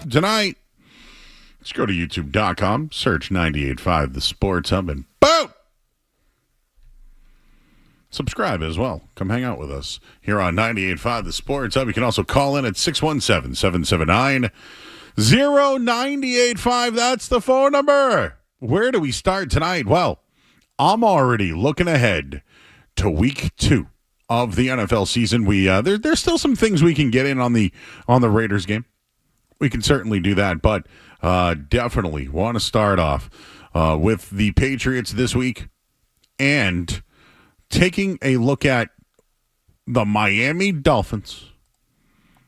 tonight. Let's go to youtube.com, search 98.5 The Sports Hub, and boom! Subscribe as well. Come hang out with us here on 98.5 The Sports Hub. You can also call in at 617-779-0985. That's the phone number. Where do we start tonight? Well, I'm already looking ahead to week 2 of the NFL season. There's still some things we can get in on the Raiders game. We can certainly do that, but definitely want to start off with the Patriots this week and taking a look at the Miami Dolphins,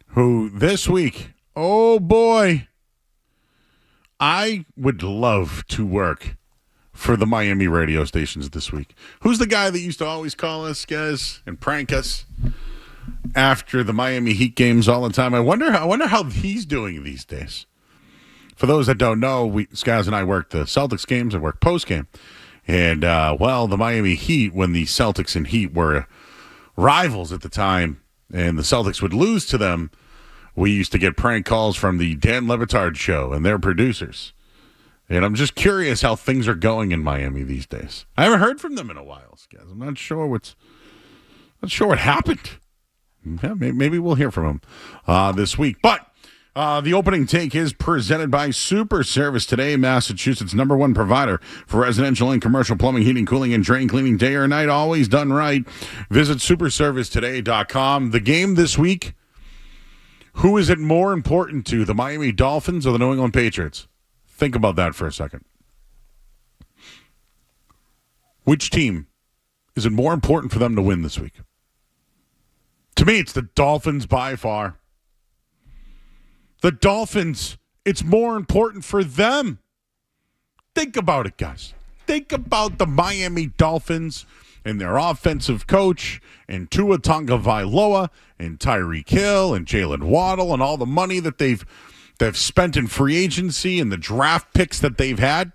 who this week, oh boy, I would love to work for the Miami radio stations this week. Who's the guy that used to always call us, guys, and prank us after the Miami Heat games all the time? I wonder how he's doing these days. For those that don't know, Skaz and I worked the Celtics games and worked post-game. And, the Miami Heat, when the Celtics and Heat were rivals at the time, and the Celtics would lose to them, we used to get prank calls from the Dan Lifshatz show and their producers. And I'm just curious how things are going in Miami these days. I haven't heard from them in a while, guys. I'm not sure what happened. Yeah, maybe we'll hear from them this week. But the opening take is presented by Super Service Today, Massachusetts' #1 provider for residential and commercial plumbing, heating, cooling, and drain cleaning day or night, always done right. Visit superservicetoday.com. The game this week, who is it more important to, the Miami Dolphins or the New England Patriots? Think about that for a second. Which team is it more important for them to win this week? To me, it's the Dolphins by far. The Dolphins, it's more important for them. Think about it, guys. Think about the Miami Dolphins and their offensive coach and Tua Tagovailoa and Tyreek Hill and Jaylen Waddle and all the money that they've spent in free agency and the draft picks that they've had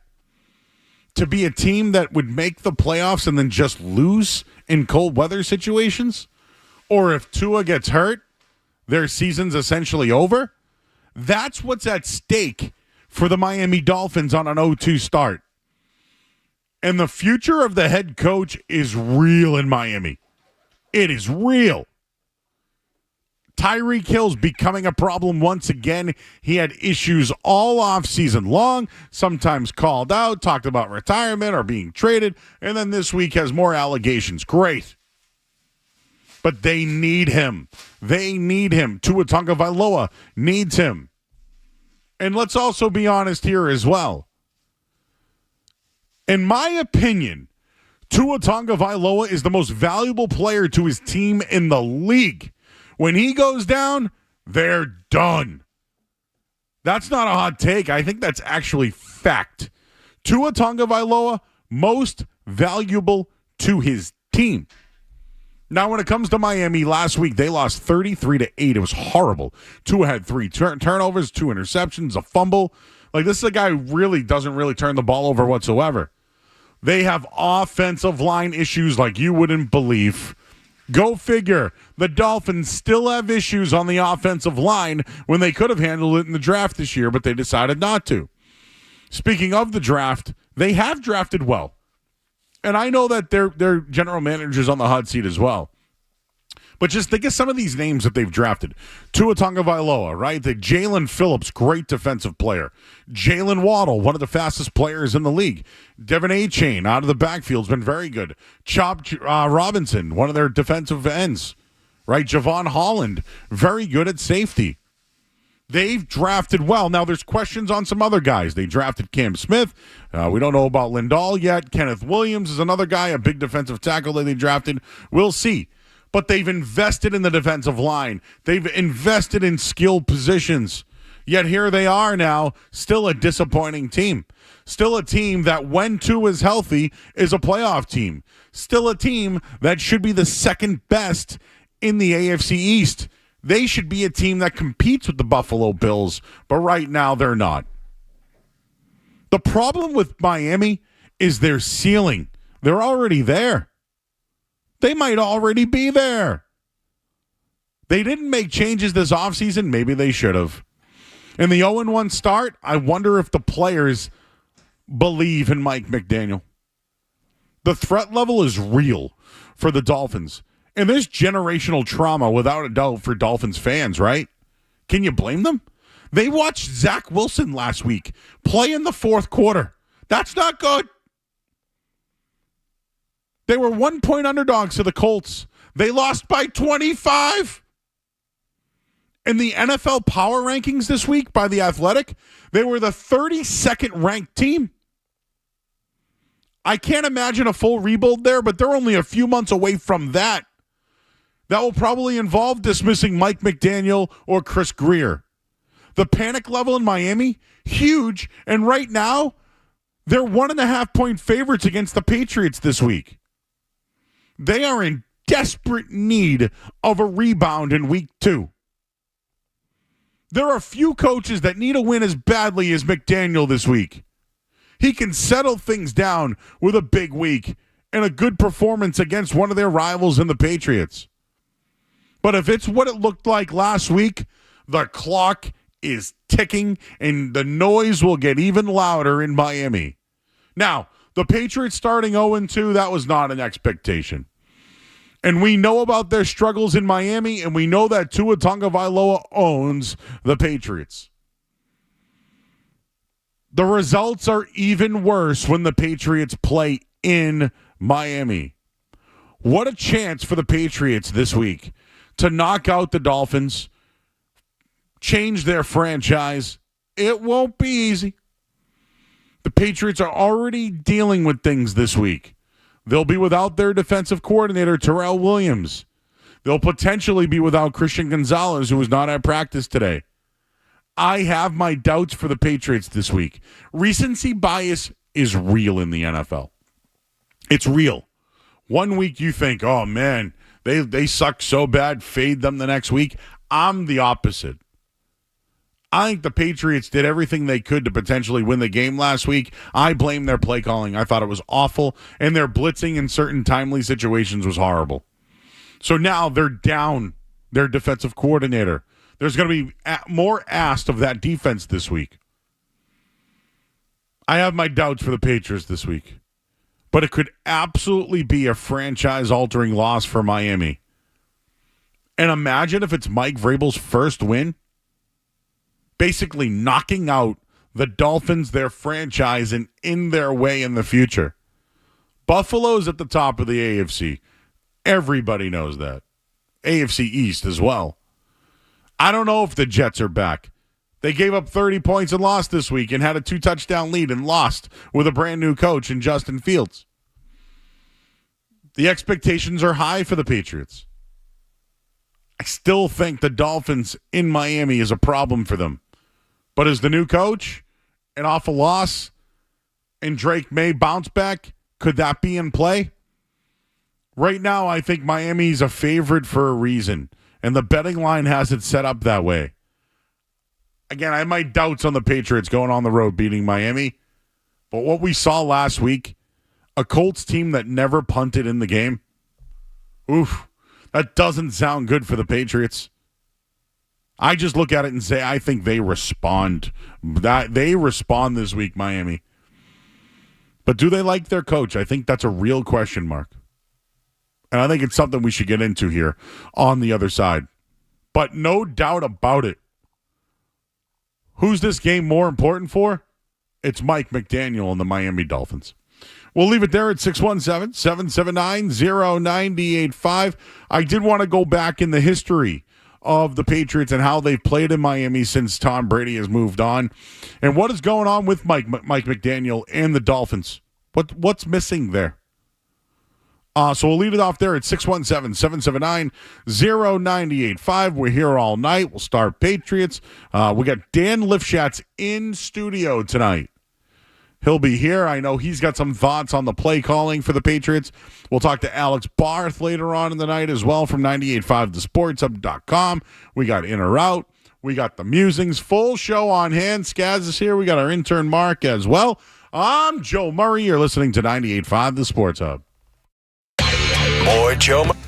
to be a team that would make the playoffs and then just lose in cold weather situations. Or if Tua gets hurt, their season's essentially over. That's what's at stake for the Miami Dolphins on an 0-2 start. And the future of the head coach is real in Miami. It is real. Tyreek Hill's becoming a problem once again. He had issues all offseason long, sometimes called out, talked about retirement or being traded, and then this week has more allegations. Great. But they need him. They need him. Tua Tagovailoa needs him. And let's also be honest here as well. In my opinion, Tua Tagovailoa is the most valuable player to his team in the league. When he goes down, they're done. That's not a hot take. I think that's actually fact. Tua Tagovailoa, most valuable to his team. Now, when it comes to Miami, last week they lost 33-8. It was horrible. Tua had 3 turnovers, 2 interceptions, a fumble. Like, this is a guy who really doesn't really turn the ball over whatsoever. They have offensive line issues like you wouldn't believe. Go figure. The Dolphins still have issues on the offensive line when they could have handled it in the draft this year, but they decided not to. Speaking of the draft, they have drafted well. And I know that their general manager's on the hot seat as well. But just think of some of these names that they've drafted. Tua Tagovailoa, right? The Jalen Phillips, great defensive player. Jaylen Waddle, one of the fastest players in the league. Devin Achane, out of the backfield, has been very good. Chop Robinson, one of their defensive ends, right? Javon Holland, very good at safety. They've drafted well. Now, there's questions on some other guys. They drafted Cam Smith. We don't know about Lindahl yet. Kenneth Williams is another guy, a big defensive tackle that they drafted. We'll see. But they've invested in the defensive line. They've invested in skilled positions. Yet here they are now, still a disappointing team. Still a team that, when Tua is healthy, is a playoff team. Still a team that should be the second best in the AFC East. They should be a team that competes with the Buffalo Bills, but right now they're not. The problem with Miami is their ceiling. They're already there. They might already be there. They didn't make changes this offseason. Maybe they should have. In the 0-1 start, I wonder if the players believe in Mike McDaniel. The threat level is real for the Dolphins. And there's generational trauma, without a doubt, for Dolphins fans, right? Can you blame them? They watched Zach Wilson last week play in the fourth quarter. That's not good. They were 1-point underdogs to the Colts. They lost by 25. In the NFL power rankings this week by The Athletic, they were the 32nd ranked team. I can't imagine a full rebuild there, but they're only a few months away from that. That will probably involve dismissing Mike McDaniel or Chris Greer. The panic level in Miami, huge, and right now, they're 1.5-point favorites against the Patriots this week. They are in desperate need of a rebound in week 2. There are few coaches that need a win as badly as McDaniel this week. He can settle things down with a big week and a good performance against one of their rivals in the Patriots. But if it's what it looked like last week, the clock is ticking and the noise will get even louder in Miami. Now, the Patriots starting 0-2, that was not an expectation. And we know about their struggles in Miami, and we know that Tua Tagovailoa owns the Patriots. The results are even worse when the Patriots play in Miami. What a chance for the Patriots this week to knock out the Dolphins, change their franchise. It won't be easy. The Patriots are already dealing with things this week. They'll be without their defensive coordinator, Terrell Williams. They'll potentially be without Christian Gonzalez, who was not at practice today. I have my doubts for the Patriots this week. Recency bias is real in the NFL. It's real. One week you think, oh, man, they suck so bad, fade them the next week. I'm the opposite. I think the Patriots did everything they could to potentially win the game last week. I blame their play calling. I thought it was awful, and their blitzing in certain timely situations was horrible. So now they're down their defensive coordinator. There's going to be more asked of that defense this week. I have my doubts for the Patriots this week, but it could absolutely be a franchise-altering loss for Miami. And imagine if it's Mike Vrabel's first win. Basically knocking out the Dolphins, their franchise, and in their way in the future. Buffalo's at the top of the AFC. Everybody knows that. AFC East as well. I don't know if the Jets are back. They gave up 30 points and lost this week and had a 2-touchdown lead and lost with a brand new coach in Justin Fields. The expectations are high for the Patriots. I still think the Dolphins in Miami is a problem for them. But is the new coach an awful loss and Drake May bounce back? Could that be in play? Right now, I think Miami's a favorite for a reason, and the betting line has it set up that way. Again, I have my doubts on the Patriots going on the road beating Miami, but what we saw last week, a Colts team that never punted in the game, oof, that doesn't sound good for the Patriots. I just look at it and say I think they respond. They respond this week, Miami. But do they like their coach? I think that's a real question mark. And I think it's something we should get into here on the other side. But no doubt about it. Who's this game more important for? It's Mike McDaniel and the Miami Dolphins. We'll leave it there at 617-779-0985. I did want to go back in the history of the Patriots and how they've played in Miami since Tom Brady has moved on. And what is going on with Mike McDaniel and the Dolphins? What's missing there? So we'll leave it off there at 617-779-0985. We're here all night. We'll start Patriots. We got Dan Lifshatz in studio tonight. He'll be here. I know he's got some thoughts on the play calling for the Patriots. We'll talk to Alex Barth later on in the night as well from 98.5thesportshub.com. We got In or Out. We got the Musings. Full show on hand. Skaz is here. We got our intern Mark as well. I'm Joe Murray. You're listening to 98.5 The Sports Hub. More Joe Murray.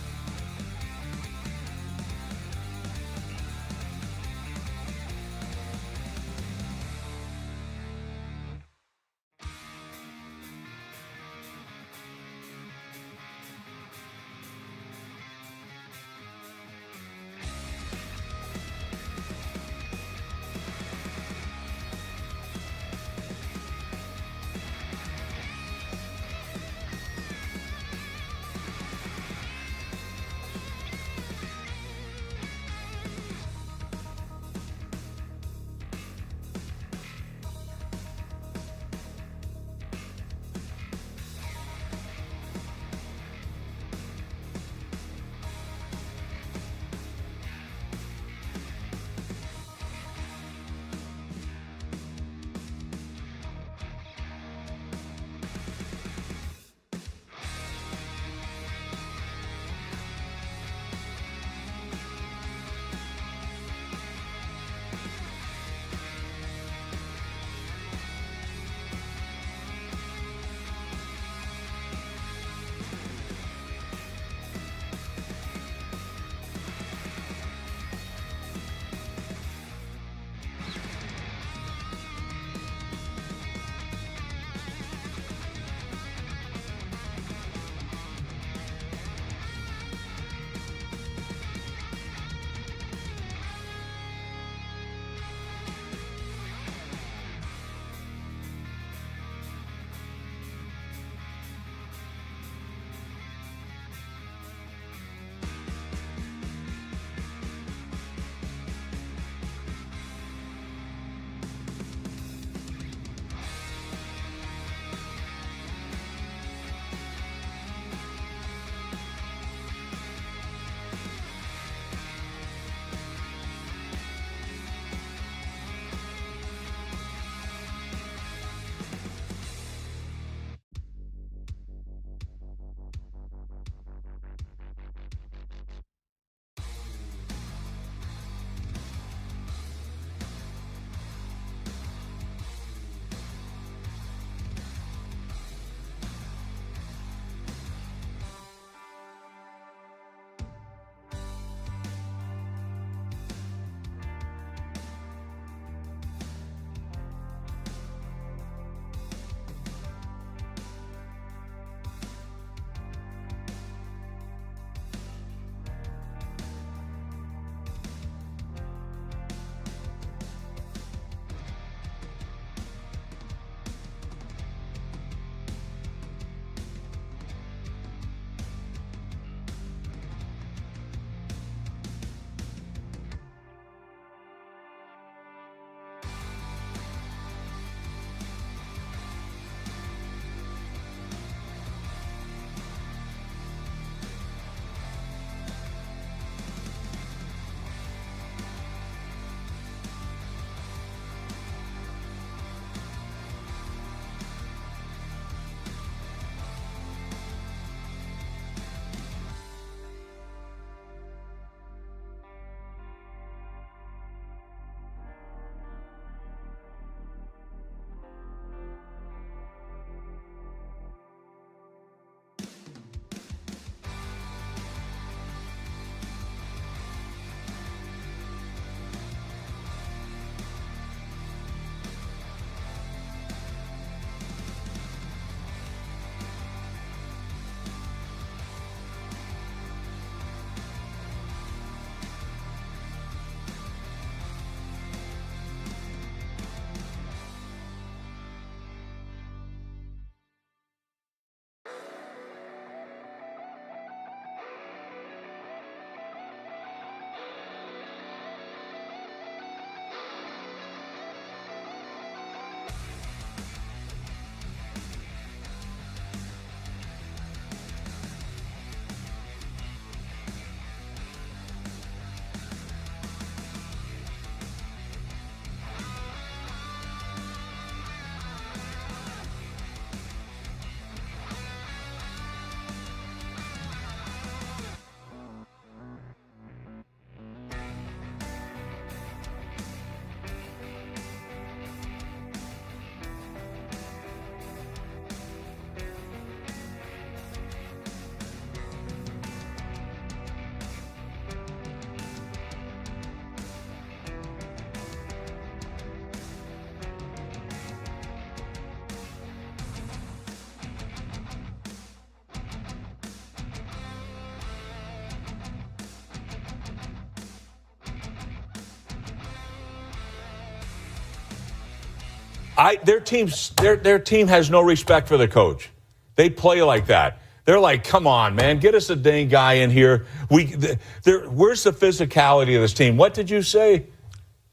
Their team has no respect for the coach. They play like that. They're like, come on, man, get us a dang guy in here. Where's the physicality of this team? What did you say?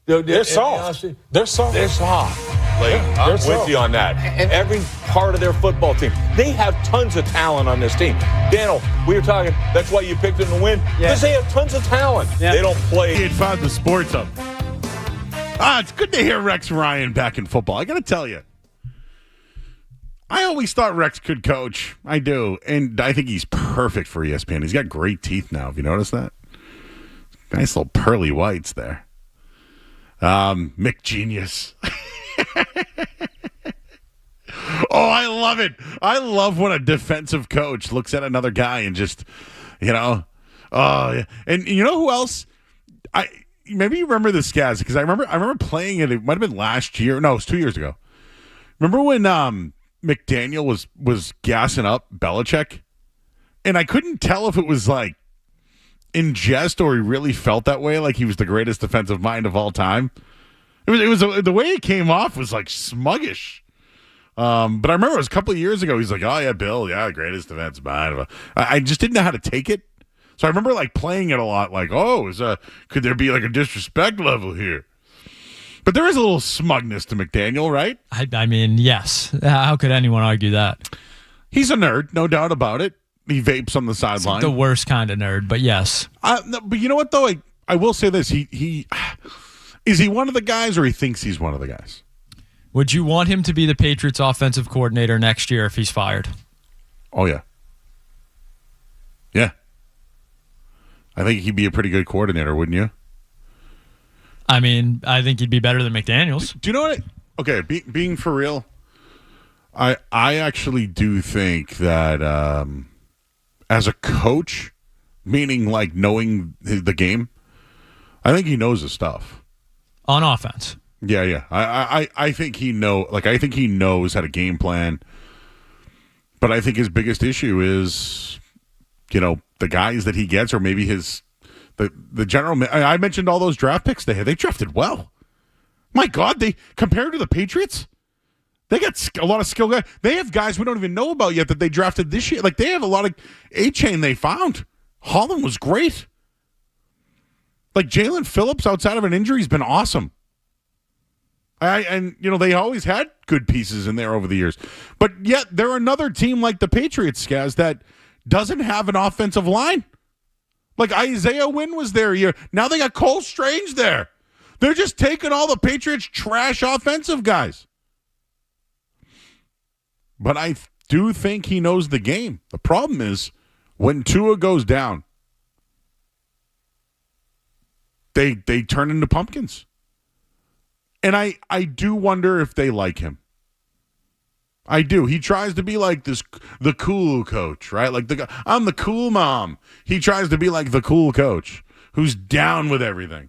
They're soft. They're soft. They're soft. I'm with you on that. And every part of their football team. They have tons of talent on this team. Daniel, we were talking, that's why you picked them to win? Because they have tons of talent. Yeah. They don't play. He had found the sports up. It's good to hear Rex Ryan back in football. I got to tell you. I always thought Rex could coach. I do. And I think he's perfect for ESPN. He's got great teeth now. Have you noticed that? Nice little pearly whites there. Mick Genius. Oh, I love it. I love when a defensive coach looks at another guy and just, oh, yeah. And you know who else? Maybe you remember this, Skaz, because I remember playing it. It might have been last year. No, it was 2 years ago. Remember when McDaniel was gassing up Belichick? And I couldn't tell if it was like in jest or he really felt that way, like he was the greatest defensive mind of all time. It was the way it came off was like smuggish. But I remember it was a couple of years ago. He's like, "Oh yeah, Bill, yeah, greatest defensive mind." I just didn't know how to take it, so I remember like playing it a lot. Like, "Oh, could there be like a disrespect level here?" But there is a little smugness to McDaniel, right? I mean, yes. How could anyone argue that? He's a nerd, no doubt about it. He vapes on the sideline. The worst kind of nerd, but yes. No, but you know what, though? I will say this. He is he one of the guys, or he thinks he's one of the guys? Would you want him to be the Patriots offensive coordinator next year if he's fired? Oh, yeah. Yeah. I think he'd be a pretty good coordinator, wouldn't you? I mean, I think he'd be better than McDaniels. Do you know what? Okay, being for real, I actually do think that as a coach, meaning like knowing the game, I think he knows his stuff. On offense. Yeah. I think he I think he knows how to game plan. But I think his biggest issue is, the guys that he gets, or maybe the general. I mentioned all those draft picks they had. They drafted well. My God, compared to the Patriots, they got a lot of skill guys. They have guys we don't even know about yet that they drafted this year. Like, they have a lot of A-chain they found. Holland was great. Like, Jalen Phillips, outside of an injury, has been awesome. They always had good pieces in there over the years. But yet, they're another team like the Patriots, Skaz, that doesn't have an offensive line. Like, Isaiah Wynn was there. Now they got Cole Strange there. They're just taking all the Patriots' trash offensive guys. But I do think he knows the game. The problem is, when Tua goes down, they turn into pumpkins. And I do wonder if they like him. I do. He tries to be like the cool coach, right? Like I'm the cool mom. He tries to be like the cool coach who's down with everything.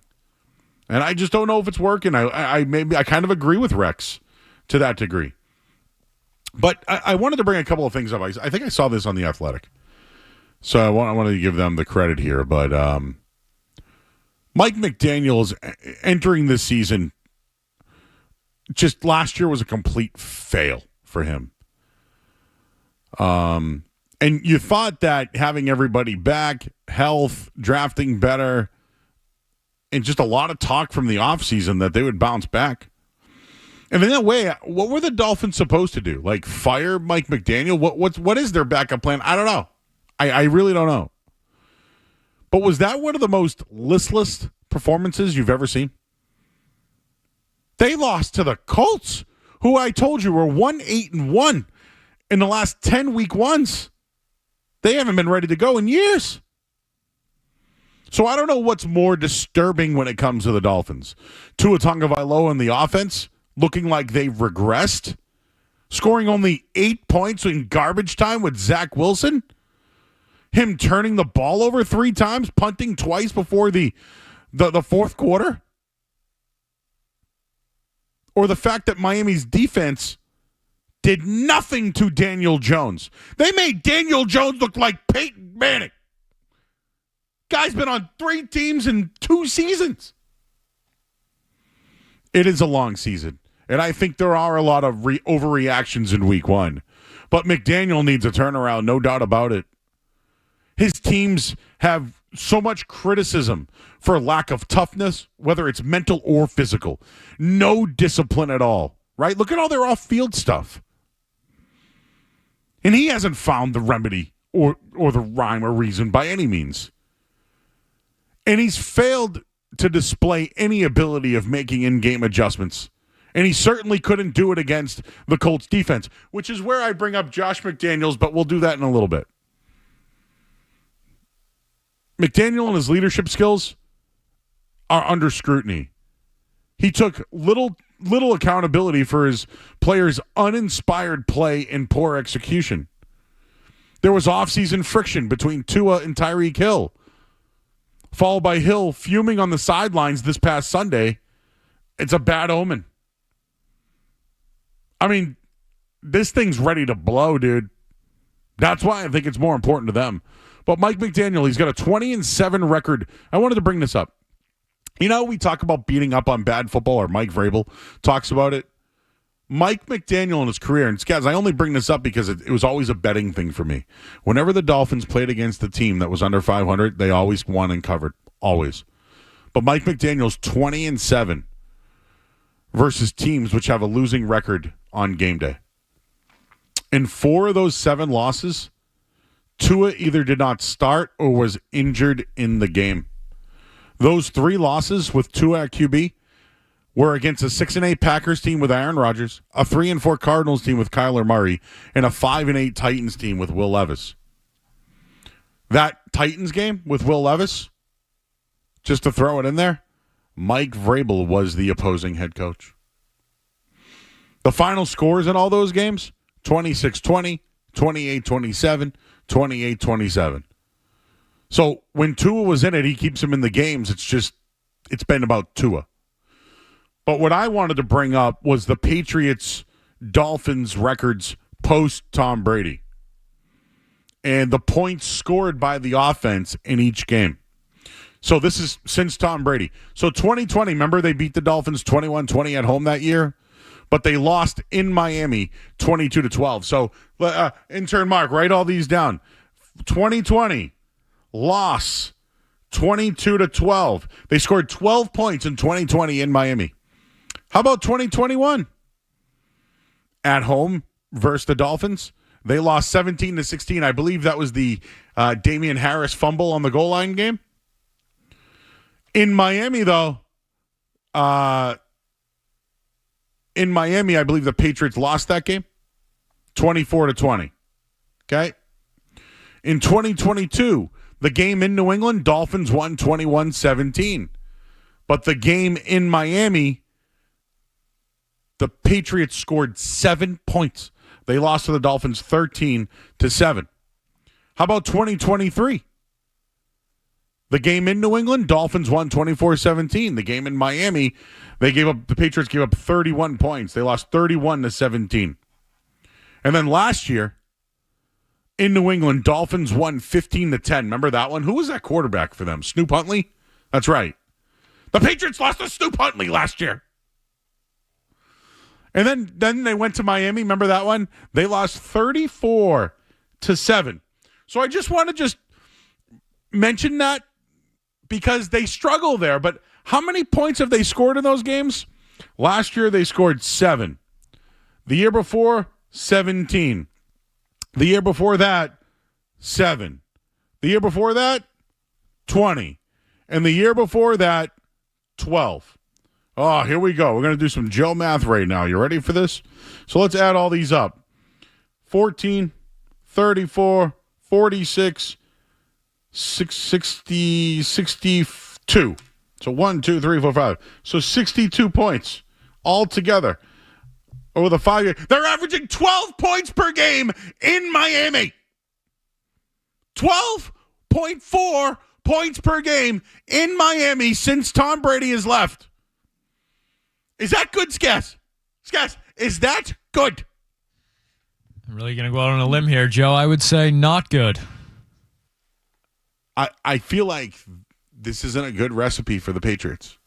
And I just don't know if it's working. I kind of agree with Rex to that degree. But I wanted to bring a couple of things up. I think I saw this on The Athletic. So I wanted to give them the credit here. But Mike McDaniel's entering this season, just last year was a complete fail for him. And you thought that having everybody back, health, drafting better, and just a lot of talk from the offseason that they would bounce back. And in that way, what were the Dolphins supposed to do? Like, fire Mike McDaniel? What is their backup plan? I don't know. I really don't know. But was that one of the most listless performances you've ever seen? They lost to the Colts, who I told you were 1-8-1 in the last 10 week ones. They haven't been ready to go in years. So I don't know what's more disturbing when it comes to the Dolphins. Tua Tagovailoa in the offense, looking like they've regressed, scoring only 8 points in garbage time with Zach Wilson, him turning the ball over 3 times, punting twice before the fourth quarter, or the fact that Miami's defense did nothing to Daniel Jones. They made Daniel Jones look like Peyton Manning. Guy's been on 3 teams in 2 seasons. It is a long season. And I think there are a lot of overreactions in week one. But McDaniel needs a turnaround, no doubt about it. His teams have so much criticism for lack of toughness, whether it's mental or physical. No discipline at all, right? Look at all their off-field stuff. And he hasn't found the remedy or the rhyme or reason by any means. And he's failed to display any ability of making in-game adjustments. And he certainly couldn't do it against the Colts defense, which is where I bring up Josh McDaniels, but we'll do that in a little bit. McDaniel and his leadership skills are under scrutiny. He took little accountability for his players' uninspired play and poor execution. There was offseason friction between Tua and Tyreek Hill, followed by Hill fuming on the sidelines this past Sunday. It's a bad omen. I mean, this thing's ready to blow, dude. That's why I think it's more important to them. But Mike McDaniel, he's got a 20-7 record. I wanted to bring this up. You know, we talk about beating up on bad football, or Mike Vrabel talks about it. Mike McDaniel in his career, and guys, I only bring this up because it was always a betting thing for me. Whenever the Dolphins played against a team that was under 500, they always won and covered. Always. But Mike McDaniel's 20-7 versus teams which have a losing record on game day. In 4 of those 7 losses, Tua either did not start or was injured in the game. Those 3 losses with Tua at QB were against a 6-8 Packers team with Aaron Rodgers, a 3-4 Cardinals team with Kyler Murray, and a 5-8 Titans team with Will Levis. That Titans game with Will Levis, just to throw it in there, Mike Vrabel was the opposing head coach. The final scores in all those games, 26-20, 28-27, 28-27. So when Tua was in it, he keeps him in the games. It's been about Tua. But what I wanted to bring up was the Patriots-Dolphins records post-Tom Brady and the points scored by the offense in each game. So this is since Tom Brady. So 2020, remember they beat the Dolphins 21-20 at home that year? But they lost in Miami 22-12. So, intern Mark, write all these down. 2020, loss 22-12. They scored 12 points in 2020 in Miami. How about 2021? At home versus the Dolphins, they lost 17-16. I believe that was the Damian Harris fumble on the goal line game. In Miami, though, I believe the Patriots lost that game 24-20. Okay? In 2022, the game in New England, Dolphins won 21-17. But the game in Miami, the Patriots scored 7 points. They lost to the Dolphins 13-7. How about 2023? The game in New England, Dolphins won 24-17. The game in Miami, the Patriots gave up 31 points. They lost 31-17. And then last year, in New England, Dolphins won 15-10. Remember that one? Who was that quarterback for them? Snoop Huntley? That's right. The Patriots lost to Snoop Huntley last year. And then they went to Miami. Remember that one? They lost 34-7. So I just want to mention that because they struggle there. But how many points have they scored in those games? Last year, they scored 7. The year before, 17. The year before that, 7. The year before that, 20. And the year before that, 12. Oh, here we go. We're going to do some Joe math right now. You ready for this? So let's add all these up. 14, 34, 46, 60, 62. So 1, 2, 3, 4, 5. So 62 points altogether over the 5 years. They're averaging 12 points per game in Miami. 12.4 points per game in Miami since Tom Brady has left. Is that good, Skaz? Skaz, is that good? I'm really going to go out on a limb here, Joe. I would say not good. I feel like this isn't a good recipe for the Patriots.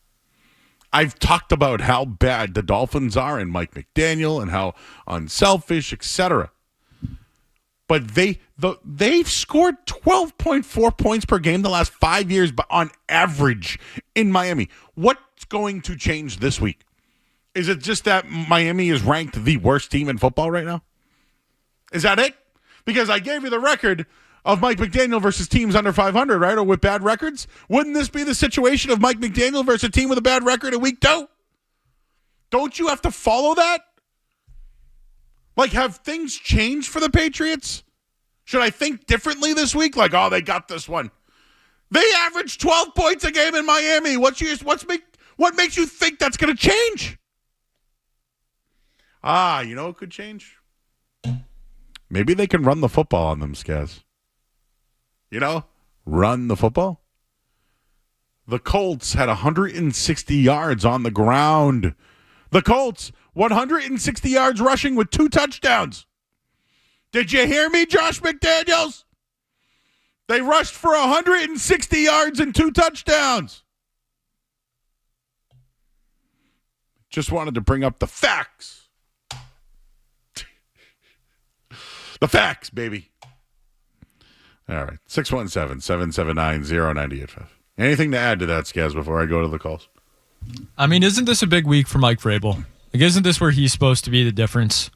I've talked about how bad the Dolphins are and Mike McDaniel and how unselfish, etc. But they've scored 12.4 points per game the last 5 years, but on average in Miami. What's going to change this week? Is it just that Miami is ranked the worst team in football right now? Is that it? Because I gave you the record of Mike McDaniel versus teams under 500, right? Or with bad records. Wouldn't this be the situation of Mike McDaniel versus a team with a bad record in week 2? Don't you have to follow that? Like, have things changed for the Patriots? Should I think differently this week? Like, oh, they got this one. They averaged 12 points a game in Miami. What makes you think that's going to change? You know what could change? Maybe they can run the football on them, Skaz. You know, run the football. The Colts had 160 yards on the ground. The Colts, 160 yards rushing with 2 touchdowns. Did you hear me, Josh McDaniels? They rushed for 160 yards and 2 touchdowns. Just wanted to bring up the facts. The facts, baby. All right. 617-779-0985. Anything to add to that, Skaz, before I go to the calls? I mean, isn't this a big week for Mike Vrabel? Like, isn't this where he's supposed to be the difference?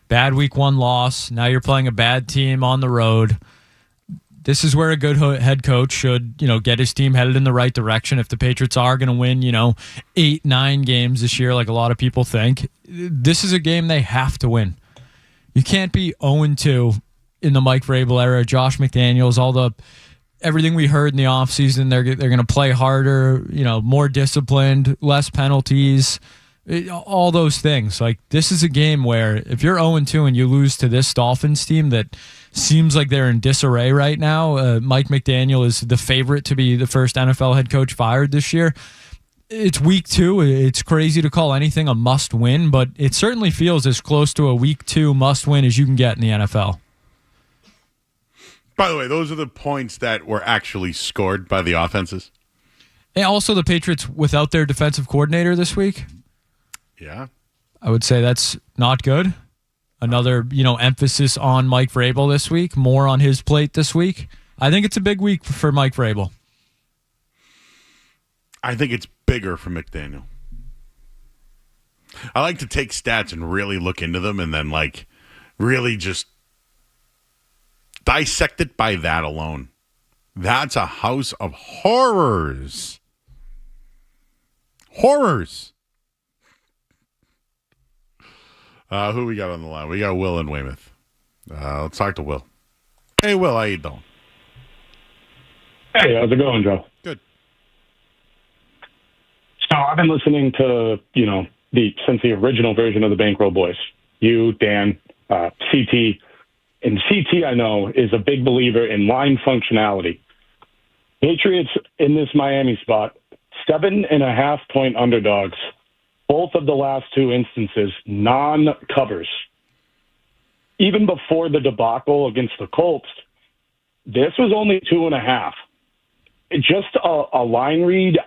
Bad week 1 loss. Now you're playing a bad team on the road. This is where a good head coach should, get his team headed in the right direction. If the Patriots are going to win, 8-9 games this year, like a lot of people think, this is a game they have to win. You can't be 0-2 in the Mike Vrabel era. Josh McDaniels, everything we heard in the offseason, they're going to play harder, more disciplined, less penalties, all those things. Like, this is a game where if you're 0-2 and you lose to this Dolphins team that seems like they're in disarray right now, Mike McDaniel is the favorite to be the first NFL head coach fired this year. It's week 2. It's crazy to call anything a must-win, but it certainly feels as close to a week 2 must-win as you can get in the NFL. By the way, those are the points that were actually scored by the offenses. And also the Patriots without their defensive coordinator this week. Yeah. I would say that's not good. Another, emphasis on Mike Vrabel this week, more on his plate this week. I think it's a big week for Mike Vrabel. I think it's bigger for McDaniel. I like to take stats and really look into them and then, really just dissect it by that alone. That's a house of horrors. Horrors. Who we got on the line? We got Will in Weymouth. Let's talk to Will. Hey, Will, how you doing? Hey, how's it going, Joe? Good. So I've been listening to, since the original version of the Bankroll Boys. You, Dan, CT. And CT, I know, is a big believer in line functionality. Patriots in this Miami spot, 7.5-point underdogs. Both of the last 2 instances, non-covers. Even before the debacle against the Colts, this was only 2.5. Just a line read.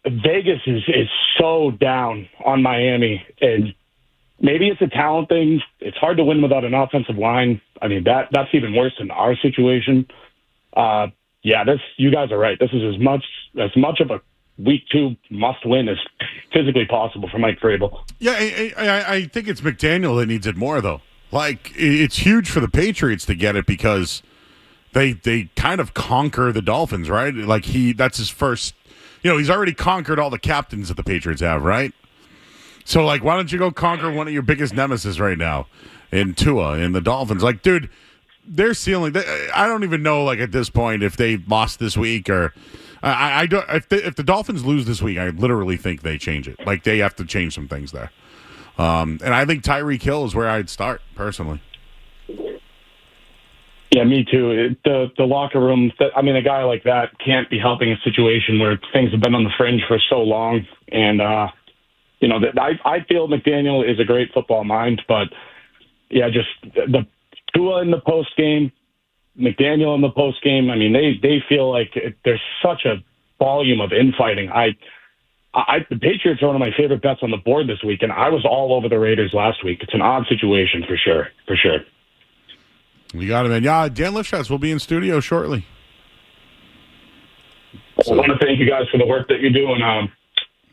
Vegas is so down on Miami, and maybe it's a talent thing. It's hard to win without an offensive line. I mean, that's even worse than our situation. You guys are right. This is as much of a week 2 must win as physically possible for Mike Vrabel. Yeah, I think it's McDaniel that needs it more, though. It's huge for the Patriots to get it because they kind of conquer the Dolphins, right? That's his first, he's already conquered all the captains that the Patriots have, right? So, why don't you go conquer one of your biggest nemesis right now in Tua and the Dolphins? Dude, their ceiling, I don't even know, at this point, if they lost this week or I don't. If the Dolphins lose this week, I literally think they change it. They have to change some things there. And I think Tyreek Hill is where I'd start, personally. Yeah, me too. The locker room, a guy like that can't be helping a situation where things have been on the fringe for so long. And, I feel McDaniel is a great football mind, but, just the Tua in the post-game, McDaniel in the post-game, they feel like there's such a volume of infighting. The Patriots are one of my favorite bets on the board this week, and I was all over the Raiders last week. It's an odd situation for sure. For sure. You got it, man. Yeah, Dan Lifshatz will be in studio shortly. I want to thank you guys for the work that you're doing.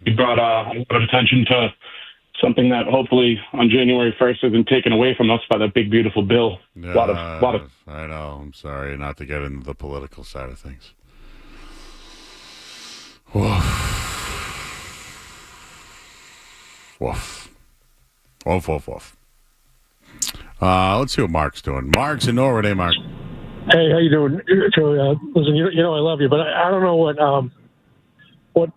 You brought a lot of attention to something that hopefully on January 1st isn't taken away from us by that big, beautiful bill. Yeah, a lot of. I know. I'm sorry not to get into the political side of things. Woof. Woof, woof, woof. Let's see what Mark's doing. Mark's in Norwood. Hey, Mark. Hey, how you doing? Listen, you know I love you, but I don't know what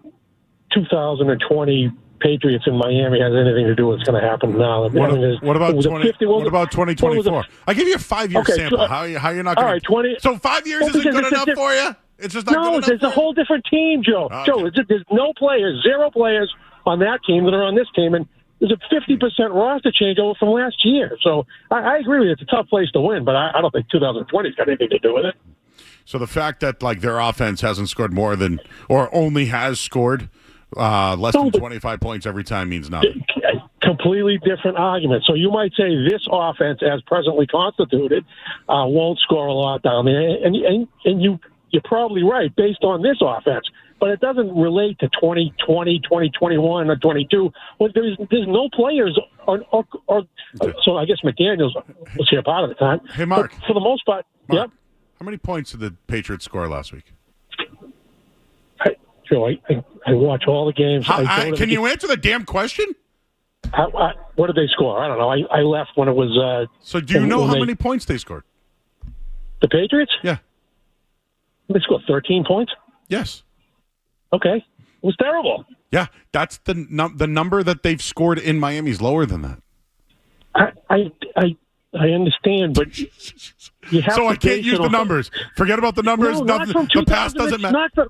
2020 Patriots in Miami has anything to do with what's going to happen now. What about 2024? I give you a 5-year sample. How you're not going? All right, 20. So 5 years isn't good enough for you? It's just not good enough. No, it's a whole different team, Joe. Okay. Joe, there's no players, 0 players on that team that are on this team, and there's a 50% roster changeover from last year. So I agree with you. It's a tough place to win, but I don't think 2020's got anything to do with it. So the fact that their offense hasn't scored more than, or only has scored less than 25 points every time means nothing. Completely different argument. So you might say this offense, as presently constituted, won't score a lot down there, and you're probably right based on this offense. But it doesn't relate to 2020, 2021, or 22. Well, there's no players, so I guess McDaniels was here part of the time. Hey, Mark. But for the most part, Mark, how many points did the Patriots score last week? Joe, I watch all the games. Can you answer the damn question? What did they score? I don't know. I left when it was. So do you know how many points they scored? The Patriots? Yeah. They scored 13 points? Yes. Okay. It was terrible. Yeah, that's the number that they've scored in Miami is lower than that. I understand, but you have so to I can't use the numbers. Forget about the numbers. No, the past doesn't matter.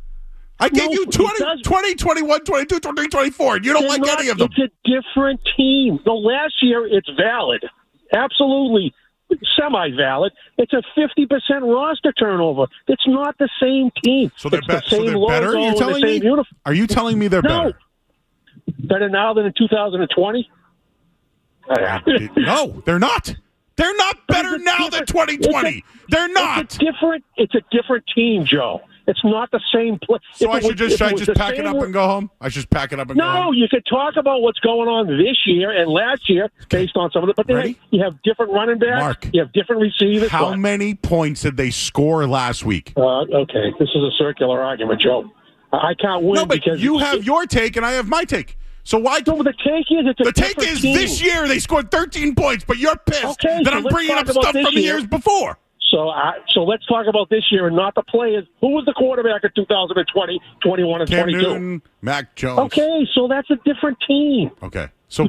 I gave you 20, 21, 22, 23, 24. You don't like any of them. It's a different team. No, last year it's valid. Absolutely semi-valid. It's a 50% roster turnover. It's not the same team. So they're better? You're telling me? Are you telling me they're better? Better now than in 2020? No, they're not. They're not better now than 2020. They're not. It's a different team, Joe. It's not the same play. So I should just pack it up and go home? I should pack it up and go home? No, you could talk about what's going on this year and last year based on some of it. But then you have different running backs. Mark, you have different receivers. How many points did they score last week? Okay, this is a circular argument, Joe. I can't win because you have your take and I have my take. So why? No, the take is it's a the take is team. This year they scored 13 points, but you're pissed that I'm bringing up stuff from years before. So let's talk about this year and not the players. Who was the quarterback in 2020, 21, and Cam 22? Newton, Mac Jones. Okay, so that's a different team. Okay. So,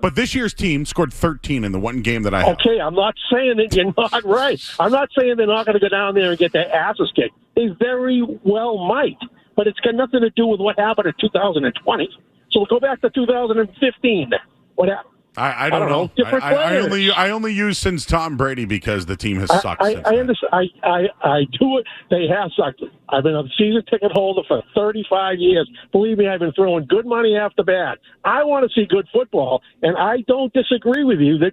but this year's team scored 13 in the one game that I had. Okay, I'm not saying that you're not right. I'm not saying they're not going to go down there and get their asses kicked. They very well might, but it's got nothing to do with what happened in 2020. So we'll go back to 2015. What happened? I don't know. Different players. I only use since Tom Brady because the team has sucked. I understand. I do it. They have sucked. I've been a season ticket holder for 35 years. Believe me, I've been throwing good money after bad. I want to see good football, and I don't disagree with you that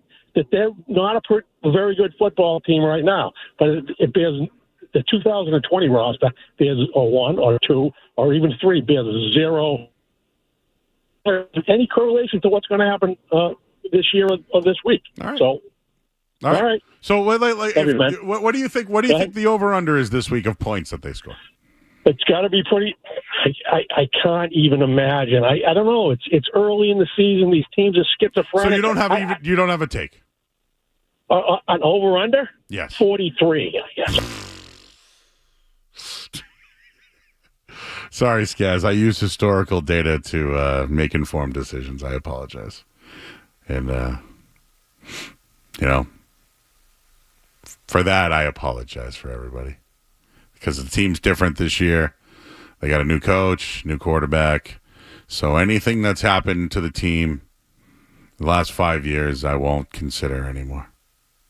they're not a very good football team right now. But it bears the 2020 roster bears a 1 or 2 or even 3 bears 0. Any correlation to what's going to happen this year or this week? All right. So, all right. So, what do you think? What do you think the over/under is this week of points that they score? It's got to be pretty. I can't even imagine. I don't know. It's early in the season. These teams are schizophrenic. So you don't have a take. An over/under? Yes. 43. Yes. Sorry, Skaz. I use historical data to make informed decisions. I apologize. And, for that, I apologize for everybody. Because the team's different this year. They got a new coach, new quarterback. So anything that's happened to the team the last 5 years, I won't consider anymore.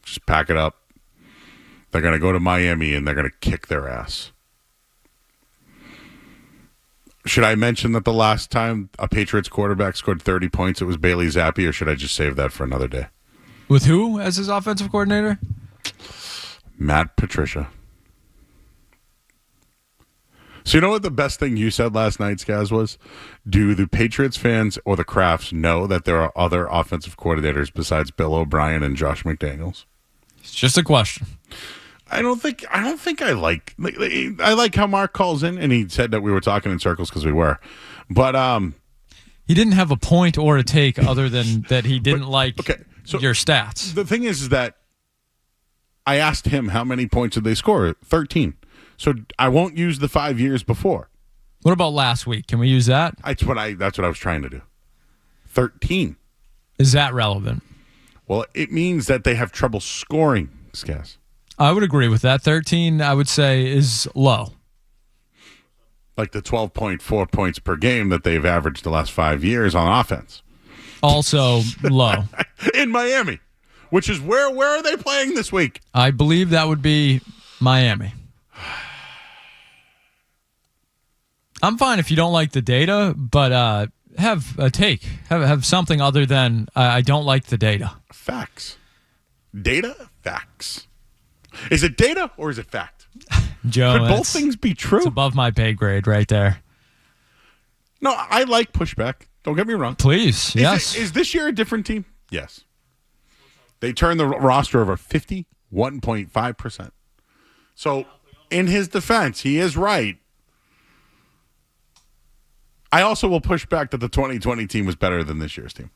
Just pack it up. They're going to go to Miami, and they're going to kick their ass. Should I mention that the last time a Patriots quarterback scored 30 points, it was Bailey Zappi, or should I just save that for another day? With who as his offensive coordinator? Matt Patricia. So you know what the best thing you said last night, Skaz, was? Do the Patriots fans or the Crafts know that there are other offensive coordinators besides Bill O'Brien and Josh McDaniels? It's just a question. I don't think I like how Mark calls in, and he said that we were talking in circles because we were. But he didn't have a point or a take other than that he didn't so your stats. The thing is that I asked him how many points did they score? 13. So I won't use the 5 years before. What about last week? Can we use that? That's what I was trying to do. 13. Is that relevant? Well, it means that they have trouble scoring, Skaz. I would agree with that. 13, I would say, is low. Like the 12.4 points per game that they've averaged the last 5 years on offense. Also low. In Miami, which is where are they playing this week? I believe that would be Miami. I'm fine if you don't like the data, but have a take. Have something other than I don't like the data. Facts. Data, facts. Is it data or is it fact? Joe, could both things be true? It's above my pay grade right there. No, I like pushback. Don't get me wrong. Please, yes. Is this year a different team? Yes. They turned the roster over 51.5%. So, in his defense, he is right. I also will push back that the 2020 team was better than this year's team.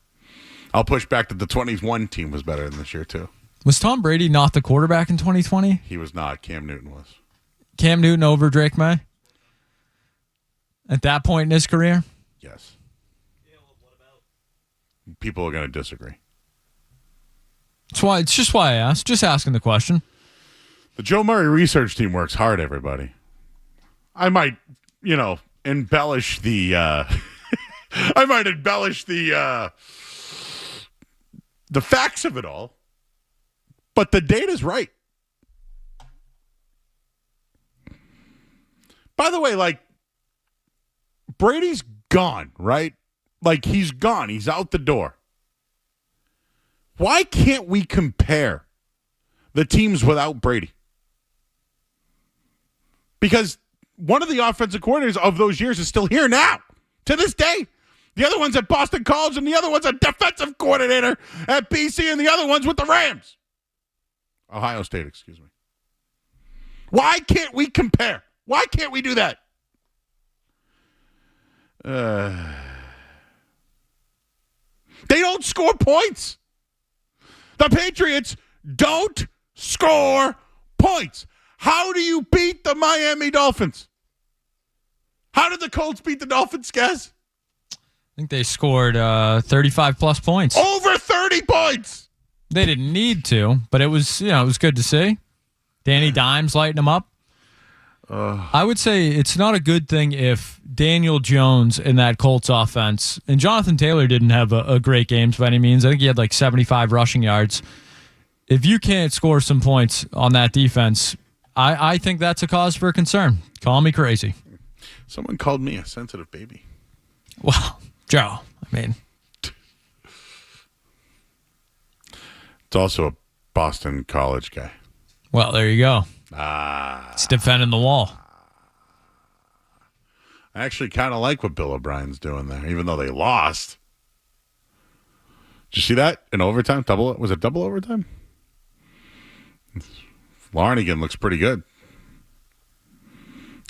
I'll push back that the 21 team was better than this year, too. Was Tom Brady not the quarterback in 2020? He was not. Cam Newton was. Cam Newton over Drake May? At that point in his career? Yes. People are going to disagree. It's just why I asked. Just asking the question. The Joe Murray research team works hard, everybody. I might, embellish the the facts of it all. But the data's right. By the way, Brady's gone, right? He's gone. He's out the door. Why can't we compare the teams without Brady? Because one of the offensive coordinators of those years is still here now, to this day. The other one's at Boston College, and the other one's a defensive coordinator at BC, and the other one's with the Rams. Ohio State, excuse me. Why can't we compare? Why can't we do that? They don't score points. The Patriots don't score points. How do you beat the Miami Dolphins? How did the Colts beat the Dolphins, Skaz? I think they scored 35-plus points. Over 30 points! They didn't need to, but it was good to see. Danny Dimes lighting them up. I would say it's not a good thing if Daniel Jones in that Colts offense, and Jonathan Taylor didn't have a great game by any means. I think he had 75 rushing yards. If you can't score some points on that defense, I think that's a cause for concern. Call me crazy. Someone called me a sensitive baby. Well, Joe, It's also a Boston College guy. Well, there you go. It's defending the wall. I actually kind of like what Bill O'Brien's doing there, even though they lost. Did you see that in overtime? Was it double overtime? Larnigan looks pretty good.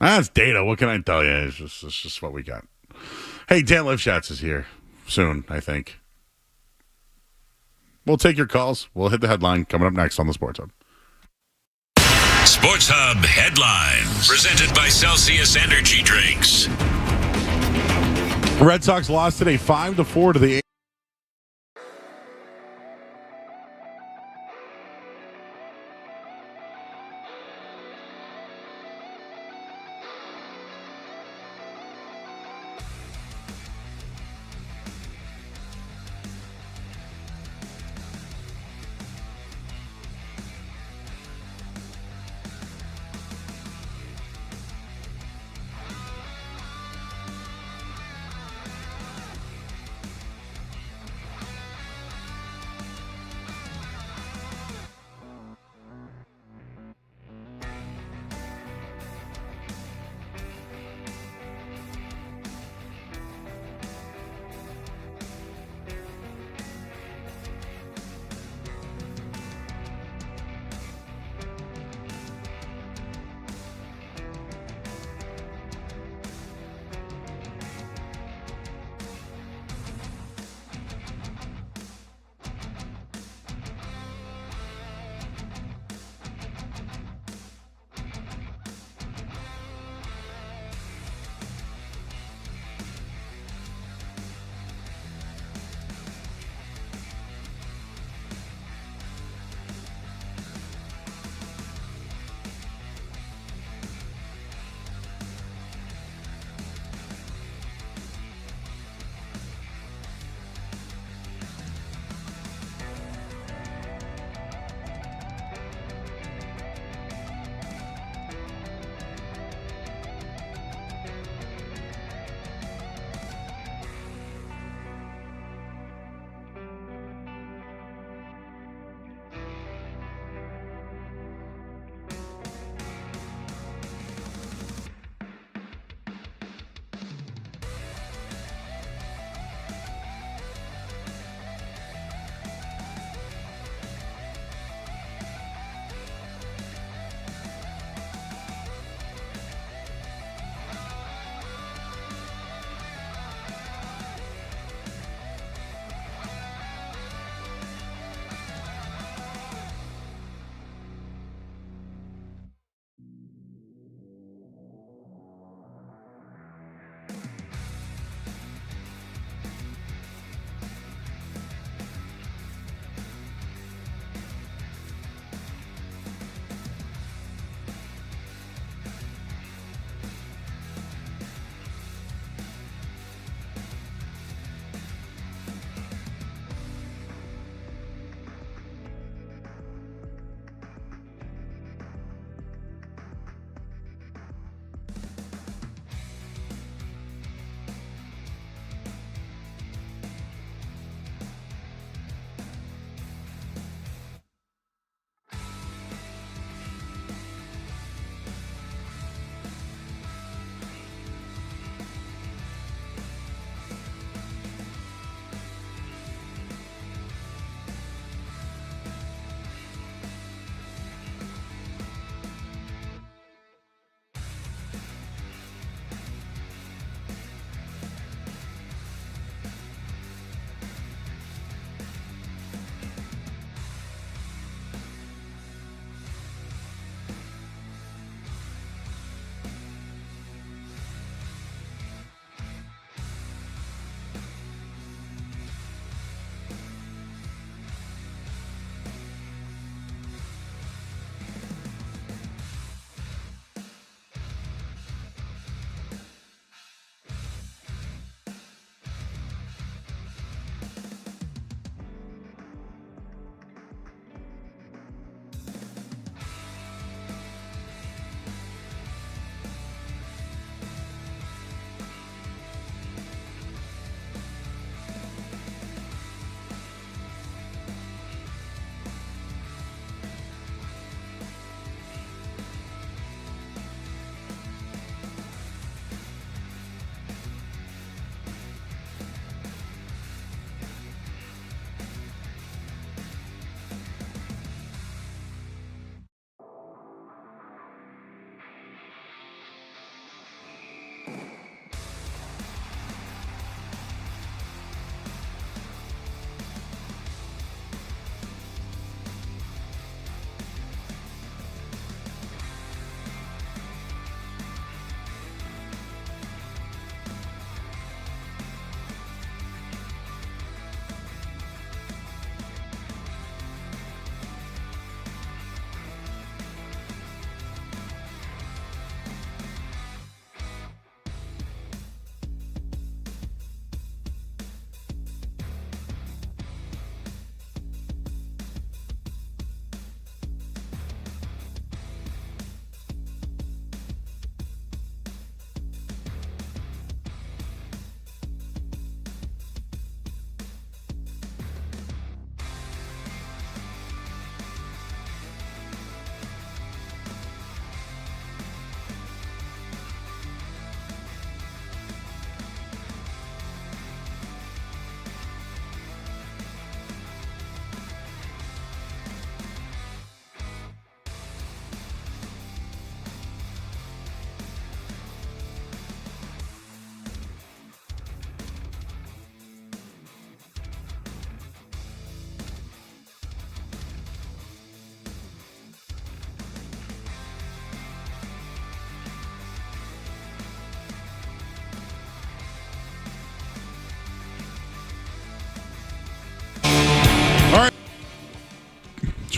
That's data. What can I tell you? It's just what we got. Hey, Dan Lifshatz is here soon, I think. We'll take your calls. We'll hit the headline coming up next on the Sports Hub. Sports Hub headlines presented by Celsius Energy Drinks. Red Sox lost today 5-4 to the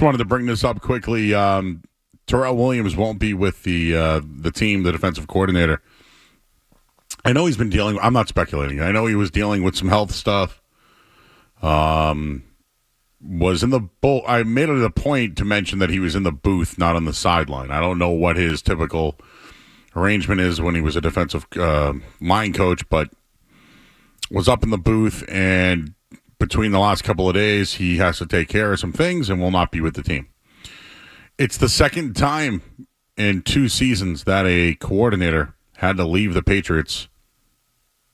Just wanted to bring this up quickly. Terrell Williams won't be with the team, the defensive coordinator. I know he's been dealing. I'm not speculating. I know he was dealing with some health stuff. Was in the bowl. I made it a point to mention that he was in the booth, not on the sideline. I don't know what his typical arrangement is when he was a defensive line coach, but was up in the booth, and between the last couple of days, he has to take care of some things and will not be with the team. It's the second time in 2 seasons that a coordinator had to leave the Patriots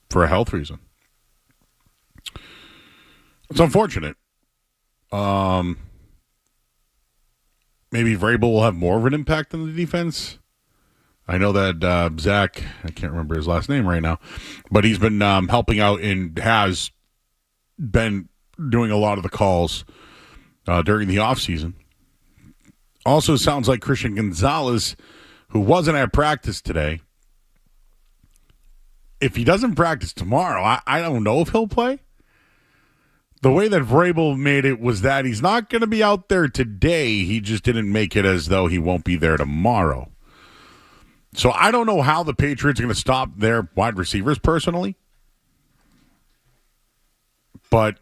for a health reason. It's unfortunate. Maybe Vrabel will have more of an impact on the defense. I know that Zach, I can't remember his last name right now, but he's been helping out and has been doing a lot of the calls during the offseason. Also sounds like Christian Gonzalez, who wasn't at practice today. If he doesn't practice tomorrow, I don't know if he'll play. The way that Vrabel made it was that he's not going to be out there today. He just didn't make it as though he won't be there tomorrow. So I don't know how the Patriots are going to stop their wide receivers personally. But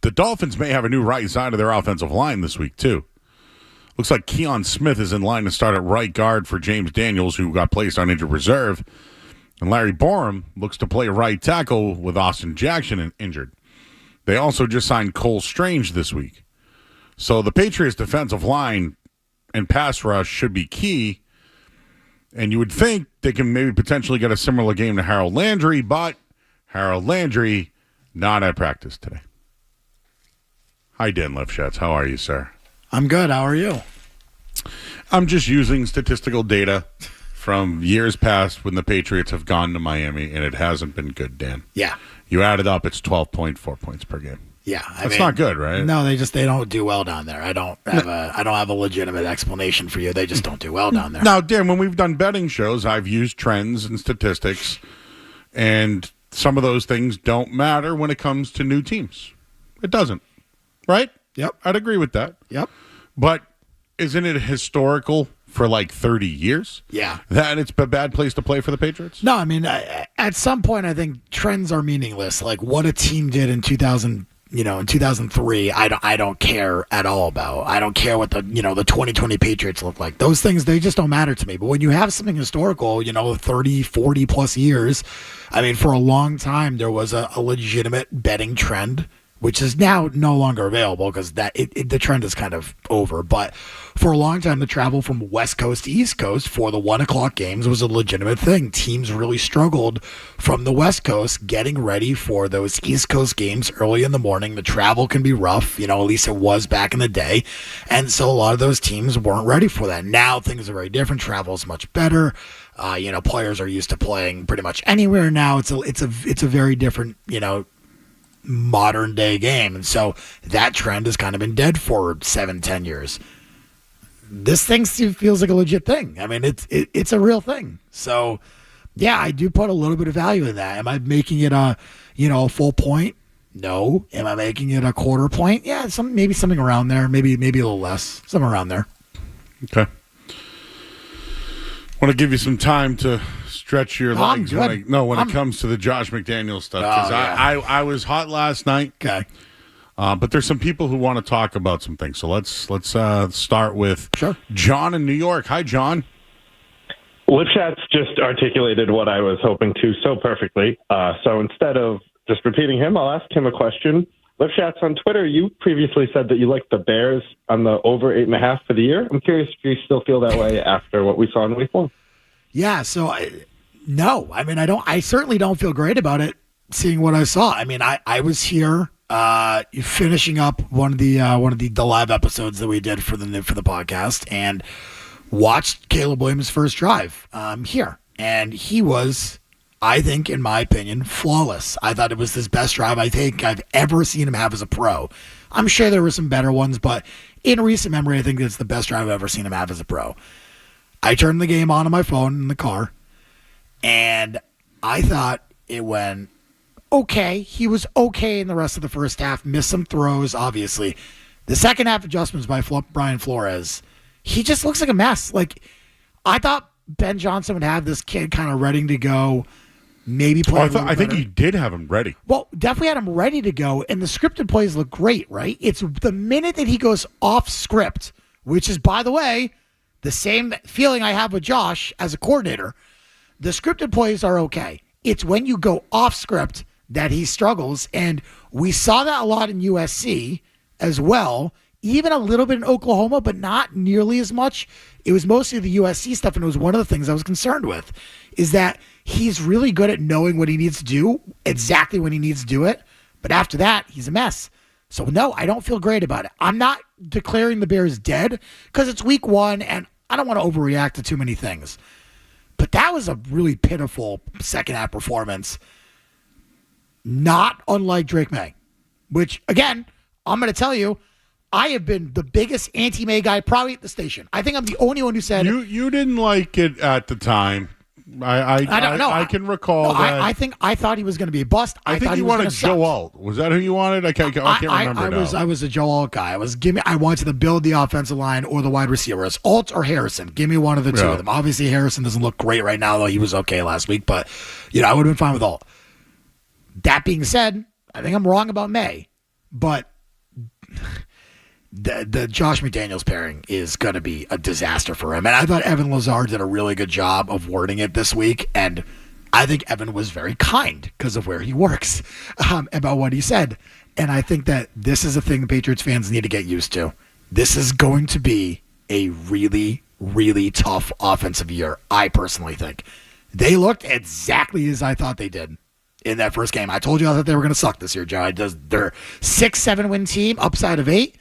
the Dolphins may have a new right side of their offensive line this week, too. Looks like Keon Smith is in line to start at right guard for James Daniels, who got placed on injured reserve. And Larry Borum looks to play right tackle with Austin Jackson injured. They also just signed Cole Strange this week. So the Patriots' defensive line and pass rush should be key. And you would think they can maybe potentially get a similar game to Harold Landry, but Harold Landry not at practice today. Hi, Dan Lifshatz. How are you, sir? I'm good. How are you? I'm just using statistical data from years past when the Patriots have gone to Miami, and it hasn't been good, Dan. Yeah. You add it up, it's 12.4 points per game. Yeah. That's not good, right? No, they don't do well down there. I don't have a legitimate explanation for you. They just don't do well down there. Now, Dan, when we've done betting shows, I've used trends and statistics, and some of those things don't matter when it comes to new teams. It doesn't, right? Yep. I'd agree with that. Yep. But isn't it historical for like 30 years? Yeah. That it's a bad place to play for the Patriots? No, I mean, at some point, I think trends are meaningless. Like what a team did in 2000, in 2003, I don't care at all about. I don't care what the 2020 Patriots look like. Those things, they just don't matter to me. But when you have something historical, 30, 40 plus years, I mean, for a long time, there was a legitimate betting trend, which is now no longer available because the trend is kind of over. But for a long time, the travel from West Coast to East Coast for the 1 o'clock games was a legitimate thing. Teams really struggled from the West Coast getting ready for those East Coast games early in the morning. The travel can be rough, at least it was back in the day. And so a lot of those teams weren't ready for that. Now things are very different. Travel is much better. Players are used to playing pretty much anywhere now. It's a very different, modern day game. And so that trend has kind of been dead for 7-10 years. This thing feels like a legit thing. I mean, it's a real thing. So yeah, I do put a little bit of value in that. Am I making it a full point? No. Am I making it a quarter point? Yeah, maybe something around there. Maybe a little less. Somewhere around there. Okay. Want to give you some time to stretch your legs when it comes to the Josh McDaniels stuff. Because I was hot last night. Okay. But there's some people who want to talk about some things. So let's start with John in New York. Hi, John. Lifshatz just articulated what I was hoping to so perfectly. So instead of just repeating him, I'll ask him a question. Lifshatz, on Twitter, you previously said that you liked the Bears on the over 8.5 for the year. I'm curious if you still feel that way after what we saw in week 1. Yeah, so no. I mean, I certainly don't feel great about it seeing what I saw. I mean, I was here finishing up one of the live episodes that we did for the podcast and watched Caleb Williams' first drive here. And he was, I think, in my opinion, flawless. I thought it was his best drive I think I've ever seen him have as a pro. I'm sure there were some better ones, but in recent memory, I think it's the best drive I've ever seen him have as a pro. I turned the game on my phone in the car, and I thought it went okay. He was okay in the rest of the first half, missed some throws, obviously. The second half adjustments by Brian Flores, he just looks like a mess. Like, I thought Ben Johnson would have this kid kind of ready to go, maybe play I think he did have him ready. Well, definitely had him ready to go, and the scripted plays look great, right? It's the minute that he goes off script, which is, by the way, the same feeling I have with Josh as a coordinator. The scripted plays are okay. It's when you go off script that he struggles, and we saw that a lot in USC as well, even a little bit in Oklahoma, but not nearly as much. It was mostly the USC stuff, and it was one of the things I was concerned with, is that he's really good at knowing what he needs to do, exactly when he needs to do it, but after that, he's a mess. So, no, I don't feel great about it. I'm not declaring the Bears dead because it's week 1, and I don't want to overreact to too many things. But that was a really pitiful second-half performance, not unlike Drake May, which, again, I'm going to tell you, I have been the biggest anti-May guy probably at the station. I think I'm the only one who said you didn't like it at the time. I can recall that. I thought he was going to be a bust. I think you wanted Joe Alt. Was that who you wanted? I can't remember now. I was a Joe Alt guy. I wanted to build the offensive line or the wide receivers, Alt or Harrison. Give me one of the two of them. Obviously, Harrison doesn't look great right now, though he was okay last week. But I would have been fine with Alt. That being said, I think I'm wrong about May, but the Josh McDaniels pairing is going to be a disaster for him. And I thought Evan Lazard did a really good job of wording it this week. And I think Evan was very kind because of where he works about what he said. And I think that this is a thing the Patriots fans need to get used to. This is going to be a really, really tough offensive year, I personally think. They looked exactly as I thought they did in that first game. I told you I thought they were going to suck this year, Joe. They're 6-7 win team, upside of 8.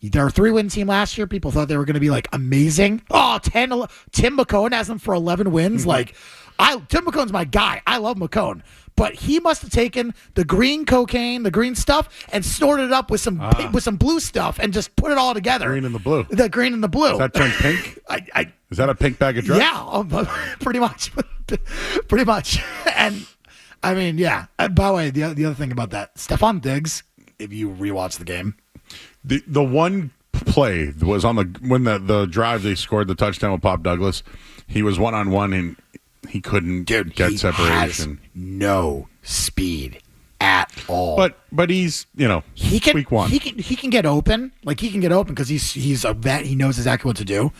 They're a 3-win team last year. People thought they were going to be like amazing. Oh, Tim McCone has them for 11 wins. Tim McCone's my guy. I love McCone. But he must have taken the green cocaine, the green stuff, and snorted it up with some blue stuff and just put it all together. Green and the blue. The green and the blue. Is that turned pink? Is that a pink bag of drugs? Yeah, pretty much. Pretty much. And, I mean, yeah. And by the way, the other thing about that, Stephon Diggs, if you rewatch the game, The one play was on when the drive they scored the touchdown with Pop Douglas. He was 1-on-1 and he couldn't get separation. Has no speed at all. But he's he can week 1. He can get open. Like he can get open because he's a vet. He knows exactly what to do.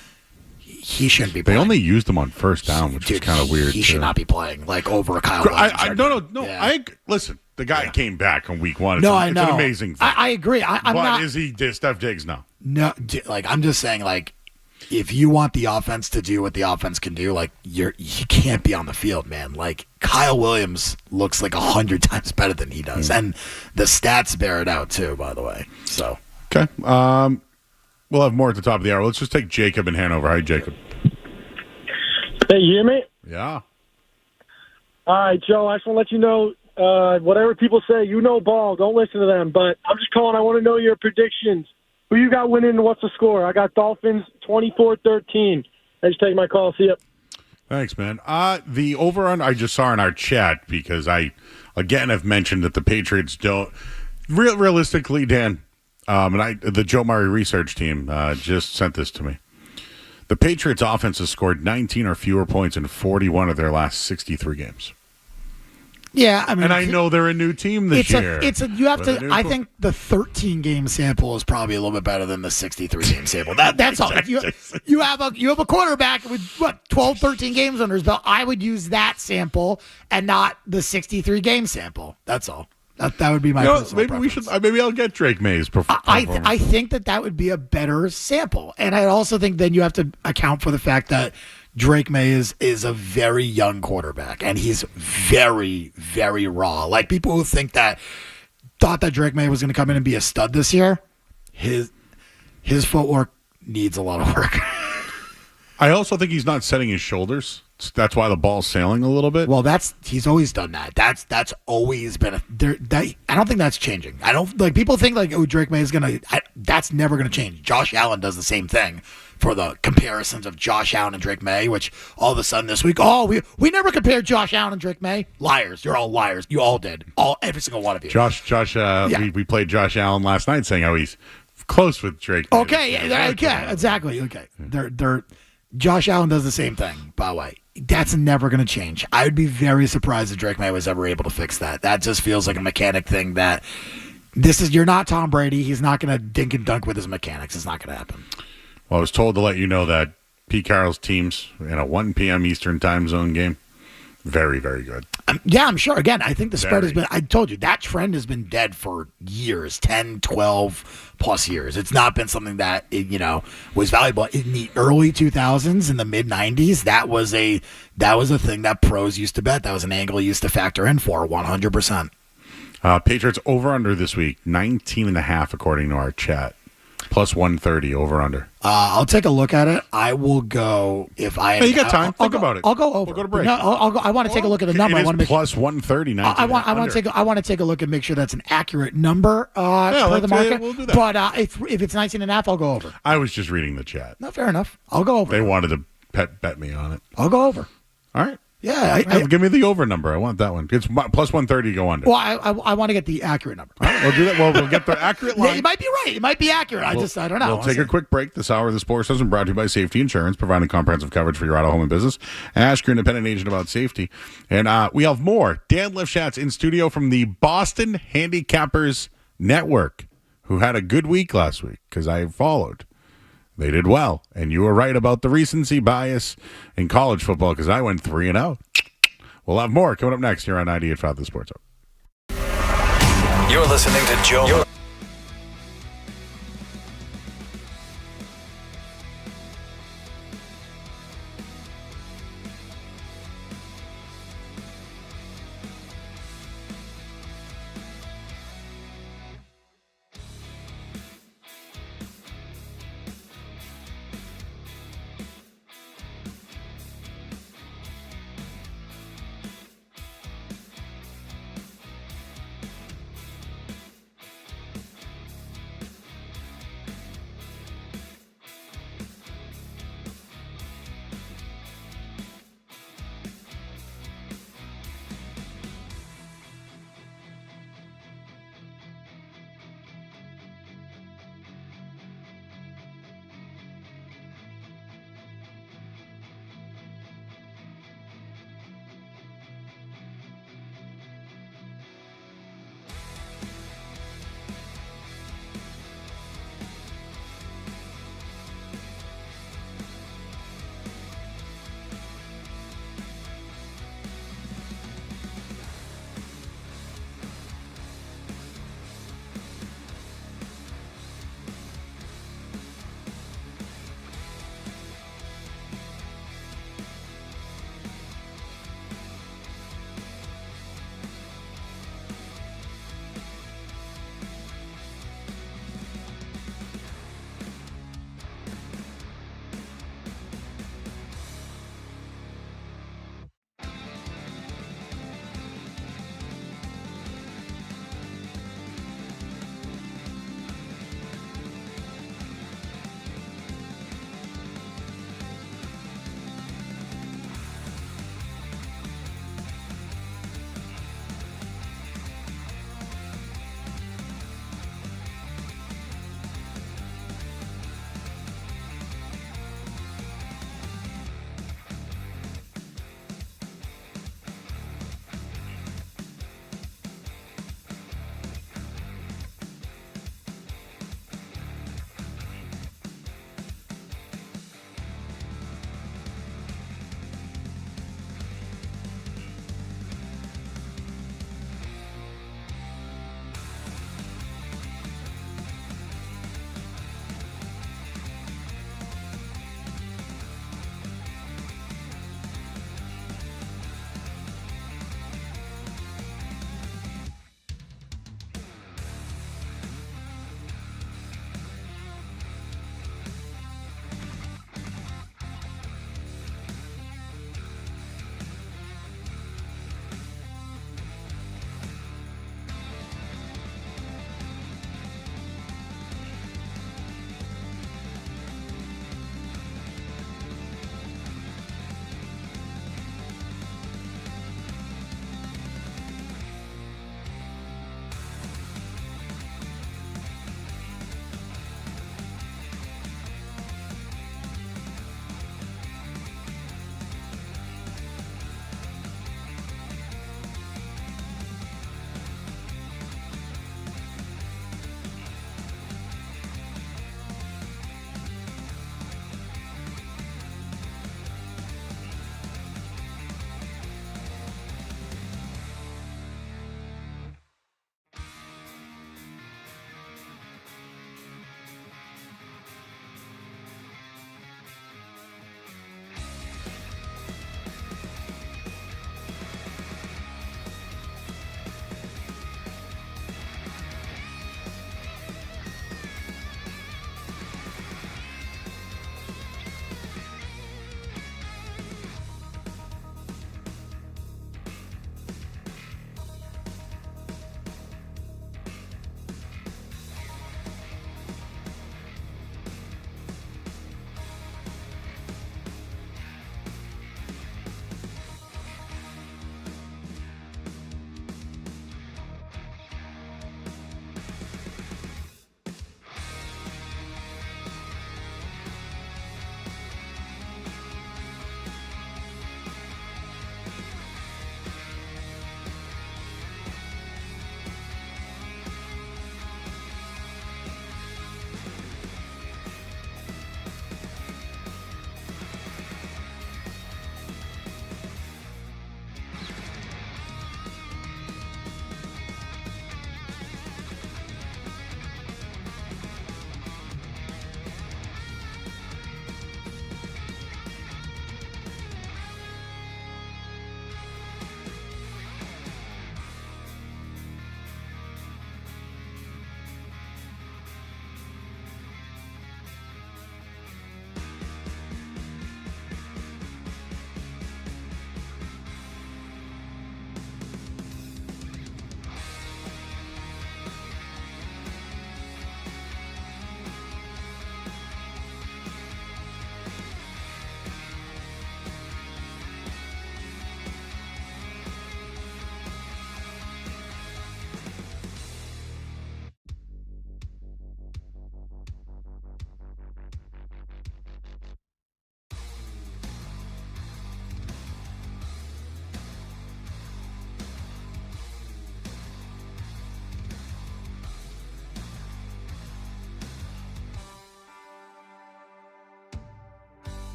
He shouldn't be playing. They only used him on first down, which is kind of weird. He should not be playing over a Kyle Williams. No. Yeah. Listen. The guy came back on week 1. I know. It's an amazing thing. I agree. Is he Steph Diggs now? No, I'm just saying, if you want the offense to do what the offense can do, you can't be on the field, man. Kyle Williams looks like 100 times better than he does, and the stats bear it out too. By the way, so okay. We'll have more at the top of the hour. Let's just take Jacob in Hanover. Hi, Jacob. Hey, you hear me? Yeah. All right, Joe. I just want to let you know. Whatever people say, ball. Don't listen to them. But I'm just calling. I want to know your predictions. Who you got winning and what's the score? I got Dolphins 24-13. I just take my call. See ya. Thanks, man. The over-under I just saw in our chat because I, again, have mentioned that the Patriots don't. Realistically, Dan, the Joe Murray research team just sent this to me. The Patriots' offense has scored 19 or fewer points in 41 of their last 63 games. Yeah, I mean, and I know they're a new team this year. I think the 13-game sample is probably a little bit better than the 63-game sample. That's all. If you have a quarterback with 12, 13 games under his belt, I would use that sample and not the 63-game sample. That's all. That would be my personal preference. Maybe I'll get Drake May's performance. I think that would be a better sample, and I also think then you have to account for the fact that Drake May is a very young quarterback, and he's very, very raw. People who thought that Drake May was going to come in and be a stud this year, his footwork needs a lot of work. I also think he's not setting his shoulders. That's why the ball's sailing a little bit. Well, he's always done that. That's always been I don't think that's changing. I don't people think Drake May is gonna. That's never gonna change. Josh Allen does the same thing for the comparisons of Josh Allen and Drake May, which all of a sudden this week, we never compared Josh Allen and Drake May. Liars! You're all liars. You all did. Every single one of you. Josh. We played Josh Allen last night, saying how he's close with Drake. Okay, exactly. Okay, they're Josh Allen does the same thing. By the way, that's never going to change. I would be very surprised if Drake May was ever able to fix that. That just feels like a mechanic thing. That you're not Tom Brady. He's not going to dink and dunk with his mechanics. It's not going to happen. Well, I was told to let you know that Pete Carroll's teams in a 1 p.m. Eastern time zone game, very, very good. Yeah, I'm sure. Again, I think the spread has been, I told you, that trend has been dead for years, 10, 12 plus years. It's not been something that, was valuable. In the early 2000s, in the mid 90s, that was a thing that pros used to bet. That was an angle you used to factor in for 100%. Patriots over-under this week, 19.5 according to our chat. Plus 130 over-under. I'll take a look at it. I will go if I. Hey, you got time. Think about it. I'll go over. We'll go to break. No, I'll go. I want to take a look at the number. It I want to make plus 130. I want to take a look and make sure that's an accurate number for the market. We'll do that. But if it's 19.5, I'll go over. I was just reading the chat. No, fair enough. I'll go over. They wanted to bet me on it. I'll go over. All right. Yeah, give me the over number. I want that one. It's plus 130 to go under. Well, I want to get the accurate number. All right, we'll do that. Well, we'll get the accurate line. Yeah, you might be right. It might be accurate. I don't know. We'll take a quick break. This hour of the Sports Doesn't brought to you by Safety Insurance, providing comprehensive coverage for your auto, home, and business. Ask your independent agent about safety. And we have more. Dan Lifshatz in studio from the Boston Handicappers Network, who had a good week last week because I followed. They did well. And you were right about the recency bias in college football because I went 3-0. We'll have more coming up next here on 98.5 The Sports Hub. You're listening to Joe.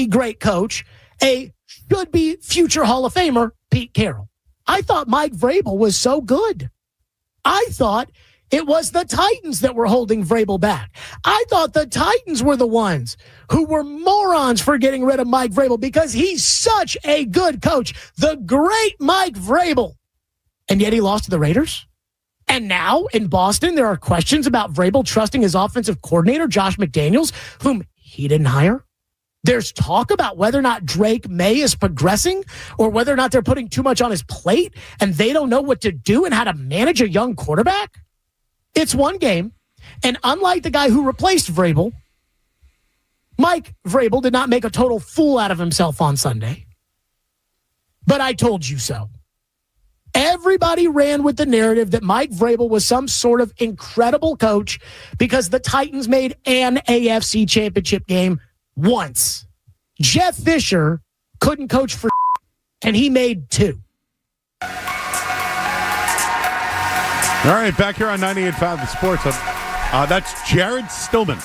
great coach, a should-be future Hall of Famer, Pete Carroll. I thought Mike Vrabel was so good. I thought it was the Titans that were holding Vrabel back. I thought the Titans were the ones who were morons for getting rid of Mike Vrabel because he's such a good coach. The great Mike Vrabel. And yet he lost to the Raiders. And now in Boston, there are questions about Vrabel trusting his offensive coordinator, Josh McDaniels, whom he didn't hire. There's talk about whether or not Drake May is progressing or whether or not they're putting too much on his plate and they don't know what to do and how to manage a young quarterback. It's one game. And unlike the guy who replaced Vrabel, Mike Vrabel did not make a total fool out of himself on Sunday. But I told you so. Everybody ran with the narrative that Mike Vrabel was some sort of incredible coach because the Titans made an AFC championship game once. Jeff Fisher couldn't coach for and he made 2. All right, back here on 98.5 The Sports. That's Jared Stillman.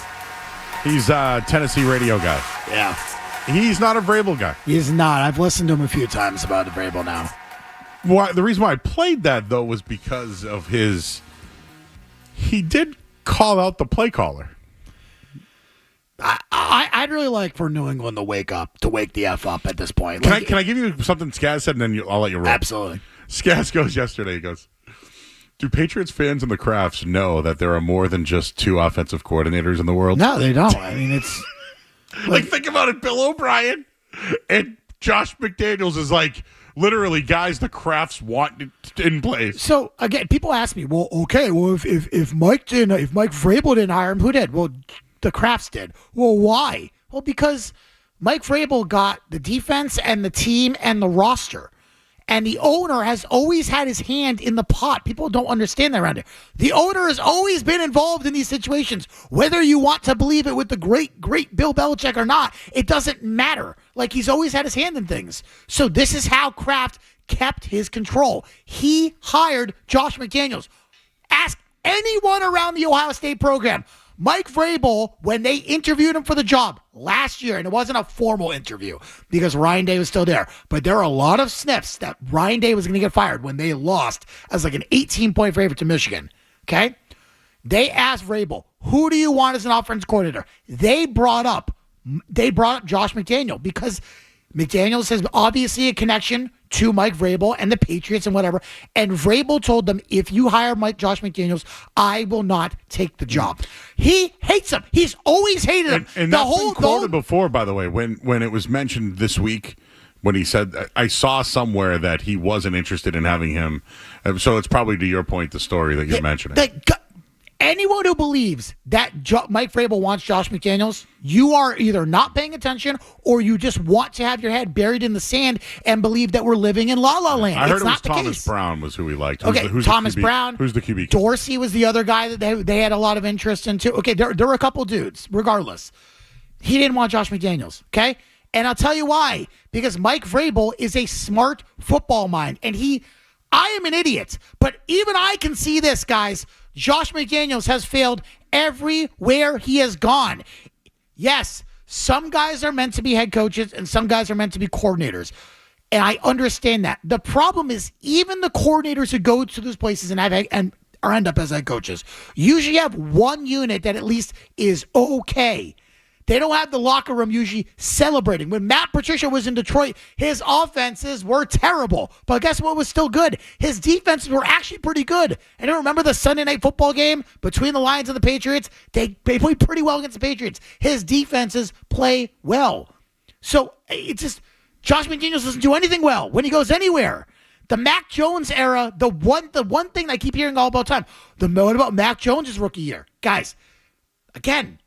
He's a Tennessee radio guy. Yeah. He's not a Vrabel guy. He's not. I've listened to him a few times about the Vrabel now. The reason why I played that, though, was because of he did call out the play caller. I'd really like for New England to wake the F up at this point. Can I give you something Skaz said, and then I'll let you roll? Absolutely. Skaz goes yesterday, he goes, do Patriots fans and the Crafts know that there are more than just 2 offensive coordinators in the world? No, they don't. I mean, it's... think about it. Bill O'Brien and Josh McDaniels is literally guys the Crafts want in place. So, again, people ask me, if Mike Vrabel didn't hire him, who did? Well, the Crafts did. Well, why? Well, because Mike Vrabel got the defense and the team and the roster. And the owner has always had his hand in the pot. People don't understand that around here. The owner has always been involved in these situations. Whether you want to believe it with the great Bill Belichick or not, it doesn't matter. He's always had his hand in things. So this is how Kraft kept his control. He hired Josh McDaniels. Ask anyone around the Ohio State program. Mike Vrabel, when they interviewed him for the job last year, and it wasn't a formal interview because Ryan Day was still there, but there are a lot of sniffs that Ryan Day was going to get fired when they lost as an 18-point favorite to Michigan. Okay? They asked Vrabel, who do you want as an offense coordinator? They brought up Josh McDaniel because McDaniels has obviously a connection to Mike Vrabel and the Patriots and whatever. And Vrabel told them, if you hire Josh McDaniels, I will not take the job. He hates him. He's always hated him. And that's been quoted before, by the way, when it was mentioned this week, when he said, I saw somewhere that he wasn't interested in having him. So it's probably to your point, the story that you're mentioning. Anyone who believes that Mike Vrabel wants Josh McDaniels, you are either not paying attention or you just want to have your head buried in the sand and believe that we're living in La La Land. I heard it was Thomas Brown was who he liked. Who's Thomas Brown. Who's the QB? Dorsey was the other guy that they had a lot of interest in too. Okay, there were a couple dudes. Regardless, he didn't want Josh McDaniels. Okay, and I'll tell you why. Because Mike Vrabel is a smart football mind, and I am an idiot, but even I can see this, guys. Josh McDaniels has failed everywhere he has gone. Yes, some guys are meant to be head coaches and some guys are meant to be coordinators. And I understand that. The problem is even the coordinators who go to those places and end up as head coaches usually have one unit that at least is okay. They don't have the locker room usually celebrating. When Matt Patricia was in Detroit, his offenses were terrible. But guess what was still good? His defenses were actually pretty good. And I remember the Sunday night football game between the Lions and the Patriots? They played pretty well against the Patriots. His defenses play well. So it's just Josh McDaniels doesn't do anything well when he goes anywhere. The Mac Jones era, the one thing I keep hearing all about time, what about Mac Jones' rookie year? Guys, again,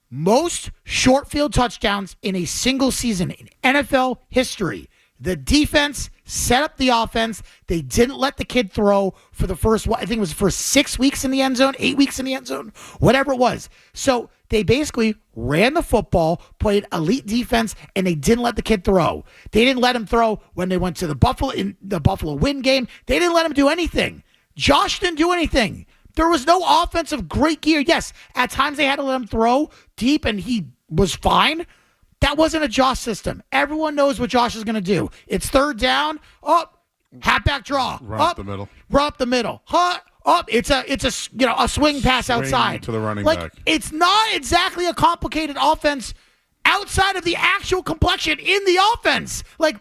most short field touchdowns in a single season in NFL history. The defense set up the offense. They didn't let the kid throw for the first, I think it was for 6 weeks in the end zone, 8 weeks in the end zone, whatever it was. So they basically ran the football, played elite defense, and they didn't let the kid throw. They didn't let him throw when they went to the Buffalo win game. They didn't let him do anything. Josh didn't do anything. There was no offensive great gear. Yes, at times they had to let him throw deep, and he was fine. That wasn't a Josh system. Everyone knows what Josh is going to do. It's third down. Up, halfback draw. Run up the middle. Run up the middle. Up. It's a swing pass outside to the running like, back. It's not exactly a complicated offense outside of the actual complexion in the offense. Like,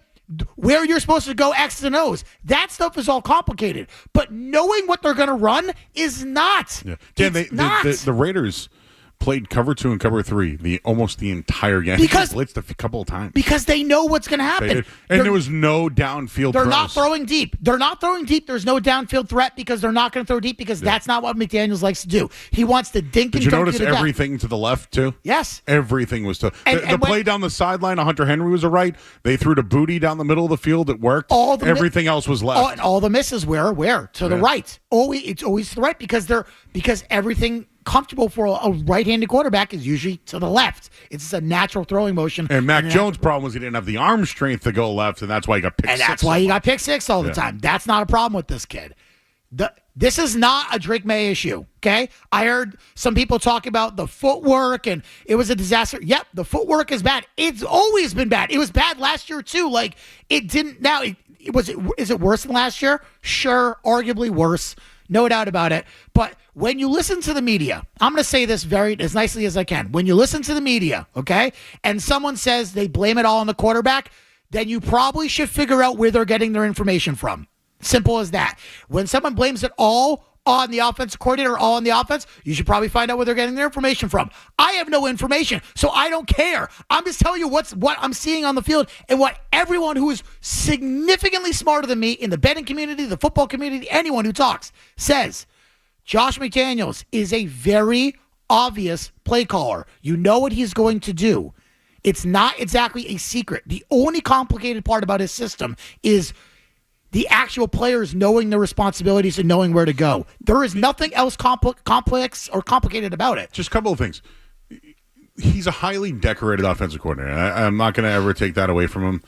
where you're supposed to go X's and O's. That stuff is all complicated. But knowing what they're going to run is not. Yeah. It's the Raiders played cover 2 and cover 3 almost the entire game. Because they blitzed a couple of times. Because they know what's going to happen. And there was no downfield They're throws. not throwing deep. There's no downfield threat because they're not going to throw deep because that's not what McDaniels likes to do. He wants to dink Did and you dunk notice you to death. everything to the left, too? Yes. Everything was to And play down the sideline. Hunter Henry was a right. They threw to Booty down the middle of the field. It worked. Everything else was left. And all the misses were where? To the right. It's always to the right because everything comfortable for a right-handed quarterback is usually to the left. It's just a natural throwing motion. And Mac Jones' problem was he didn't have the arm strength to go left, and that's why he got picked 6. And that's why he got picked 6 all the time. That's not a problem with this kid. This is not a Drake May issue, okay? I heard some people talk about the footwork, and it was a disaster. Yep, the footwork is bad. It's always been bad. It was bad last year, too. Like, it didn't – now, is it worse than last year? Sure, arguably worse. No doubt about it. But when you listen to the media, I'm going to say this as nicely as I can. When you listen to the media, okay, and someone says they blame it all on the quarterback, then you probably should figure out where they're getting their information from. Simple as that. When someone blames it all on the offensive coordinator, all on the offense, you should probably find out where they're getting their information from. I have no information, so I don't care. I'm just telling you what I'm seeing on the field and what everyone who is significantly smarter than me in the betting community, the football community, anyone who talks, says. Josh McDaniels is a very obvious play caller. You know what he's going to do. It's not exactly a secret. The only complicated part about his system is the actual players knowing their responsibilities and knowing where to go. There is nothing else complex or complicated about it. Just a couple of things. He's a highly decorated offensive coordinator. I'm not going to ever take that away from him.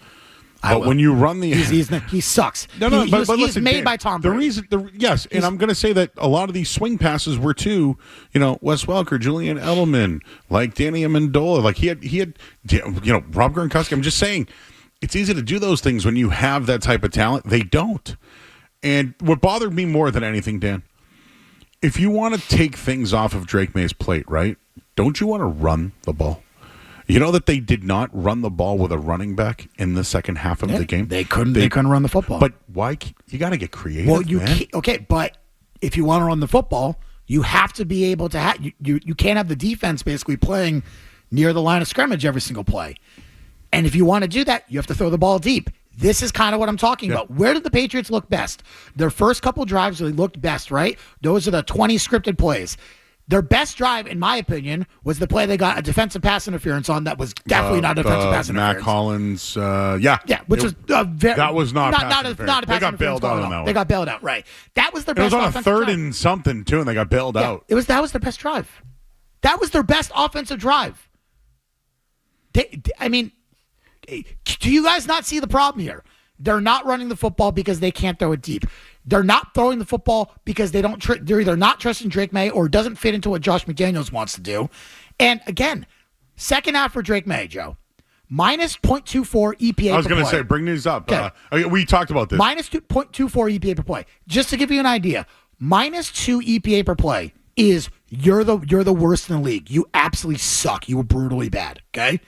But when you run the... he sucks. But he's listen, made Dan, by Tom Brady. Yes, and I'm going to say that a lot of these swing passes were to, Wes Welker, Julian Edelman, like Danny Amendola. Like he had, Rob Gronkowski. I'm just saying, it's easy to do those things when you have that type of talent. They don't. And what bothered me more than anything, Dan, if you want to take things off of Drake May's plate, right, don't you want to run the ball? You know that they did not run the ball with a running back in the second half of the game? They couldn't run the football. But why? You got to get creative, Well, man. But if you want to run the football, you have to be able to have you can't have the defense basically playing near the line of scrimmage every single play. And if you want to do that, you have to throw the ball deep. This is kind of what I'm talking about. Where did the Patriots look best? Their first couple drives, they looked best, right? Those are the 20 scripted plays. Their best drive, in my opinion, was the play they got a defensive pass interference on that was definitely not a defensive pass interference. Mac Hollins, which was that was not a pass pass They got bailed out on that one. They got bailed out, right. That was their best drive. It was on a third drive. and something, too, and they got bailed out. That was their best drive. That was their best offensive drive. Do you guys not see the problem here? They're not running the football because they can't throw it deep. They're not throwing the football because they're either not trusting Drake May or it doesn't fit into what Josh McDaniels wants to do. And again, second half for Drake May, Joe. Minus 0.24 EPA per play. I was going to say, bring these up. Okay. We talked about this. Minus 0.24 EPA per play. Just to give you an idea, minus 2 EPA per play is you're the worst in the league. You absolutely suck. You were brutally bad, okay?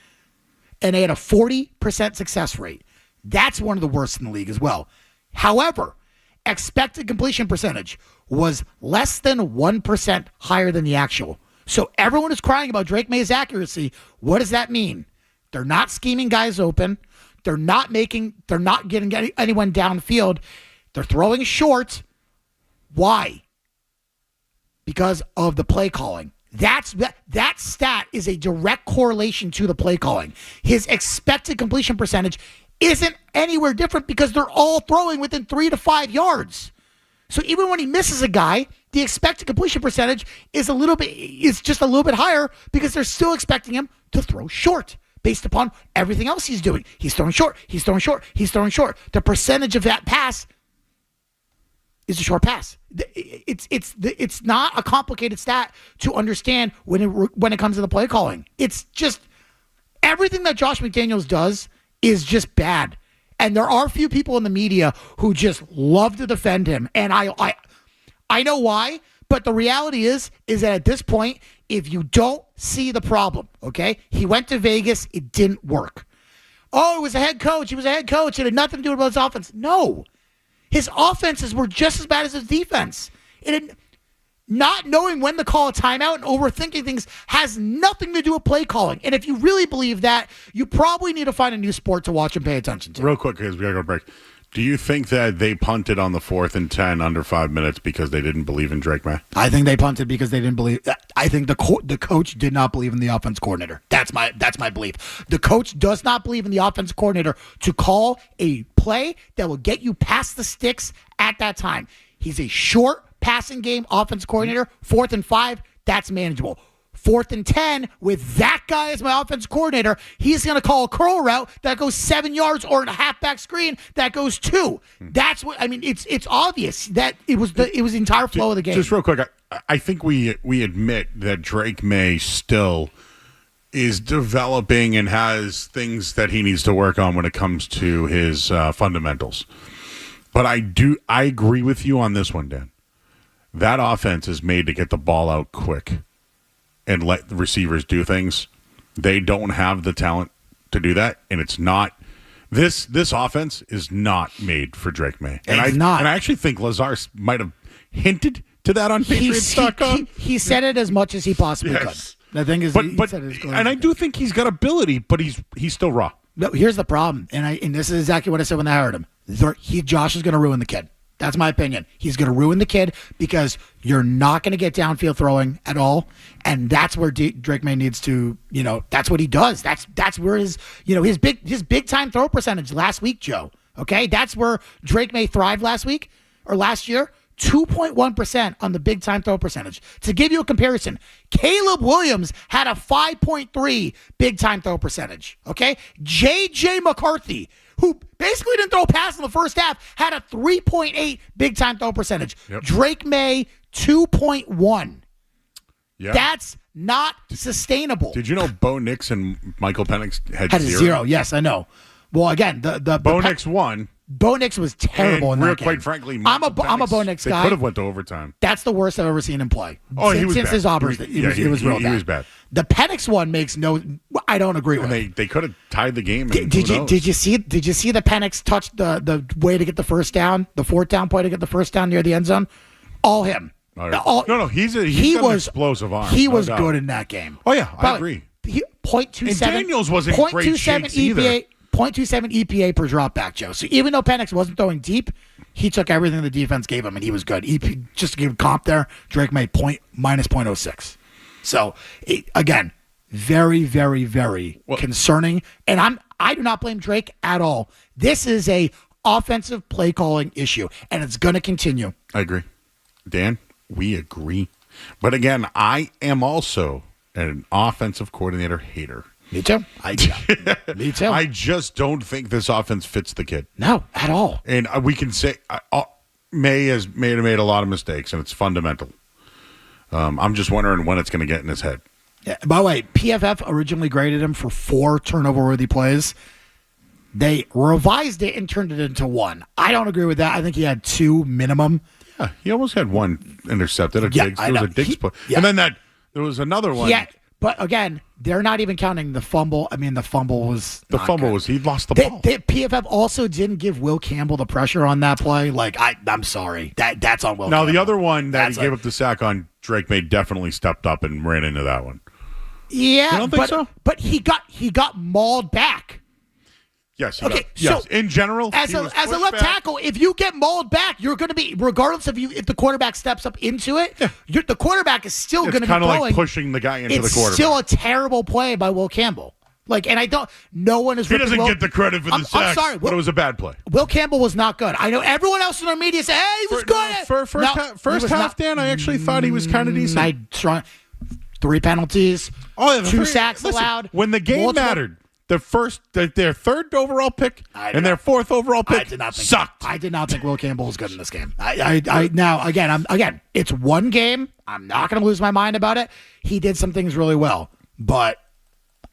And they had a 40% success rate. That's one of the worst in the league as well. However, expected completion percentage was less than 1% higher than the actual. So everyone is crying about Drake May's accuracy. What does that mean? They're not scheming guys open. They're not getting anyone downfield. They're throwing short. Why? Because of the play calling. That stat is a direct correlation to the play calling. His expected completion percentage isn't anywhere different because they're all throwing within 3 to 5 yards. So even when he misses a guy, the expected completion percentage is just a little bit higher because they're still expecting him to throw short based upon everything else he's doing. He's throwing short. He's throwing short. He's throwing short. The percentage of that pass is a short pass. It's not a complicated stat to understand when it comes to the play calling. It's just everything that Josh McDaniels does is just bad. And there are a few people in the media who just love to defend him. And I know why, but the reality is that at this point, if you don't see the problem, okay, he went to Vegas, it didn't work. Oh, it was a head coach. He was a head coach. It had nothing to do with his offense. No. His offenses were just as bad as his defense. Not knowing when to call a timeout and overthinking things has nothing to do with play calling. And if you really believe that, you probably need to find a new sport to watch and pay attention to. Real quick, because we got to go to break. Do you think that they punted on the 4th and 10 under 5 minutes because they didn't believe in Drake May? I think they punted because they didn't believe. I think the coach did not believe in the offense coordinator. That's my belief. The coach does not believe in the offense coordinator to call a play that will get you past the sticks at that time. He's a short passing game offense coordinator. 4th and 5, that's manageable. 4th and 10, with that guy as my offense coordinator, he's going to call a curl route that goes 7 yards or a halfback screen that goes 2. That's what I mean. It's obvious that it was the entire flow of the game. Just real quick, I think we admit that Drake May still is developing and has things that he needs to work on when it comes to his fundamentals. But I agree with you on this one, Dan. That offense is made to get the ball out quick and let the receivers do things. They don't have the talent to do that, and it's not. This offense is not made for Drake May. And it's not. And I actually think Lazar might have hinted to that on Patriots.com. He said it as much as he possibly could. The thing is, I do think he's got ability, but he's still raw. No, here's the problem, and this is exactly what I said when I heard him. Josh is going to ruin the kid. That's my opinion. He's going to ruin the kid because you're not going to get downfield throwing at all, and that's where Drake May needs to. That's what he does. That's where his big time throw percentage last week, Joe. Okay, that's where Drake May thrived last week or last year. 2.1% on the big time throw percentage. To give you a comparison, Caleb Williams had a 5.3 big time throw percentage. Okay, J.J. McCarthy, who basically didn't throw a pass in the first half, had a 3.8 big time throw percentage. Yep. Drake May, 2.1. Yep. That's not sustainable. Did you know Bo Nix and Michael Penix had zero? Yes, I know. Well, again, the Bo Nix won. Bo Nix was terrible in that game. Quite frankly, I'm a Bo Nix guy. They could have went to overtime. That's the worst I've ever seen him play. Oh, he was since bad. His Auburn. He was real bad. He was bad. The Penix one makes no. I don't agree with. They could have tied the game. Did you see the Penix touch the way to get the first down, the 4th down play to get the first down near the end zone? All him. No, he was explosive arm. He was good in that game. Oh yeah, I agree. 0.27. And Daniels wasn't great shakes either. 0.27 EPA per drop back, Joe. So even though Penix wasn't throwing deep, he took everything the defense gave him, and he was good. Just to give comp there, Drake made minus 0.06. So, again, very, very, very concerning. And I do not blame Drake at all. This is a offensive play calling issue, and it's going to continue. I agree. Dan, we agree. But again, I am also an offensive coordinator hater. Me too. Me too. I just don't think this offense fits the kid. No, at all. And we can say May has made a lot of mistakes, and it's fundamental. I'm just wondering when it's going to get in his head. Yeah, by the way, PFF originally graded him for 4 turnover-worthy plays. They revised it and turned it into 1. I don't agree with that. I think he had 2 minimum. Yeah, he almost had 1 intercepted. There was a Diggs play. And then there was another one. Yeah. But again, they're not even counting the fumble. I mean, the fumble was he lost the ball. PFF also didn't give Will Campbell the pressure on that play. Like I'm sorry, that's on Will. Now Campbell. The other one that he gave up the sack on, Drake May definitely stepped up and ran into that one. Yeah, you don't think so? But he got mauled back. Yes. So in general, as a left tackle, if you get mauled back, you're going to be, regardless of if the quarterback steps up into it, the quarterback is still going to be throwing. It's kind of like pushing the guy into the quarterback. It's still a terrible play by Will Campbell. No one is. He doesn't get the credit for the sack. I'm sorry, but it was a bad play. Will Campbell was not good. I know everyone else in our media said, "Hey, he was good." First half, Dan, I actually thought he was kind of decent. 3 penalties. 2 sacks allowed. When the game mattered. Their third overall pick and their 4th overall pick sucked. I did not think Will Campbell was good in this game. Again, it's one game. I'm not going to lose my mind about it. He did some things really well, but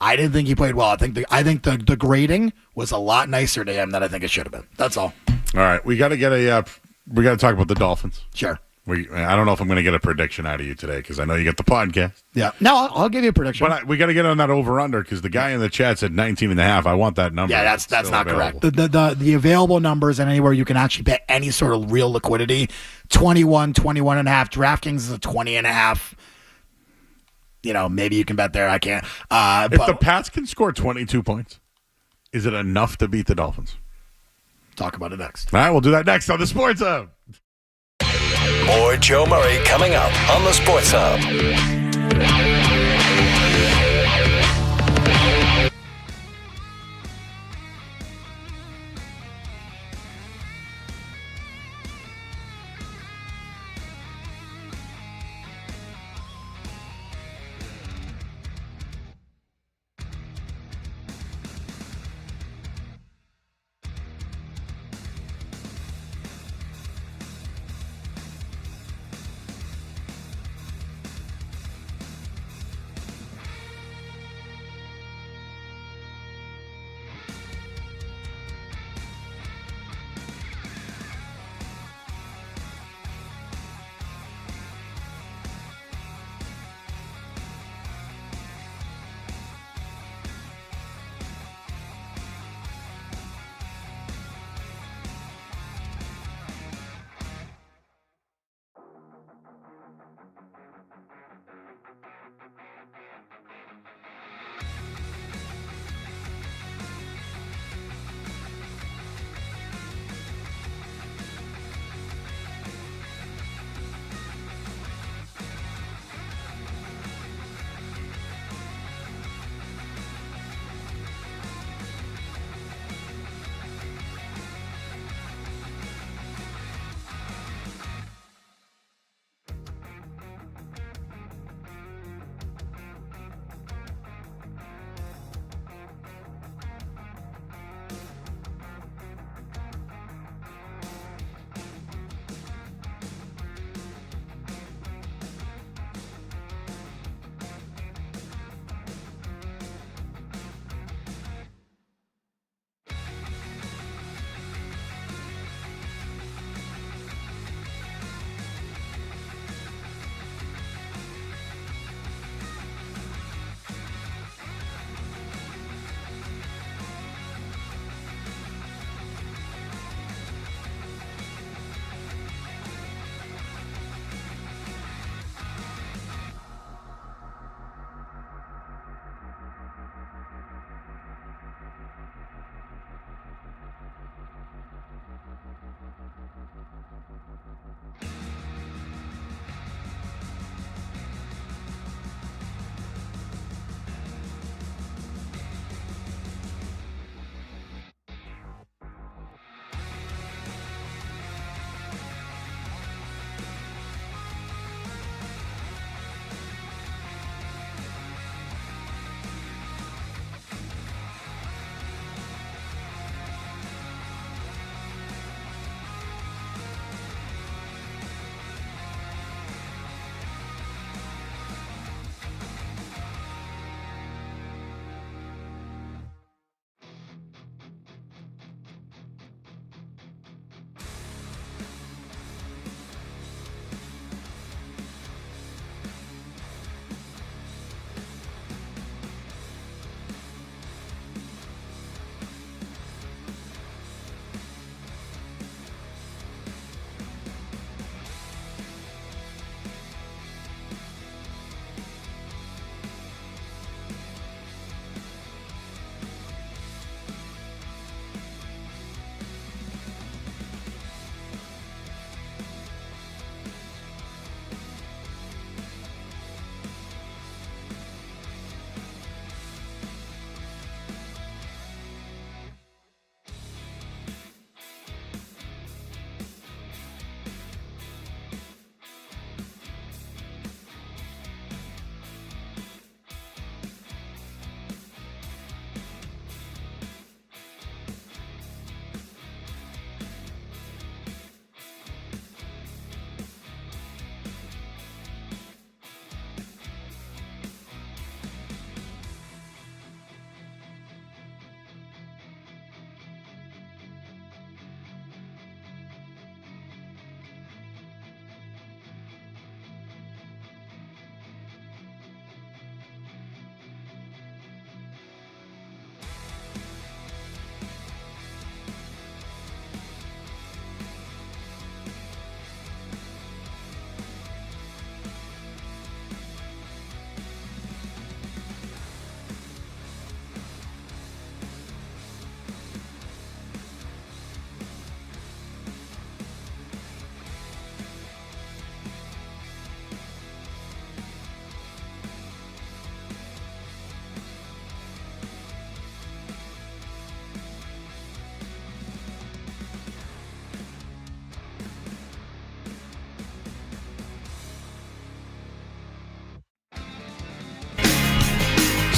I didn't think he played well. I think the grading was a lot nicer to him than I think it should have been. That's all. All right, we got to talk about the Dolphins. Sure. I don't know if I'm going to get a prediction out of you today because I know you get the podcast. Yeah. No, I'll give you a prediction. But we got to get on that over-under because the guy in the chat said 19.5. I want that number. Yeah, that's not available. correct. The available numbers and anywhere you can actually bet any sort of real liquidity, 21.5. DraftKings is a 20.5. Maybe you can bet there. I can't. If the Pats can score 22 points, is it enough to beat the Dolphins? Talk about it next. All right, we'll do that next on the Sports Hub. More Joe Murray coming up on the Sports Hub.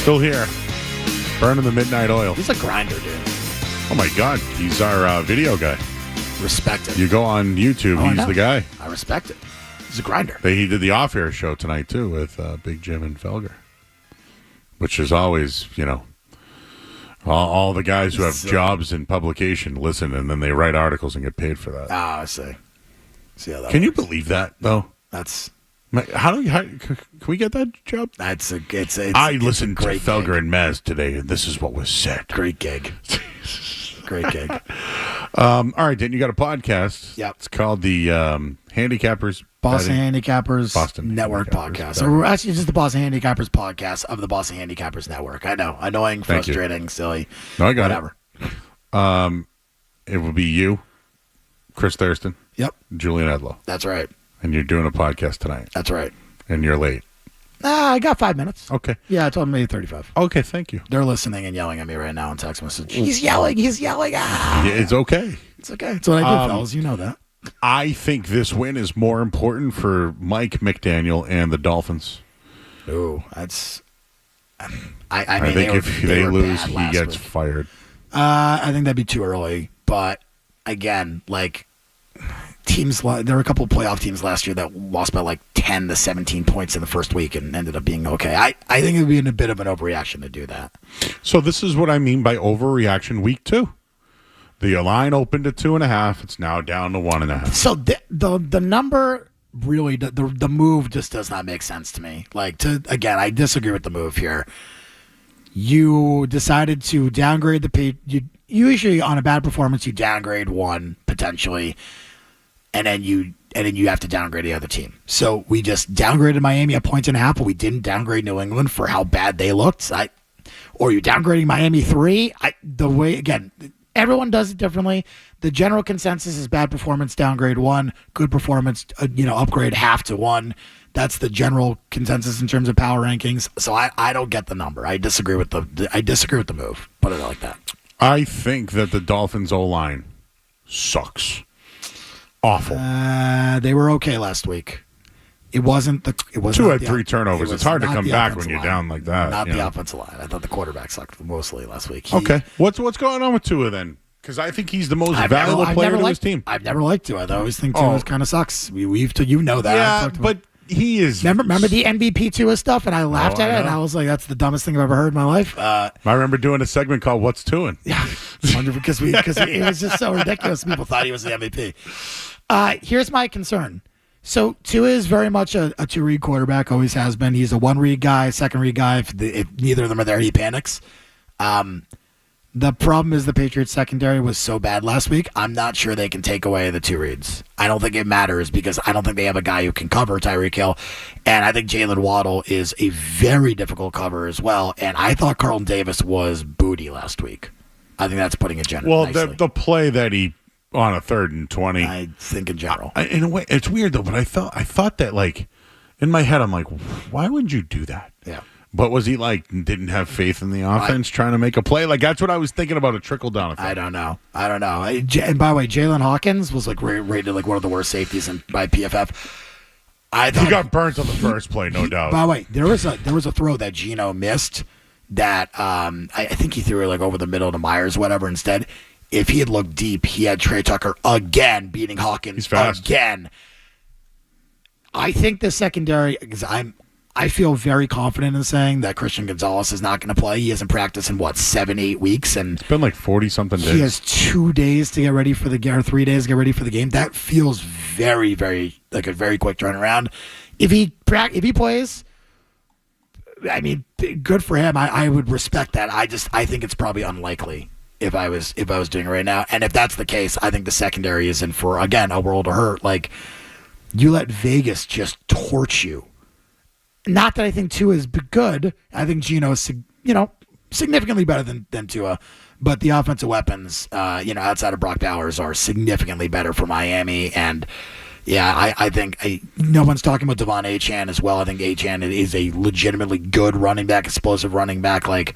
Still here. Burning the midnight oil. He's a grinder, dude. Oh, my God. He's our video guy. Respect it. You go on YouTube, he's the guy. I respect it. He's a grinder. He did the off-air show tonight, too, with Big Jim and Felger, which is always, all the guys who have jobs in publication listen, and then they write articles and get paid for that. Ah, I see. See how that Can you works. believe that, though? That's... How can we get that job? I listened to Felger and Maz today, and this is what was said. Great gig. Great gig. All right, Dan, you got a podcast. Yep. It's called the Handicappers. Boston Handicappers Boston Network Handicappers. Podcast. Or actually, just the Boston Handicappers podcast of the Boston Handicappers Network. I know. Annoying, frustrating, silly. No, I got whatever. It will be you, Chris Thurston. Yep. Julian Edlow. That's right. And you're doing a podcast tonight. That's right. And you're late. I got 5 minutes. Okay. Yeah, I told them 8:35. Okay, thank you. They're listening and yelling at me right now on text message. He's yelling. Ah. Yeah, it's okay. It's okay. It's what I do, fellas. You know that. I think this win is more important for Mike McDaniel and the Dolphins. Ooh, that's... I think if they lose, he gets fired. I think that'd be too early. But, again, teams, there were a couple of playoff teams last year that lost by 10 to 17 points in the first week and ended up being okay. I think it would be a bit of an overreaction to do that. So this is what I mean by overreaction week 2. The line opened at 2.5. It's now down to 1.5. So the number really, the move just does not make sense to me. Again, I disagree with the move here. You decided to downgrade you usually on a bad performance, you downgrade one potentially. And then you have to downgrade the other team. So we just downgraded Miami a 1.5, but we didn't downgrade New England for how bad they looked. Or you're downgrading Miami 3. Everyone does it differently. The general consensus is bad performance, downgrade 1. Good performance, upgrade half to 1. That's the general consensus in terms of power rankings. So I don't get the number. I disagree with the move. Put it like that. I think that the Dolphins O-line sucks. Awful. They were okay last week. It wasn't the. It was 2 had 3 turnovers. It's hard to come back when you're line. down like that. Not the offensive line. I thought the quarterback sucked mostly last week. Okay. What's going on with Tua then? Because I think he's the most valuable player to his team. I've never liked Tua. I always think Tua kind of sucks. You know that. Yeah, but he is. Remember the MVP Tua stuff, and I laughed at it, and I was like, "That's the dumbest thing I've ever heard in my life." I remember doing a segment called "What's Tuaing?" Yeah, because it was just so ridiculous. People thought he was the MVP. Here's my concern. So Tua is very much a 2-read quarterback, always has been. He's a 1-read guy, 2nd-read guy. If neither of them are there, he panics. The problem is the Patriots secondary was so bad last week. I'm not sure they can take away the 2 reads. I don't think it matters because I don't think they have a guy who can cover Tyreek Hill. And I think Jalen Waddle is a very difficult cover as well. And I thought Carlton Davis was booty last week. I think that's putting it generally. Well, nicely. the play that he on a 3rd and 20. I think in general. In a way, it's weird though. But I thought that in my head, I'm like, why would you do that? Yeah. But was he didn't have faith in the offense trying to make a play? That's what I was thinking about, a trickle down effect. I don't know. And by the way, Jalen Hawkins was rated one of the worst safeties by PFF. He got burnt on the first play, no doubt. By the way, there was a throw that Geno missed that I think he threw it over the middle to Myers, whatever. Instead, if he had looked deep, he had Trey Tucker again beating Hawkins. He's fast. Again. I think the secondary, because I feel very confident in saying that Christian Gonzalez is not going to play. He hasn't practiced in 7-8 weeks, and it's been 40-something days. He has 2 days to get ready for the game, or 3 days to get ready for the game. That feels very, very a very quick turnaround. If he plays, I mean, good for him. I would respect that. I think it's probably unlikely if I was doing it right now. And if that's the case, I think the secondary is in for again a world of hurt. You let Vegas just torch you. Not that I think Tua is good. I think Geno is, significantly better than Tua. But the offensive weapons, outside of Brock Bowers, are significantly better for Miami. And, yeah, I think no one's talking about Devon Achane as well. I think Achane is a legitimately good running back, explosive running back. I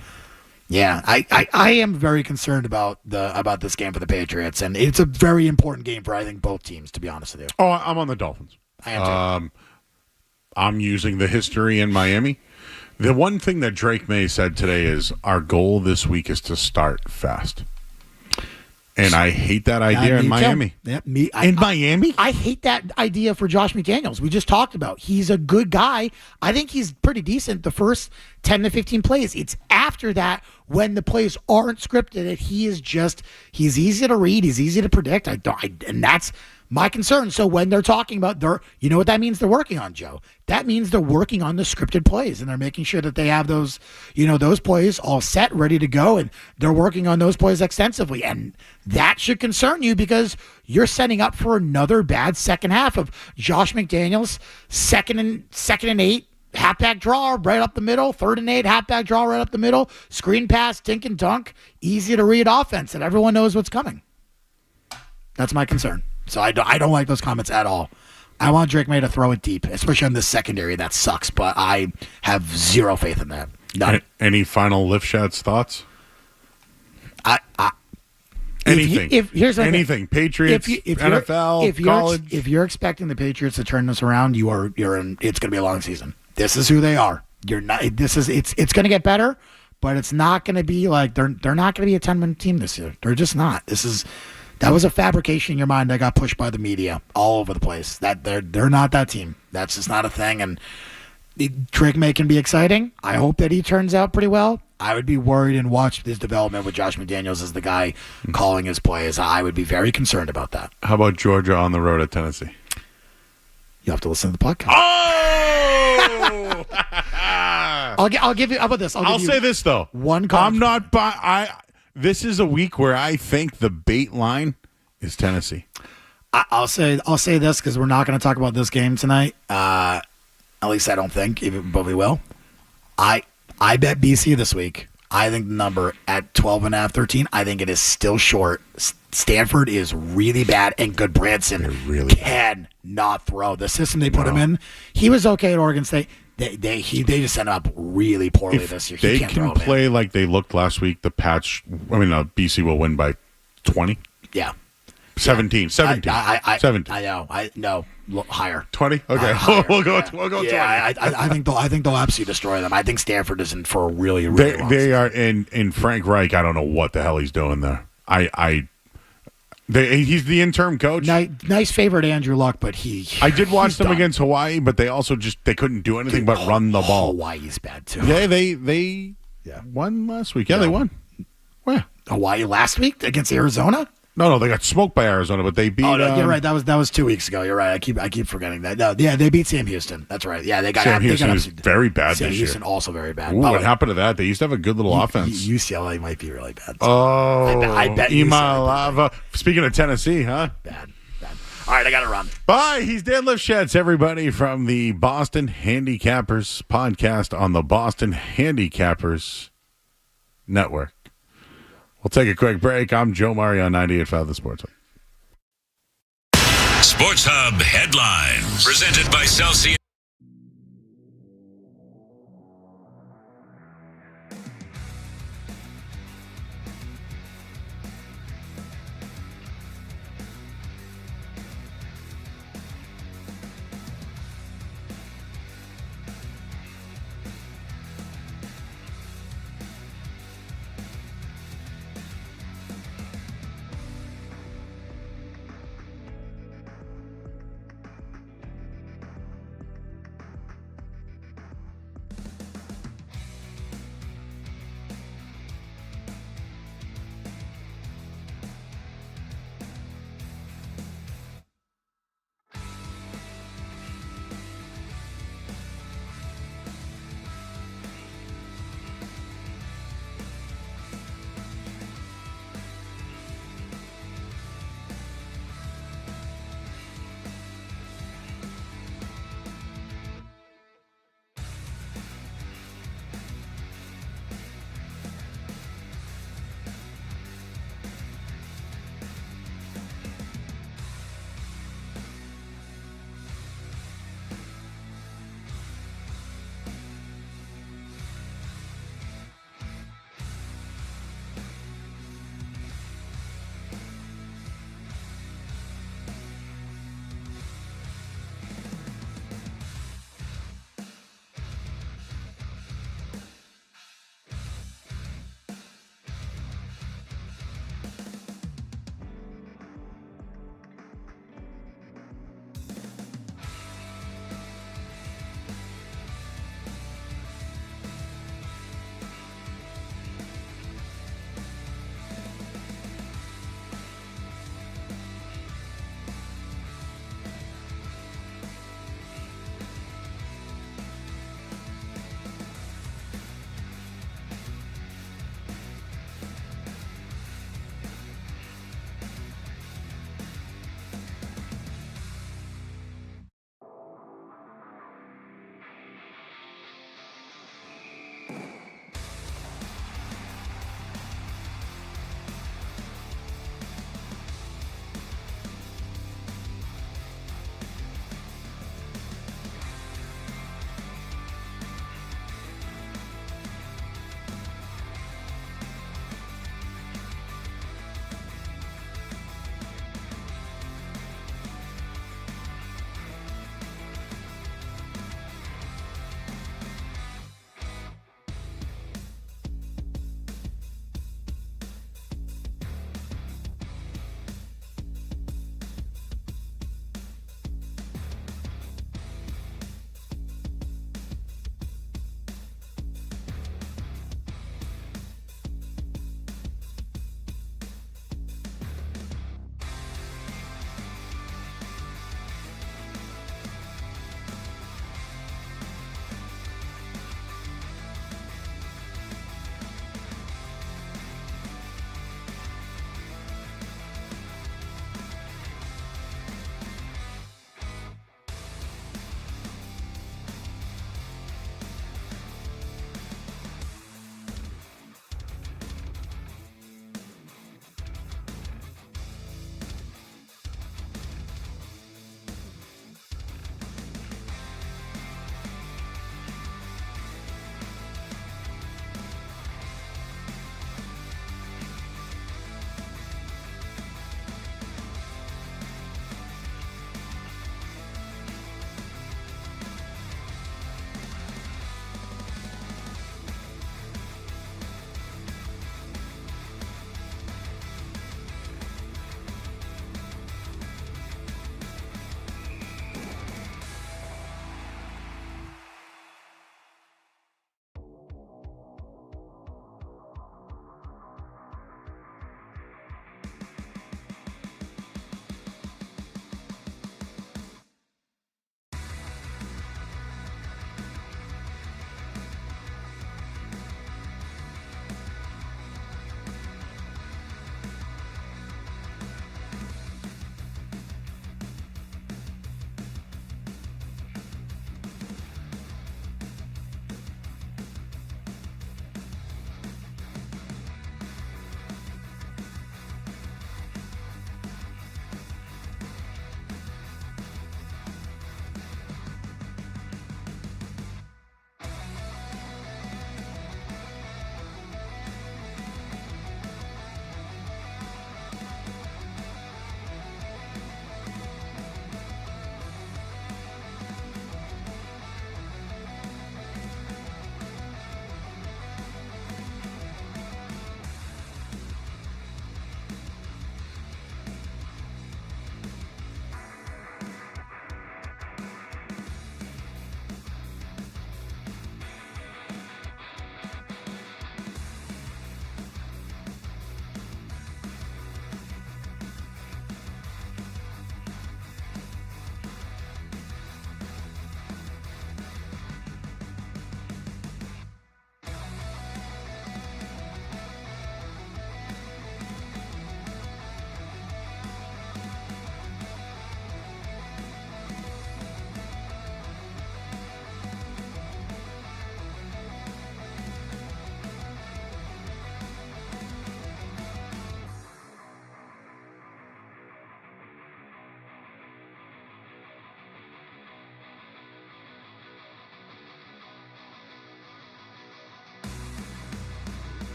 am very concerned about this game for the Patriots. And it's a very important game for, I think, both teams, to be honest with you. Oh, I'm on the Dolphins. I am too. I'm using the history in Miami. The one thing that Drake May said today is our goal this week is to start fast. And I hate that idea in Miami. Yeah, Miami? I hate that idea for Josh McDaniels. We just talked about. He's a good guy. I think he's pretty decent the first 10 to 15 plays. It's after that when the plays aren't scripted that he's easy to read, he's easy to predict. And that's my concern. So when they're talking about you know what that means they're working on, Joe? That means they're working on the scripted plays and they're making sure that they have those, those plays all set, ready to go, and they're working on those plays extensively. And that should concern you because you're setting up for another bad second half of Josh McDaniels, second and 8, halfback draw right up the middle, 3rd and 8, halfback draw right up the middle, screen pass, dink and dunk, easy to read offense, and everyone knows what's coming. That's my concern. So I don't like those comments at all. I want Drake May to throw it deep, especially on the secondary. That sucks, but I have zero faith in that. None. Any final Lifshatz thoughts? Anything. Anything. Patriots, NFL, college. If you're expecting the Patriots to turn this around, you're in. It's going to be a long season. This is who they are. You're not. It's going to get better, but it's not going to be like they're not going to be a 10-win team this year. They're just not. That was a fabrication in your mind that got pushed by the media all over the place. That they're not that team. That's just not a thing. And Drake May can be exciting. I hope that he turns out pretty well. I would be worried and watch his development with Josh McDaniels as the guy calling his plays. I would be very concerned about that. How about Georgia on the road at Tennessee? You have to listen to the podcast. Oh! I'll give you. How about this? I'll say this though. I'm not. This is a week where I think the bait line is Tennessee. I'll say this because we're not going to talk about this game tonight. At least I don't think, but we will. I bet BC this week. I think the number at 12.5, 13, I think it is still short. Stanford is really bad, and Goodbranson cannot throw. The system they put him in, he was okay at Oregon State. They just set him up really poorly this year. They can play like they looked last week. BC will win by 20. Yeah. 17. 17. 17. I know. No, higher. 20? Okay. Higher. We'll go 20. Yeah, I think they'll absolutely destroy them. I think Stanford is in for a really, really long They are in Frank Reich. I don't know what the hell he's doing there. He's the interim coach. Nice favorite Andrew Luck, but I did watch them against Hawaii, but they also they couldn't do anything but run the ball. Hawaii's bad too. Yeah, they won last week. Yeah, they won. Where? Hawaii last week against Arizona? No, they got smoked by Arizona, but they beat. Oh no, you're right. That was 2 weeks ago. You're right. I keep forgetting that. No, yeah, they beat Sam Houston. That's right. Yeah, they got Sam Houston is very bad Sam this Houston year. also very bad. Ooh, what happened to that? They used to have a good little offense. UCLA might be really bad. I bet Imalava. Speaking of Tennessee, huh? Bad. All right, I got to run. Bye. He's Dan Lifshatz, everybody, from the Boston Handicappers podcast on the Boston Handicappers Network. We'll take a quick break. I'm Joe Murray on 98.5 The Sports Hub. Sports Hub headlines presented by Celsius.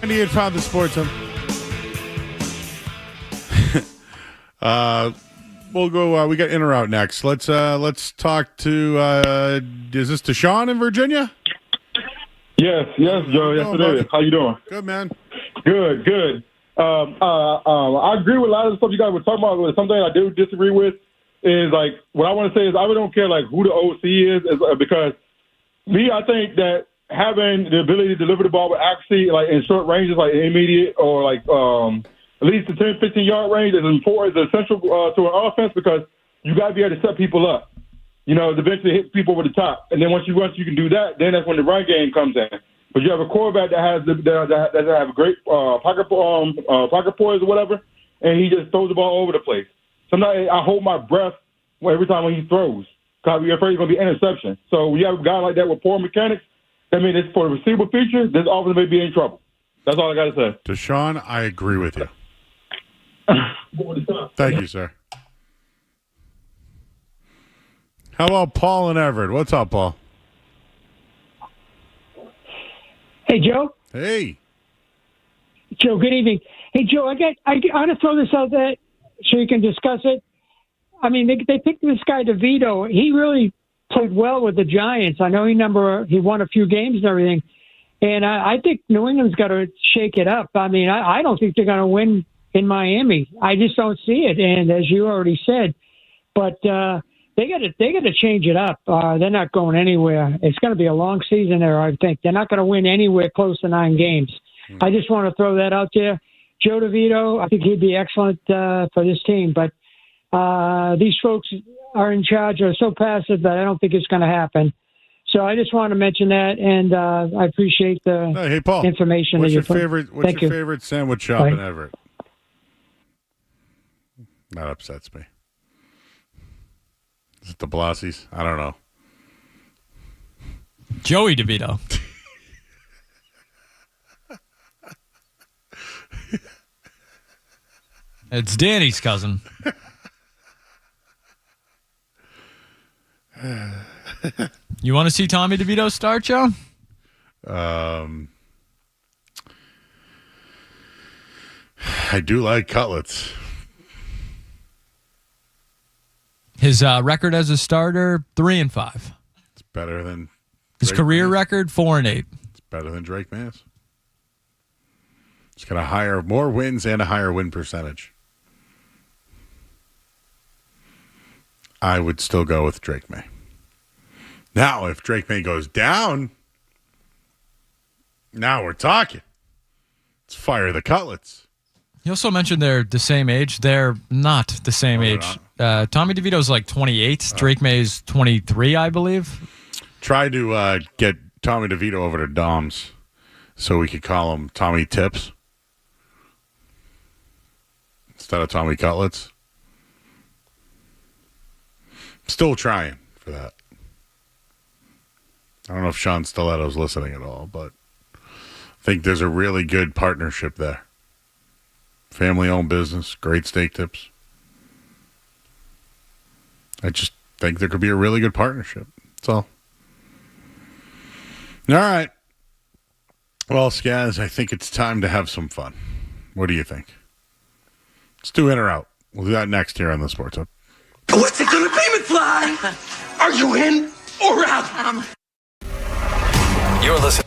98.5 The Sports Hub. We'll go. We got in or out next. Let's talk to. Is this Deshaun in Virginia? Yes, Joe. Yes, it is. How you doing? Good, man. Good. I agree with a lot of the stuff you guys were talking about. But something I do disagree with is like what I want to say is I really don't care like who the OC is because I think that having the ability to deliver the ball with accuracy, like in short ranges, like intermediate or like at least the 10, 15-yard range is important, is essential to an offense because you got to be able to set people up. You know, eventually hit people over the top. And then once you can do that, then that's when the run game comes in. But you have a quarterback that has a great pocket poise or whatever, and he just throws the ball all over the place. Sometimes I hold my breath every time when he throws because you're afraid it's going to be an interception. So when you have a guy like that with poor mechanics, I mean, it's for the receivable feature, this offense may be in trouble. That's all I got to say. Deshaun, I agree with you. Thank you, sir. How about Paul and Everett? What's up, Paul? Hey, Joe. Hey. Joe, good evening. Hey, Joe, I want to throw this out there so you can discuss it. I mean, they picked this guy DeVito. He really played well with the Giants. I know he won a few games and everything. And I think New England's got to shake it up. I mean, I don't think they're going to win in Miami. I just don't see it. And as you already said, but they got to change it up. They're not going anywhere. It's going to be a long season there, I think. They're not going to win anywhere close to 9 games. I just want to throw that out there. Joe DeVito, I think he'd be excellent for this team. But these folks are in charge are so passive that I don't think it's going to happen. So I just want to mention that, and I appreciate the hey, Paul, information. What's that your favorite? What's your favorite sandwich shop in Everett? That upsets me. Is it the Blasi's? I don't know. Joey DeVito. It's Danny's cousin. You want to see Tommy DeVito start, Joe? I do like cutlets. His record as a starter, 3-5. It's better than his career record, 4-8. It's better than Drake Mays. He's got more wins and a higher win percentage. I would still go with Drake May. Now, if Drake May goes down, now we're talking. Let's fire the cutlets. You also mentioned they're the same age. They're not the same age. Tommy DeVito's like 28. Drake May's 23, I believe. Try to get Tommy DeVito over to Dom's so we could call him Tommy Tips instead of Tommy Cutlets. Still trying for that. I don't know if Sean Stiletto's listening at all, but I think there's a really good partnership there. Family-owned business, great steak tips. I just think there could be a really good partnership. That's all. All right. Well, Skaz, I think it's time to have some fun. What do you think? Let's do in or out. We'll do that next here on the Sports Hub. What's it gonna be, McFly? Are you in or out? You're listening.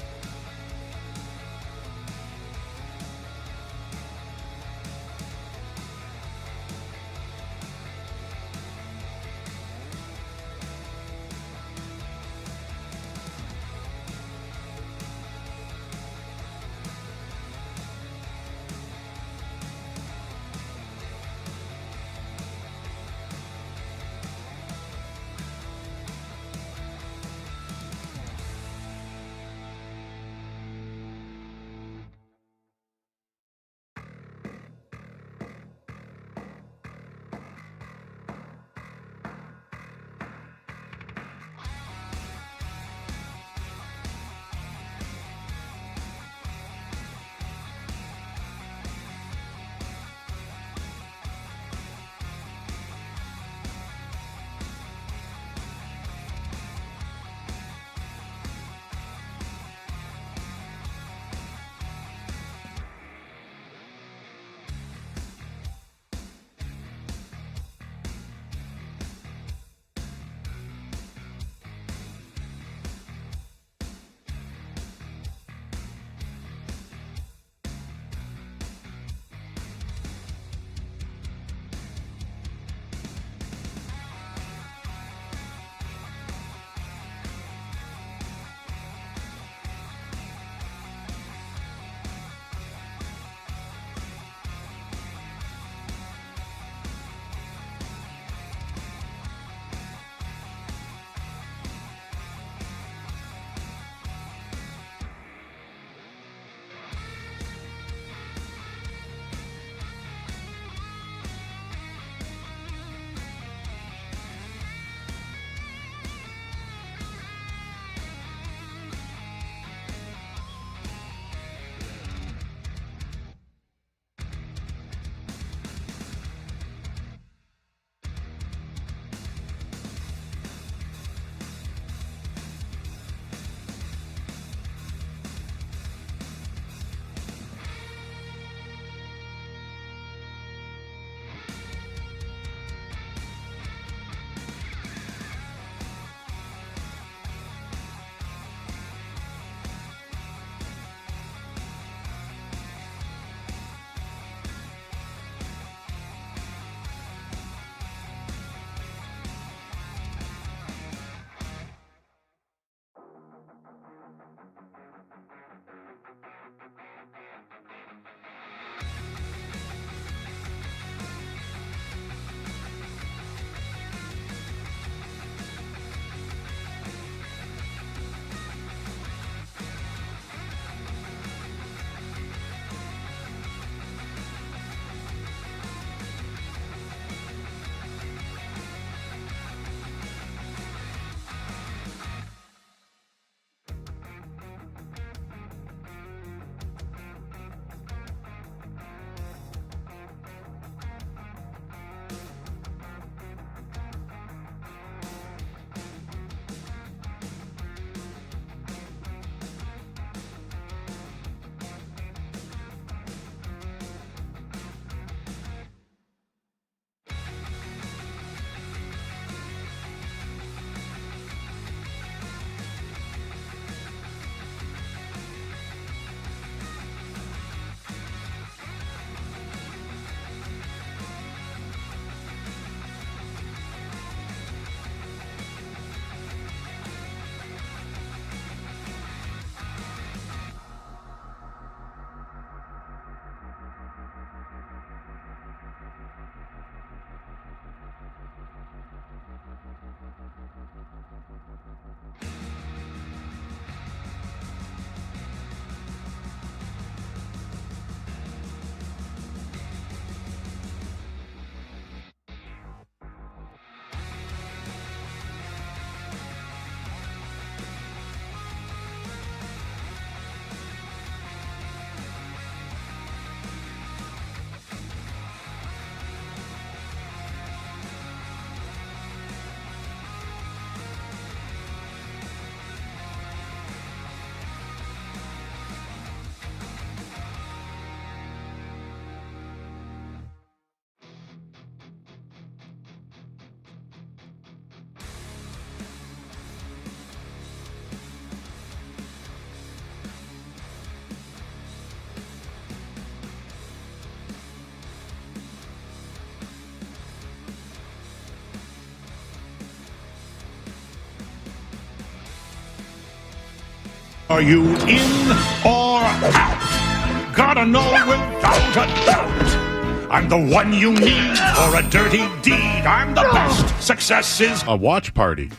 Are you in or out? Gotta know without a doubt. I'm the one you need for a dirty deed. I'm the best. Success is a watch party,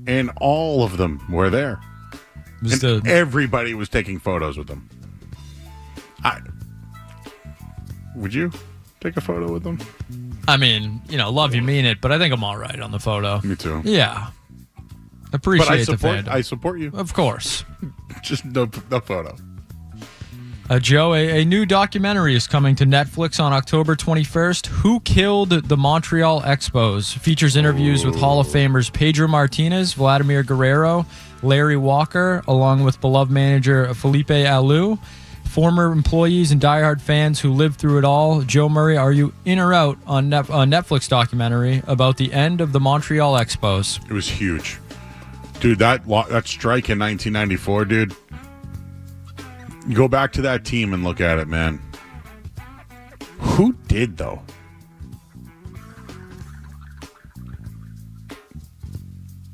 and all of them were there. And everybody was taking photos with them. Would you take a photo with them? I mean, love you mean it, but I think I'm all right on the photo. Me too. Yeah. Appreciate the fandom. I support you. Of course. Just no photo. Joe, a new documentary is coming to Netflix on October 21st. Who Killed the Montreal Expos? Features interviews with Hall of Famers Pedro Martinez, Vladimir Guerrero, Larry Walker, along with beloved manager Felipe Alou. Former employees and diehard fans who lived through it all. Joe Murray, are you in or out on Netflix documentary about the end of the Montreal Expos? It was huge. Dude, that strike in 1994, dude. You go back to that team and look at it, man. Who did, though?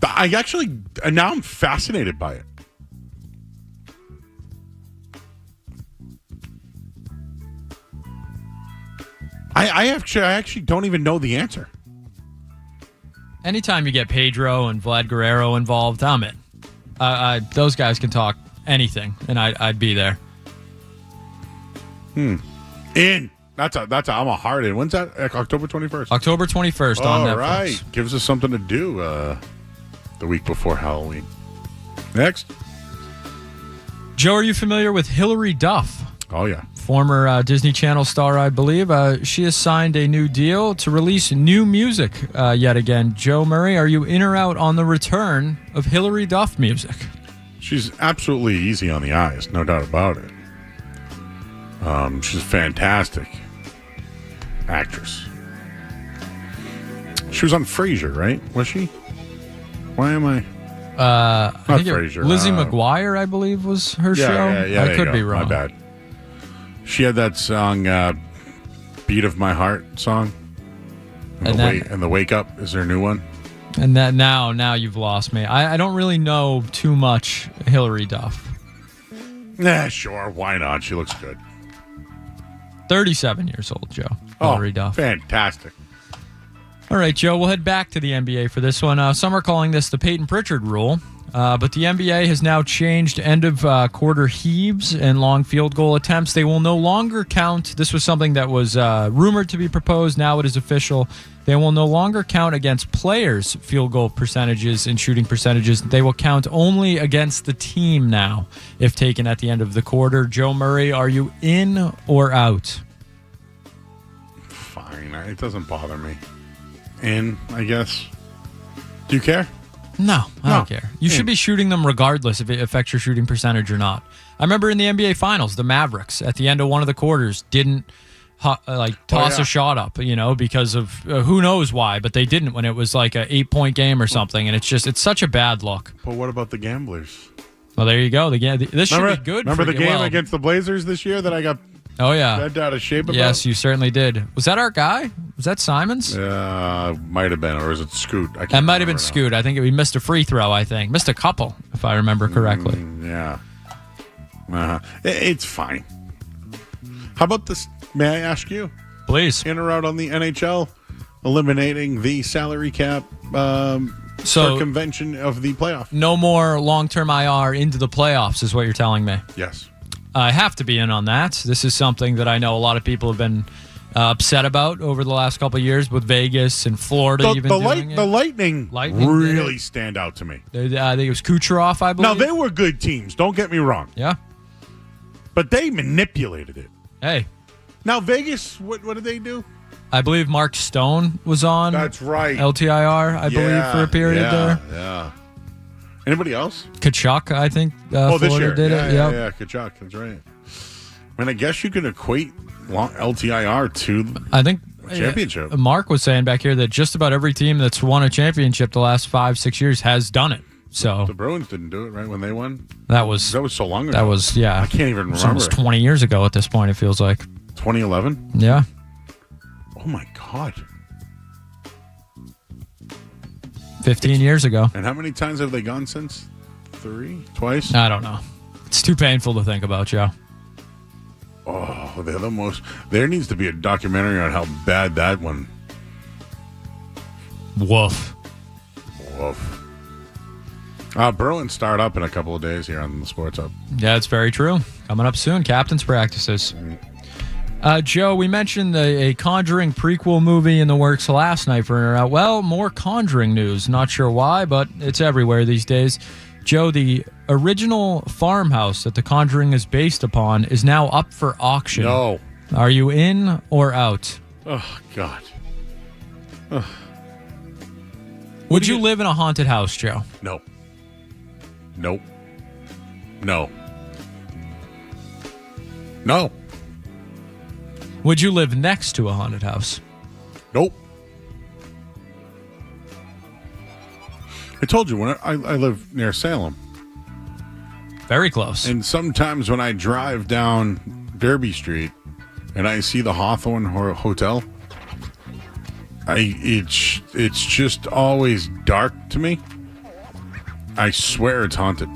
Now I'm fascinated by it. I actually don't even know the answer. Anytime you get Pedro and Vlad Guerrero involved, I'm in. Those guys can talk anything, and I'd be there. In. I'm a hard in. When's that? October 21st? October 21st on Netflix. All right. Gives us something to do the week before Halloween. Next. Joe, are you familiar with Hilary Duff? Oh, yeah. Former Disney Channel star, I believe. She has signed a new deal to release new music yet again. Joe Murray, are you in or out on the return of Hilary Duff music? She's absolutely easy on the eyes, no doubt about it. She's a fantastic actress. She was on Frasier, right? Was she? Why am I? Not Frasier. Lizzie McGuire, I believe, was her show. Yeah, I could be wrong. My bad. She had that song, "Beat of My Heart" song. And the Wake Up is her new one. And that now you've lost me. I don't really know too much Hilary Duff. Sure, why not? She looks good. 37 years old, Joe. Hilary Duff. Fantastic. All right, Joe, we'll head back to the NBA for this one. Some are calling this the Peyton Pritchard rule, but the NBA has now changed end-of-quarter heaves and long field goal attempts. They will no longer count. This was something that was rumored to be proposed. Now it is official. They will no longer count against players' field goal percentages and shooting percentages. They will count only against the team now, if taken at the end of the quarter. Joe Murray, are you in or out? Fine. It doesn't bother me. In, I guess. Do you care? No, I don't care. You should be shooting them regardless if it affects your shooting percentage or not. I remember in the NBA Finals, the Mavericks, at the end of one of the quarters, didn't toss a shot up, because of who knows why, but they didn't when it was like an 8-point game or something, and it's such a bad look. But what about the gamblers? Well, there you go. This should be good. Remember the game against the Blazers this year that I got bent out of shape about? Yes, you certainly did. Was that our guy? Was that Simons? Might have been, or was it Scoot? That might have been Scoot. I think he missed a free throw, Missed a couple, if I remember correctly. Yeah. It's fine. How about this? May I ask you? Please. In or out on the NHL eliminating the salary cap convention of the playoff? No more long-term IR into the playoffs is what you're telling me. Yes. I have to be in on that. This is something that I know a lot of people have been upset about over the last couple of years with Vegas and Florida. The Lightning really stand out to me. I think it was Kucherov, I believe. Now, they were good teams. Don't get me wrong. Yeah. But they manipulated it. Hey. Now, Vegas, what did they do? I believe Mark Stone was on. That's right. LTIR, I believe, for a period there. Yeah. Anybody else? Kachuk, I think. This Florida year. did it. Yeah, Kachuk. That's right. I mean, I guess you can equate LTIR to I think a championship. Mark was saying back here that just about every team that's won a championship the last 5-6 years has done it. So the Bruins didn't do it, right, when they won? That was so long ago. That was, yeah. I can't even remember. Almost 20 years ago at this point, it feels like. 2011? Yeah. Oh, my God. 15 years ago. And how many times have they gone since? 3? Twice? I don't know. It's too painful to think about, Joe. Oh, they're the most. There needs to be a documentary on how bad that one. Woof. Bruins start up in a couple of days here on the Sports Hub. Yeah, it's very true. Coming up soon, captain's practices. Joe, we mentioned a Conjuring prequel movie in the works last night for, more Conjuring news. Not sure why, but it's everywhere these days. Joe, the original farmhouse that The Conjuring is based upon is now up for auction. No. Are you in or out? Oh, God. Ugh. Would you live in a haunted house, Joe? No. Nope. No. No. Would you live next to a haunted house? Nope. I told you, when I live near Salem. Very close. And sometimes when I drive down Derby Street and I see the Hawthorne Hotel, it's just always dark to me. I swear it's haunted.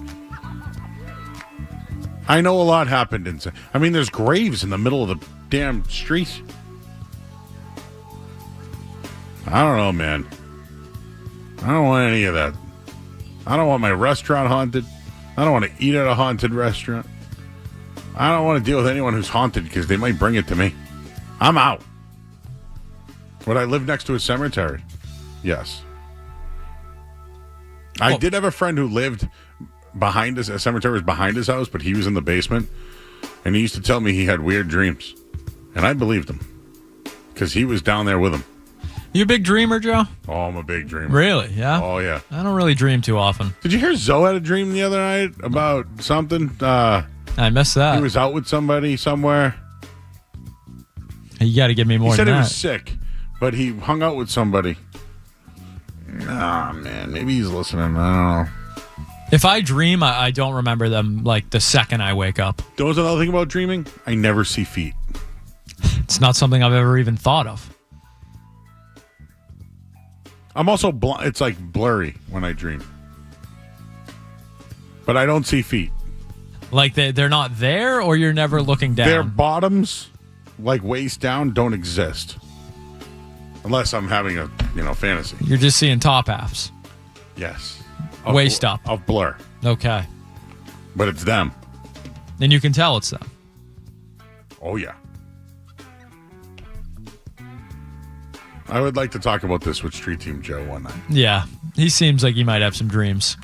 I know a lot happened there's graves in the middle of the damn street. I don't know, man. I don't want any of that. I don't want my restaurant haunted. I don't want to eat at a haunted restaurant. I don't want to deal with anyone who's haunted because they might bring it to me. I'm out. Would I live next to a cemetery? Yes. I did have a friend who lived behind a cemetery was behind his house, but he was in the basement. And he used to tell me he had weird dreams. And I believed him because he was down there with him. You a big dreamer, Joe? Oh, I'm a big dreamer. Really? Yeah? Oh, yeah. I don't really dream too often. Did you hear Zoe had a dream the other night about something? I missed that. He was out with somebody somewhere. You got to give me more than that. He said he was sick, but he hung out with somebody. Man. Maybe he's listening. I don't know. If I dream, I don't remember them like the second I wake up. Don't know another thing about dreaming? I never see feet. It's not something I've ever even thought of. I'm also it's like blurry when I dream. But I don't see feet. Like they're not there, or you're never looking down? Their bottoms, like waist down, don't exist. Unless I'm having a, fantasy. You're just seeing top halves. Yes. Waist up. Of blur. Okay. But it's them. Then you can tell it's them. Oh, yeah. I would like to talk about this with Street Team Joe one night. Yeah. He seems like he might have some dreams.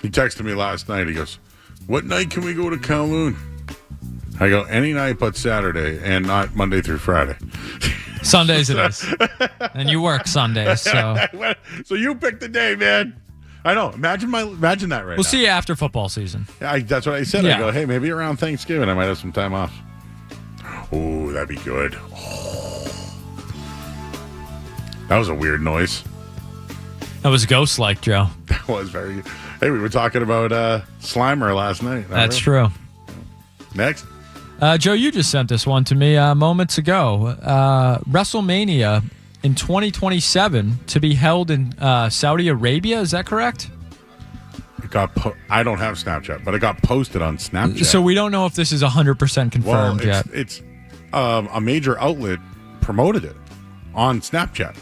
He texted me last night. He goes, "What night can we go to Kowloon?" I go, "Any night but Saturday and not Monday through Friday." Sundays it is. And you work Sundays, so. So you pick the day, man. I know. Imagine that right now. We'll see you after football season. Yeah, that's what I said. Yeah. I go, hey, maybe around Thanksgiving I might have some time off. Oh, that'd be good. Oh. That was a weird noise. That was ghost-like, Joe. That was very good. Hey, we were talking about Slimer last night. That's true. Next. Joe, you just sent this one to me moments ago. WrestleMania in 2027 to be held in Saudi Arabia. Is that correct? It got. I don't have Snapchat, but it got posted on Snapchat. So we don't know if this is 100% confirmed yet. It's a major outlet promoted it on Snapchat.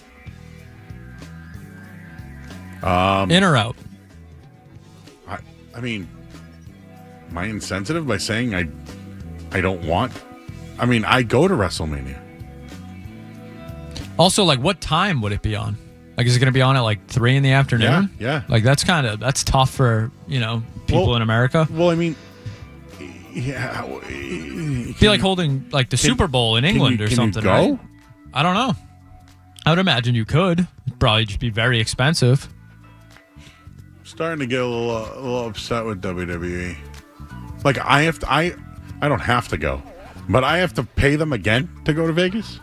In or out? I mean, am I insensitive by saying I don't want? I mean, I go to WrestleMania. Also, like, what time would it be on? Like, is it going to be on at like 3 in the afternoon? Yeah. Like, that's tough for people in America. Well, I mean, yeah, it'd be like holding like the Super Bowl in England or something. You go? Right? I don't know. I would imagine you could. It'd probably just be very expensive. Starting to get a little upset with WWE. Like I don't have to go, but I have to pay them again to go to Vegas.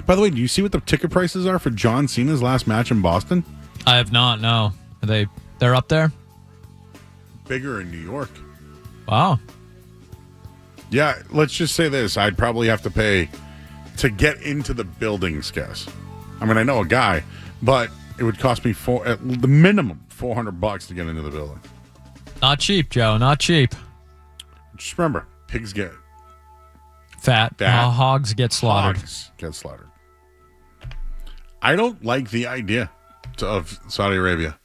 By the way, do you see what the ticket prices are for John Cena's last match in Boston? I have not. No, they're up there. Bigger in New York. Wow. Yeah, let's just say this: I'd probably have to pay to get into the buildings. Guess. I mean, I know a guy, but it would cost me at the minimum $400 to get into the building. Not cheap, Joe. Not cheap. Just remember, pigs get fat. Hogs get slaughtered. Hogs get slaughtered. I don't like the idea of Saudi Arabia.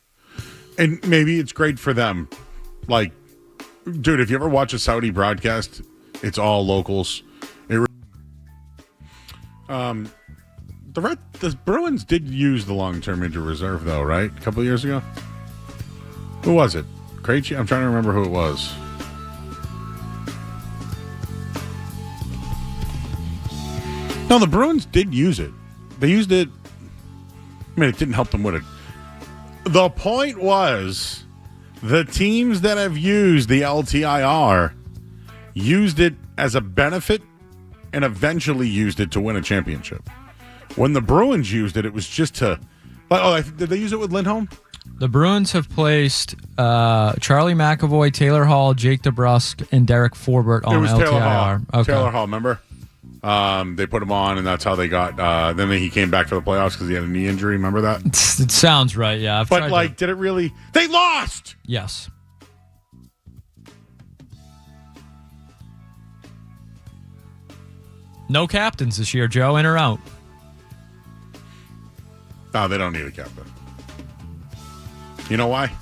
And maybe it's great for them. Like, dude, if you ever watch a Saudi broadcast, it's all locals. The Bruins did use the long-term injury reserve, though, right? A couple of years ago? Who was it? Krejci? I'm trying to remember who it was. No, the Bruins did use it. They used it. I mean, it didn't help them win it. The point was, the teams that have used the LTIR used it as a benefit and eventually used it to win a championship. When the Bruins used it, it was just to... did they use it with Lindholm? The Bruins have placed Charlie McAvoy, Taylor Hall, Jake DeBrusk, and Derek Forbort on LTIR. Taylor Hall. Okay. Taylor Hall, remember? They put him on, and that's how they got... then he came back for the playoffs because he had a knee injury. Remember that? It sounds right, yeah. Did it really... They lost! Yes. No captains this year, Joe. In or out? No, they don't need a captain. You know why?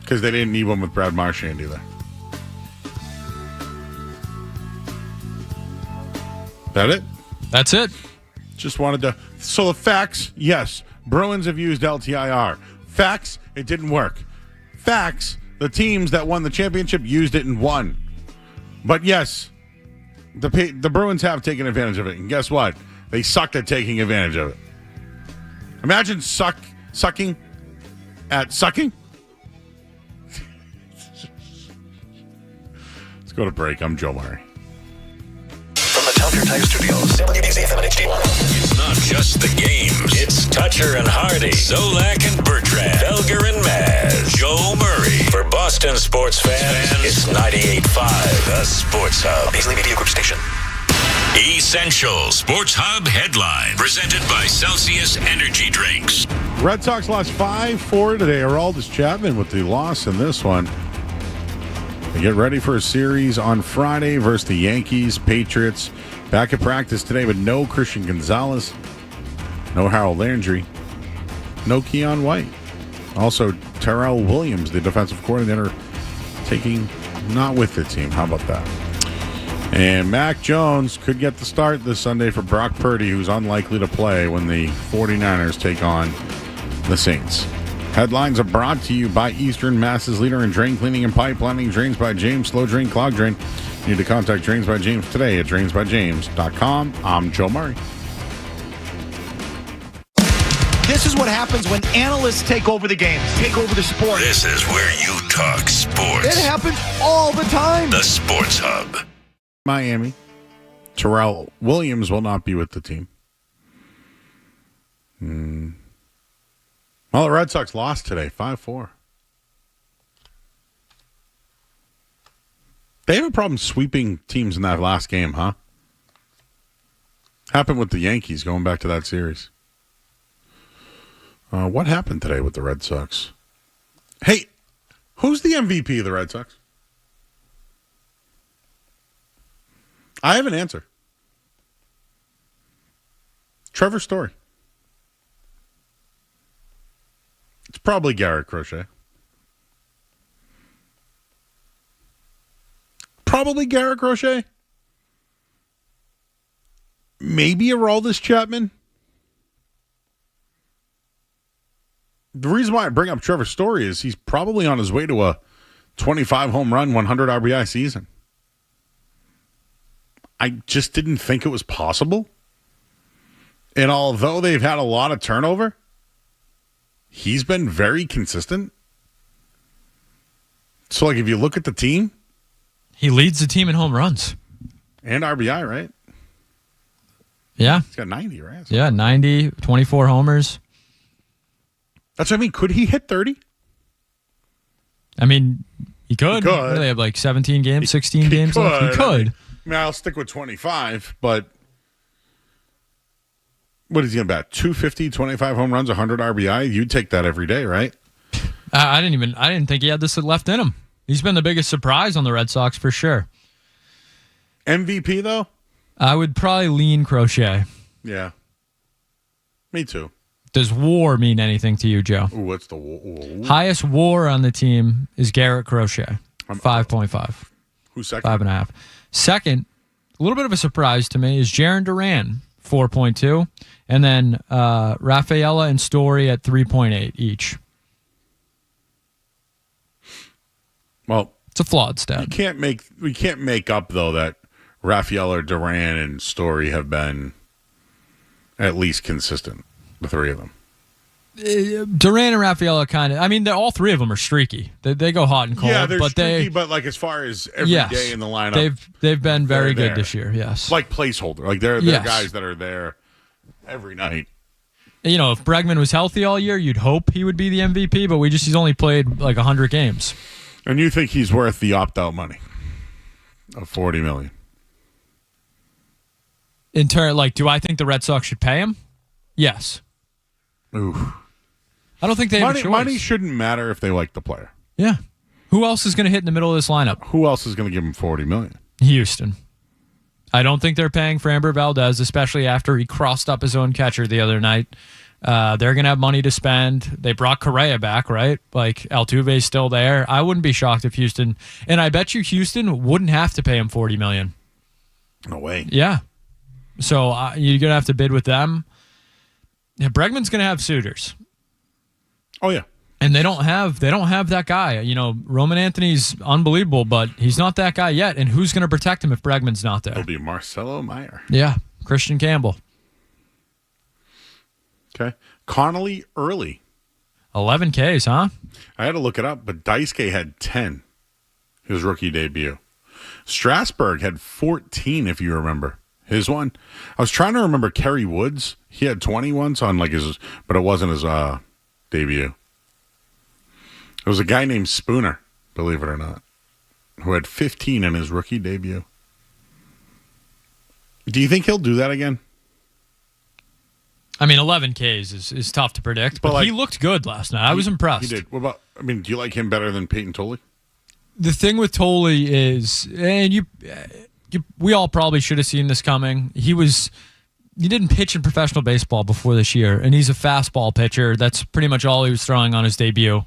Because they didn't need one with Brad Marchand either. That it? That's it. Just wanted to... So the facts, yes. Bruins have used LTIR. Facts, it didn't work. Facts, the teams that won the championship used it and won. But yes, the Bruins have taken advantage of it. And guess what? They sucked at taking advantage of it. Imagine sucking at sucking. Let's go to break. I'm Joe Murray. From the Telfair Tire Studios, WBZ-FM and HD1. It's not just the games. It's Toucher and Hardy, Zolak and Bertrand, Felger and Maz, Joe Murray. For Boston sports fans, it's 98.5, the Sports Hub. Paisley Media Group Station. Essential Sports Hub headline presented by Celsius Energy Drinks. Red Sox lost 5-4 today. Aroldis Chapman with the loss in this one. They get ready for a series on Friday versus the Yankees. Patriots back at practice today with no Christian Gonzalez, no Harold Landry, no Keon White. Also, Terrell Williams, the defensive coordinator, not with the team. How about that? And Mac Jones could get the start this Sunday for Brock Purdy, who's unlikely to play when the 49ers take on the Saints. Headlines are brought to you by Eastern Mass's leader in drain cleaning and pipelining, Drains by James, Slow Drain, Clog Drain. You need to contact Drains by James today at drainsbyjames.com. I'm Joe Murray. This is what happens when analysts take over the game, take over the sport. This is where you talk sports. It happens all the time. The Sports Hub. Miami. Terrell Williams will not be with the team. Well, the Red Sox lost today, 5-4. They have a problem sweeping teams in that last game, huh? Happened with the Yankees going back to that series. What happened today with the Red Sox? Hey, who's the MVP of the Red Sox? I have an answer. Trevor Story. It's probably Garrett Crochet. Probably Garrett Crochet. Maybe Aroldis Chapman. The reason why I bring up Trevor Story is he's probably on his way to a 25 home run, 100 RBI season. I just didn't think it was possible. And although they've had a lot of turnover, he's been very consistent. So, like, if you look at the team, he leads the team in home runs and RBI, right? Yeah. He's got 90, right? Yeah, 90, 24 homers. That's what I mean. Could he hit 30? I mean, he could. He could. What do they have, like 17 games, 16 games left? He could. I mean, I'll stick with 25, but what is he going to bat? 250, 25 home runs, 100 RBI? You'd take that every day, right? I didn't think he had this left in him. He's been the biggest surprise on the Red Sox for sure. MVP, though? I would probably lean Crochet. Yeah. Me too. Does WAR mean anything to you, Joe? Ooh, what's the WAR? Highest WAR on the team is Garrett Crochet, 5.5. Who's second? 5.5. Second, a little bit of a surprise to me, is Jaren Duran, 4.2. And then Rafaela and Story at 3.8 each. Well, it's a flawed stat. We can't make up, though, that Rafaela, Duran, and Story have been at least consistent, the three of them. Duran and Rafaela kind of, I mean, all three of them are streaky. They go hot and cold. Yeah, they're but streaky, but like as far as every day in the lineup, they've been very good there. this year. Yes, like placeholder, like they're guys that are there every night. You know, if Bregman was healthy all year, you'd hope he would be the MVP. But he's only played like 100 games. And you think he's worth the opt-out money of $40 million? In turn, like, do I think the Red Sox should pay him? Yes. Ooh. I don't think they have a choice. Money shouldn't matter if they like the player. Yeah. Who else is going to hit in the middle of this lineup? Who else is going to give him $40 million? Houston. I don't think they're paying for Amber Valdez, especially after he crossed up his own catcher the other night. They're going to have money to spend. They brought Correa back, right? Like, Altuve's still there. I wouldn't be shocked if Houston, and I bet you Houston wouldn't have to pay him $40 million. No way. Yeah. So you're going to have to bid with them. Yeah, Bregman's going to have suitors. Oh, yeah. And they don't have that guy. You know, Roman Anthony's unbelievable, but he's not that guy yet. And who's going to protect him if Bregman's not there? It'll be Marcelo Meyer. Yeah, Christian Campbell. Okay. Connelly Early. 11 Ks, huh? I had to look it up, but Daisuke had 10 his rookie debut. Strasburg had 14, if you remember. His one. I was trying to remember Kerry Woods. He had 20 once on like his, but it wasn't his debut. It was a guy named Spooner, believe it or not, who had 15 in his rookie debut. Do you think he'll do that again? I mean, 11 Ks is tough to predict, but he looked good last night. I was impressed. He did. What about, I mean, do you like him better than Peyton Tolley? The thing with Tolley is, and we all probably should have seen this coming. He didn't pitch in professional baseball before this year, and he's a fastball pitcher. That's pretty much all he was throwing on his debut.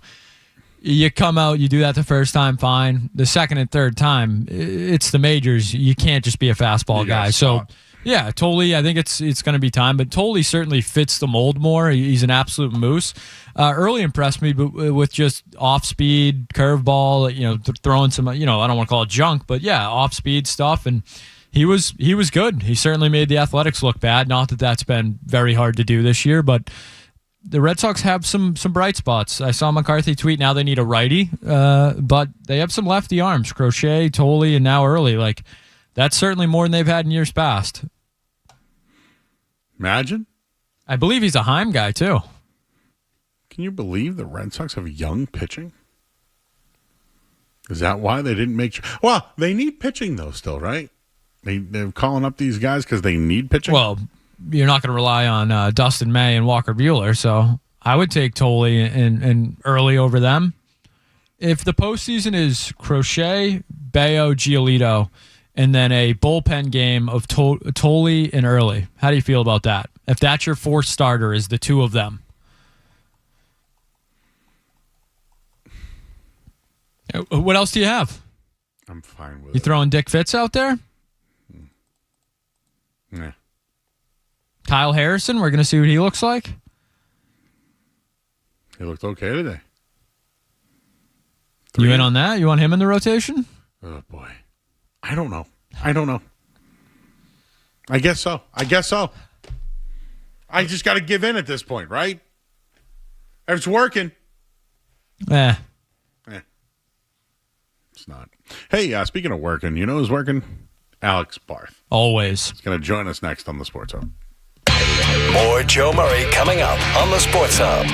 You come out, you do that the first time, fine. The second and third time, it's the majors. You can't just be a fastball guy. So, yeah, Tolley, I think it's going to be time. But Tolley certainly fits the mold more. He's an absolute moose. Early impressed me with just off-speed, curveball, throwing some, I don't want to call it junk, but yeah, off-speed stuff. And he was good. He certainly made the Athletics look bad. Not that that's been very hard to do this year, but the Red Sox have some bright spots. I saw McCarthy tweet now they need a righty, but they have some lefty arms. Crochet, Tolley, and now Early. Like, that's certainly more than they've had in years past. Imagine. I believe he's a Heim guy, too. Can you believe the Red Sox have young pitching? Is that why they didn't make... Well, they need pitching, though, still, right? They're calling up these guys because they need pitching? Well, you're not going to rely on Dustin May and Walker Buehler, so I would take Tolley and Early over them. If the postseason is Crochet, Bayo, Giolito, and then a bullpen game of Tolley and Early, how do you feel about that? If that's your fourth starter, is the two of them? What else do you have? I'm fine with it. You throwing Dick Fitz out there? Yeah. Kyle Harrison, we're going to see what he looks like. He looked okay today. You in on that? You want him in the rotation? Oh, boy. I don't know. I guess so. I just got to give in at this point, right? If it's working. It's not. Hey, speaking of working, you know who's working? Alex Barth. Always. He's going to join us next on the Sports Hub. More Joe Murray coming up on the Sports Hub.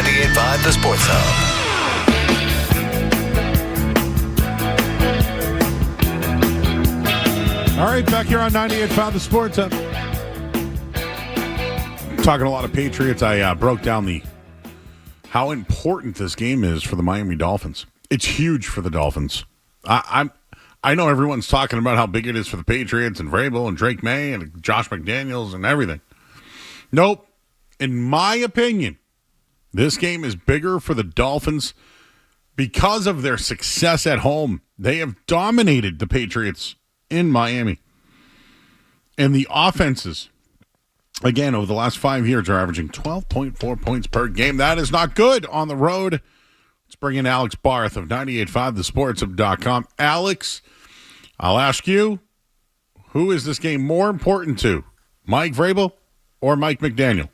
98.5 The Sports Hub. All right, back here on 98.5 The Sports Hub. Talking a lot of Patriots. I broke down how important this game is for the Miami Dolphins. It's huge for the Dolphins. I know everyone's talking about how big it is for the Patriots and Vrabel and Drake May and Josh McDaniels and everything. Nope. In my opinion, this game is bigger for the Dolphins because of their success at home. They have dominated the Patriots in Miami. And the offenses, again, over the last 5 years, are averaging 12.4 points per game. That is not good on the road. Let's bring in Alex Barth of 98.5thesportshub.com. Alex, I'll ask you, who is this game more important to, Mike Vrabel or Mike McDaniel?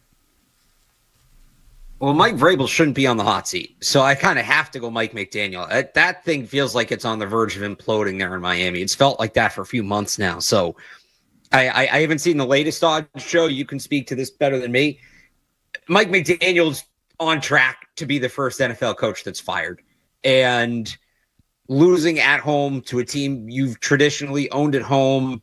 Well, Mike Vrabel shouldn't be on the hot seat, so I kind of have to go Mike McDaniel. That thing feels like it's on the verge of imploding there in Miami. It's felt like that for a few months now. So I haven't seen the latest odds show. You can speak to this better than me. Mike McDaniel's on track to be the first NFL coach that's fired. And losing at home to a team you've traditionally owned at home,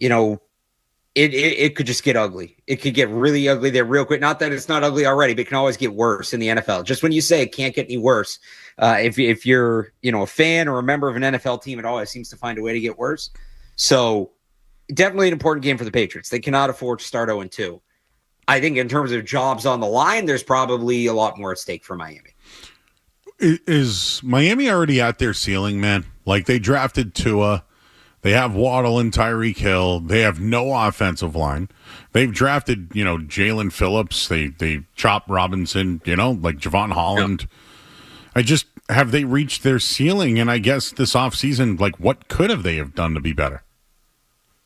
it could just get ugly. It could get really ugly there real quick. Not that it's not ugly already, but it can always get worse in the NFL. Just when you say it can't get any worse, if you're a fan or a member of an NFL team, it always seems to find a way to get worse. So definitely an important game for the Patriots. They cannot afford to start 0-2. I think in terms of jobs on the line, there's probably a lot more at stake for Miami. Is Miami already at their ceiling, man? Like, they drafted Tua. They have Waddle and Tyreek Hill. They have no offensive line. They've drafted, Jalen Phillips. They chopped Robinson, like Javon Holland. Yeah. Have they reached their ceiling? And I guess this offseason, what could have they have done to be better?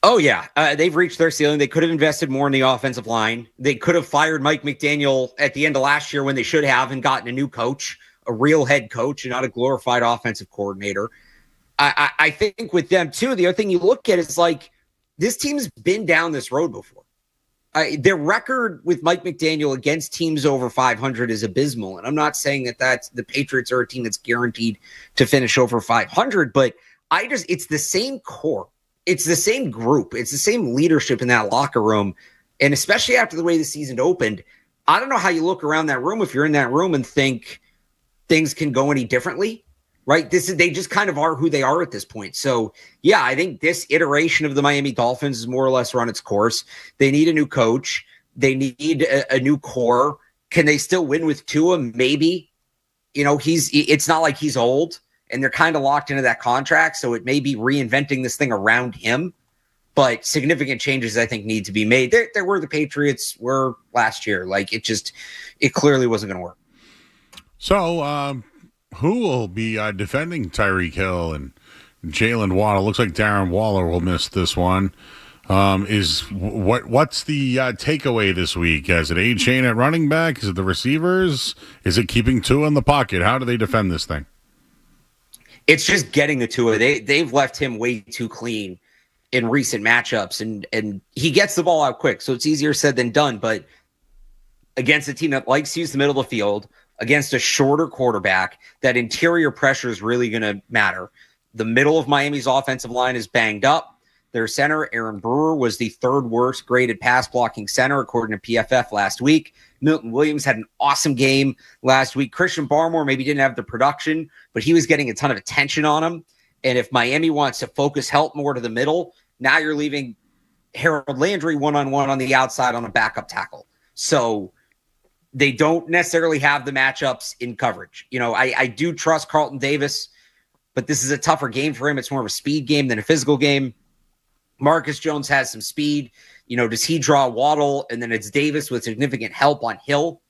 Oh, yeah. They've reached their ceiling. They could have invested more in the offensive line. They could have fired Mike McDaniel at the end of last year when they should have and gotten a new coach, a real head coach and not a glorified offensive coordinator. I think with them, too, the other thing you look at is this team's been down this road before. Their record with Mike McDaniel against teams over 500 is abysmal. And I'm not saying that the Patriots are a team that's guaranteed to finish over 500, but it's the same core. It's the same group. It's the same leadership in that locker room. And especially after the way the season opened, I don't know how you look around that room if you're in that room and think things can go any differently. Right. They just kind of are who they are at this point. So, yeah, I think this iteration of the Miami Dolphins is more or less run its course. They need a new coach. They need a new core. Can they still win with Tua? Maybe. It's not like he's old and they're kind of locked into that contract. So it may be reinventing this thing around him. But significant changes, I think, need to be made. They're where the Patriots were last year. It clearly wasn't going to work. So, who will be defending Tyreek Hill and Jalen Waddle? Looks like Darren Waller will miss this one. What's the takeaway this week? Is it A-Chain at running back? Is it the receivers? Is it keeping Tua in the pocket? How do they defend this thing? It's just getting the Tua. They've left him way too clean in recent matchups, and he gets the ball out quick, so it's easier said than done. But against a team that likes to use the middle of the field, against a shorter quarterback, that interior pressure is really going to matter. The middle of Miami's offensive line is banged up. Their center, Aaron Brewer, was the third worst graded pass blocking center, according to PFF last week. Milton Williams had an awesome game last week. Christian Barmore maybe didn't have the production, but he was getting a ton of attention on him. And if Miami wants to focus help more to the middle, now you're leaving Harold Landry one-on-one on the outside on a backup tackle. So they don't necessarily have the matchups in coverage. I do trust Carlton Davis, but this is a tougher game for him. It's more of a speed game than a physical game. Marcus Jones has some speed. Does he draw Waddle? And then it's Davis with significant help on Hill.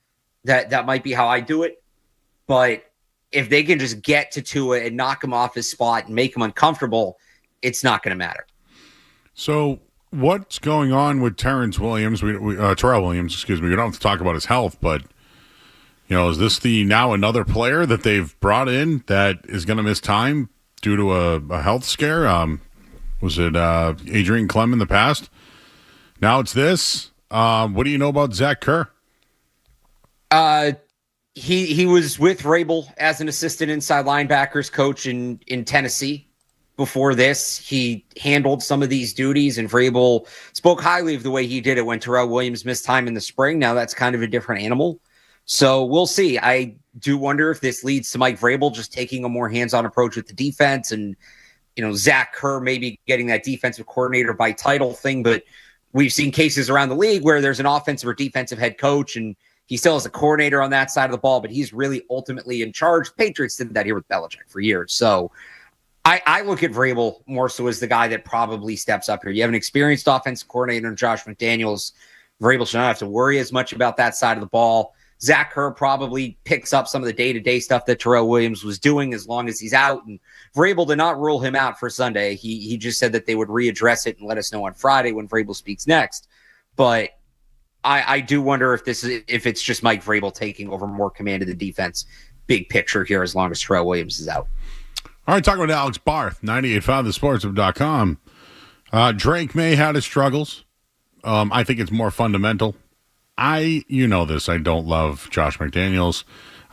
That might be how I do it. But if they can just get to Tua and knock him off his spot and make him uncomfortable, it's not going to matter. So what's going on with Terrell Williams? We don't have to talk about his health, but is this now another player that they've brought in that is going to miss time due to a health scare? Was it Adrian Clem in the past? Now it's this. What do you know about Zach Kerr? He was with Vrabel as an assistant inside linebackers coach in Tennessee. Before this, he handled some of these duties, and Vrabel spoke highly of the way he did it when Terrell Williams missed time in the spring. Now that's kind of a different animal. So we'll see. I do wonder if this leads to Mike Vrabel just taking a more hands-on approach with the defense, and Zach Kerr maybe getting that defensive coordinator by title thing. But we've seen cases around the league where there's an offensive or defensive head coach, and he still has a coordinator on that side of the ball, but he's really ultimately in charge. The Patriots did that here with Belichick for years. So I look at Vrabel more so as the guy that probably steps up here. You have an experienced offensive coordinator in Josh McDaniels. Vrabel should not have to worry as much about that side of the ball. Zach Kerr probably picks up some of the day-to-day stuff that Terrell Williams was doing as long as he's out. And Vrabel did not rule him out for Sunday. He just said that they would readdress it and let us know on Friday when Vrabel speaks next. But I do wonder if it's just Mike Vrabel taking over more command of the defense, big picture here, as long as Terrell Williams is out. All right, talking about Alex Barth, 98.5thesportsman.com. Drake May had his struggles. I think it's more fundamental. You know this, I don't love Josh McDaniels.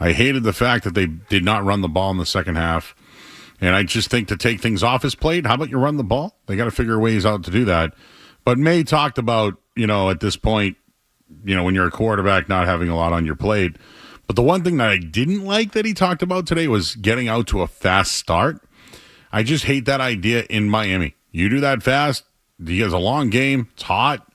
I hated the fact that they did not run the ball in the second half. And I just think to take things off his plate, how about you run the ball? They got to figure ways out to do that. But May talked about, at this point, when you're a quarterback, not having a lot on your plate. But the one thing that I didn't like that he talked about today was getting out to a fast start. I just hate that idea in Miami. You do that fast, he has a long game, it's hot.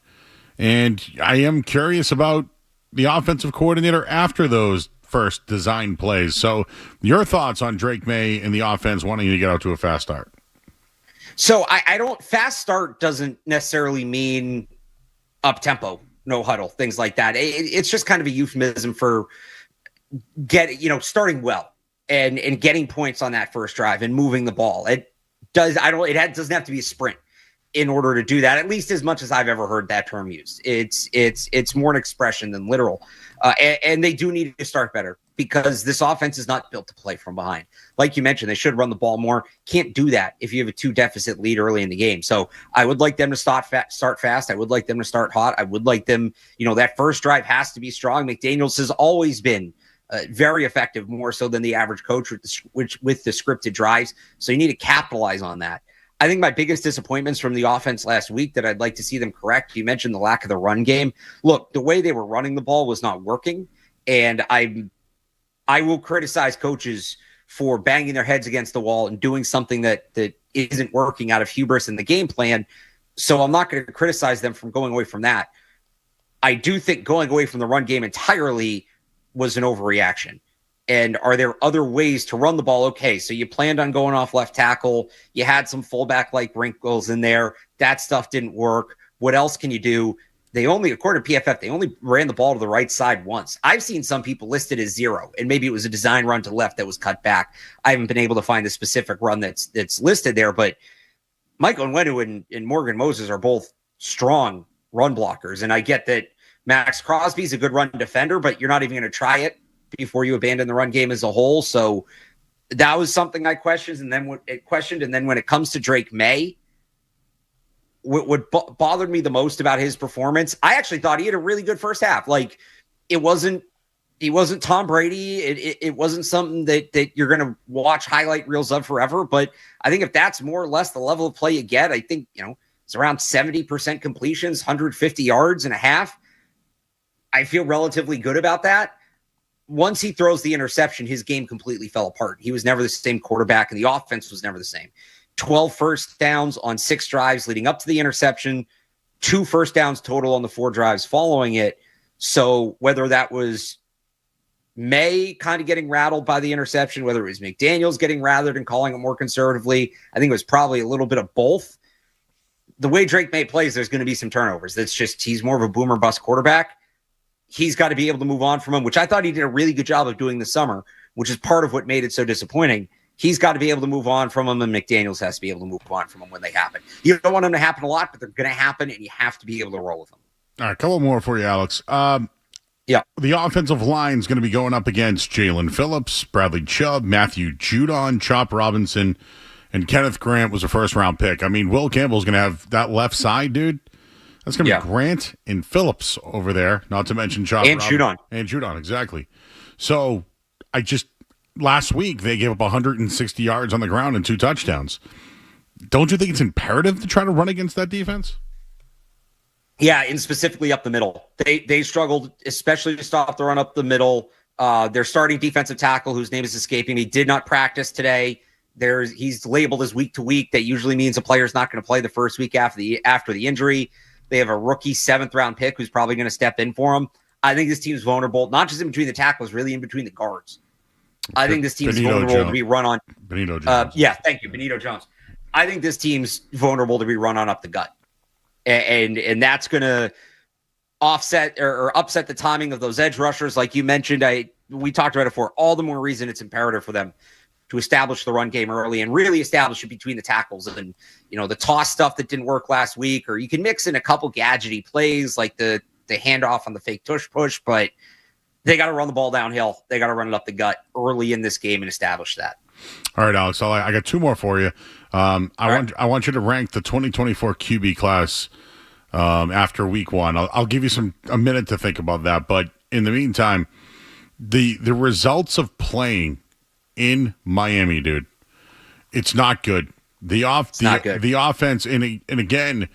And I am curious about the offensive coordinator after those first design plays. So your thoughts on Drake May and the offense wanting to get out to a fast start? So fast start doesn't necessarily mean up-tempo, no huddle, things like that. It's just kind of a euphemism for starting well and getting points on that first drive and moving the ball. It doesn't have to be a sprint in order to do that, at least as much as I've ever heard that term used. It's more an expression than literal. And they do need to start better because this offense is not built to play from behind. Like you mentioned, they should run the ball more. Can't do that if you have a 2-deficit lead early in the game. So I would like them to start fast. I would like them to start hot. I would like them, that first drive has to be strong. McDaniels has always been very effective, more so than the average coach with the scripted drives. So you need to capitalize on that. I think my biggest disappointments from the offense last week that I'd like to see them correct, you mentioned the lack of the run game. Look, the way they were running the ball was not working, and I will criticize coaches for banging their heads against the wall and doing something that isn't working out of hubris in the game plan. So I'm not going to criticize them from going away from that. I do think going away from the run game entirely was an overreaction. And are there other ways to run the ball? Okay, so you planned on going off left tackle. You had some fullback-like wrinkles in there. That stuff didn't work. What else can you do? According to PFF, they only ran the ball to the right side once. I've seen some people listed as 0, and maybe it was a design run to left that was cut back. I haven't been able to find the specific run that's listed there, but Michael Onwenu and Morgan Moses are both strong run blockers, and I get that Max Crosby's a good run defender, but you're not even going to try it before you abandon the run game as a whole. So that was something I questioned. And then when it comes to Drake May, what bothered me the most about his performance, I actually thought he had a really good first half. Like he wasn't Tom Brady. It wasn't something that you're going to watch highlight reels of forever. But I think if that's more or less the level of play you get, I think, it's around 70% completions, 150 yards and a half. I feel relatively good about that. Once he throws the interception, his game completely fell apart. He was never the same quarterback, and the offense was never the same. 12 first downs on 6 drives leading up to the interception, 2 first downs total on the 4 drives following it. So whether that was May kind of getting rattled by the interception, whether it was McDaniels getting rattled and calling it more conservatively, I think it was probably a little bit of both. The way Drake May plays, there's going to be some turnovers. That's just, he's more of a boomer bust quarterback. He's got to be able to move on from him, which I thought he did a really good job of doing this summer, which is part of what made it so disappointing. He's got to be able to move on from him, and McDaniels has to be able to move on from him when they happen. You don't want them to happen a lot, but they're going to happen, and you have to be able to roll with them. All right, a couple more for you, Alex. Yeah. The offensive line is going to be going up against Jalen Phillips, Bradley Chubb, Matthew Judon, Chop Robinson, and Kenneth Grant was a first-round pick. I mean, Will Campbell's going to have that left side, dude. That's going to be Grant and Phillips over there, not to mention Chop and Judon. And Judon, exactly. So last week they gave up 160 yards on the ground and 2 touchdowns. Don't you think it's imperative to try to run against that defense? Yeah, and specifically up the middle. They struggled, especially to stop the run up the middle. Their starting defensive tackle, whose name is escaping me, did not practice today. He's labeled as week to week. That usually means a player's not going to play the first week after the injury. They have a rookie 7th-round pick who's probably going to step in for him. I think this team's vulnerable, not just in between the tackles, really in between the guards. I think this team's vulnerable to be run on. Benito Jones. Yeah, thank you, Benito Jones. I think this team's vulnerable to be run on up the gut. And that's going to offset or upset the timing of those edge rushers. Like you mentioned, we talked about it before. All the more reason it's imperative for them to establish the run game early and really establish it between the tackles. And, the toss stuff that didn't work last week, or you can mix in a couple gadgety plays like the handoff on the fake tush push, but they got to run the ball downhill. They got to run it up the gut early in this game and establish that. All right, Alex, I got 2 more for you. I want you to rank the 2024 QB class after week 1. I'll give you a minute to think about that. But in the meantime, the results of playing in Miami, dude, it's not good. The offense, and again,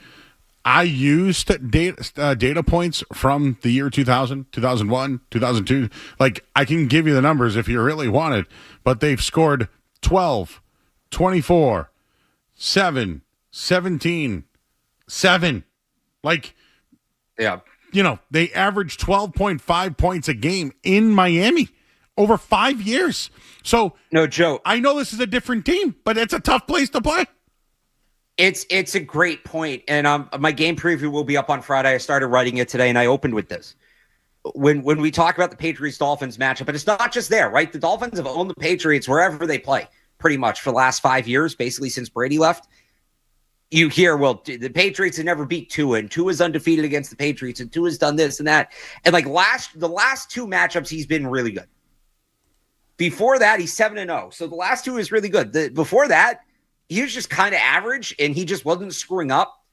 I used data points from the year 2000, 2001, 2002. Like, I can give you the numbers if you really want it, but they've scored 12, 24, 7, 17, 7. Like, yeah, they average 12.5 points a game in Miami over 5 years. So, no, Joe, I know this is a different team, but it's a tough place to play. It's a great point, and my game preview will be up on Friday. I started writing it today, and I opened with this. When we talk about the Patriots-Dolphins matchup, but it's not just there, right? The Dolphins have owned the Patriots wherever they play, pretty much for the last 5 years, basically since Brady left. You hear, well, the Patriots have never beat Tua, and Tua's undefeated against the Patriots, and Tua's done this and that. And like the last 2 matchups, he's been really good. Before that, he's 7-0. So the last 2 is really good. Before that, he was just kind of average, and he just wasn't screwing up.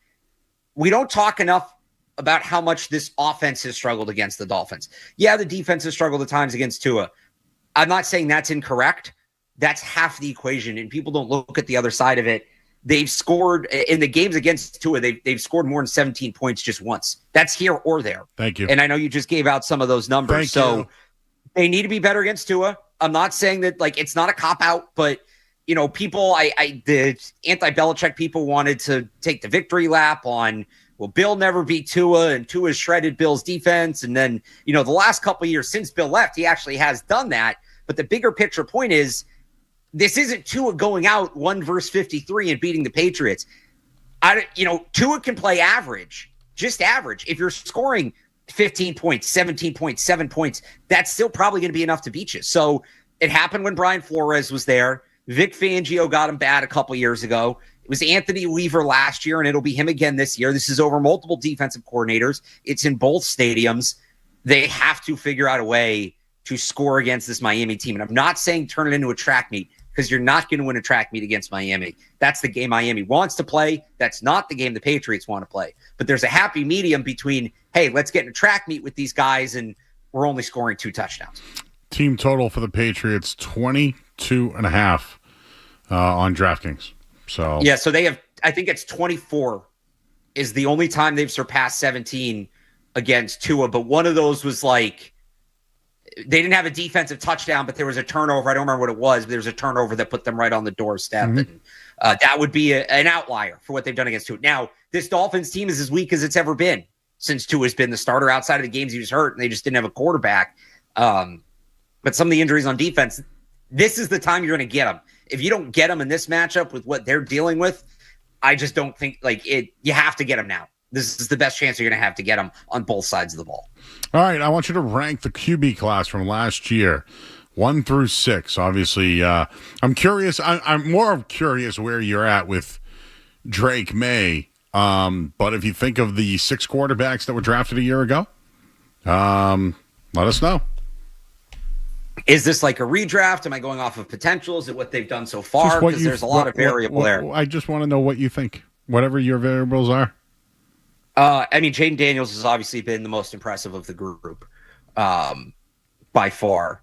We don't talk enough about how much this offense has struggled against the Dolphins. Yeah, the defense has struggled at times against Tua. I'm not saying that's incorrect. That's half the equation, and people don't look at the other side of it. They've scored in the games against Tua. They've scored more than 17 points just once. That's here or there. Thank you. And I know you just gave out some of those numbers. So they need to be better against Tua. I'm not saying that it's not a cop out, but people, the anti-Belichick people wanted to take the victory lap on, well, Bill never beat Tua, and Tua shredded Bill's defense. And then, the last couple of years since Bill left, he actually has done that. But the bigger picture point is, this isn't Tua going out 1 versus 53 and beating the Patriots. Tua can play average, just average. If you're scoring 15 points, 17 points, 7 points, that's still probably going to be enough to beat you. So it happened when Brian Flores was there. Vic Fangio got him bad a couple years ago. It was Anthony Weaver last year, and it'll be him again this year. This is over multiple defensive coordinators. It's in both stadiums. They have to figure out a way to score against this Miami team. And I'm not saying turn it into a track meet, because you're not going to win a track meet against Miami. That's the game Miami wants to play. That's not the game the Patriots want to play. But there's a happy medium between, hey, let's get in a track meet with these guys, and we're only scoring 2 touchdowns. Team total for the Patriots, 22.5 on DraftKings. So yeah, so they have, I think it's 24 is the only time they've surpassed 17 against Tua. But one of those was like, they didn't have a defensive touchdown, but there was a turnover. I don't remember what it was, but there was a turnover that put them right on the doorstep. Mm-hmm. And that would be an outlier for what they've done against Tua. Now, this Dolphins team is as weak as it's ever been since Tua's been the starter. Outside of the games he was hurt, and they just didn't have a quarterback. But some of the injuries on defense, this is the time you're going to get them. If you don't get them in this matchup with what they're dealing with, I just don't think you have to get them now. This is the best chance you're going to have to get them on both sides of the ball. All right, I want you to rank the QB class from last year, 1 through 6. Obviously, I'm curious. I'm more curious where you're at with Drake May. But if you think of the 6 quarterbacks that were drafted a year ago, let us know. Is this like a redraft? Am I going off of potential? Is it what they've done so far? Because there's a lot of variable there. I just want to know what you think, whatever your variables are. Jaden Daniels has obviously been the most impressive of the group by far.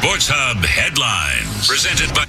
Sports Hub headlines. Presented by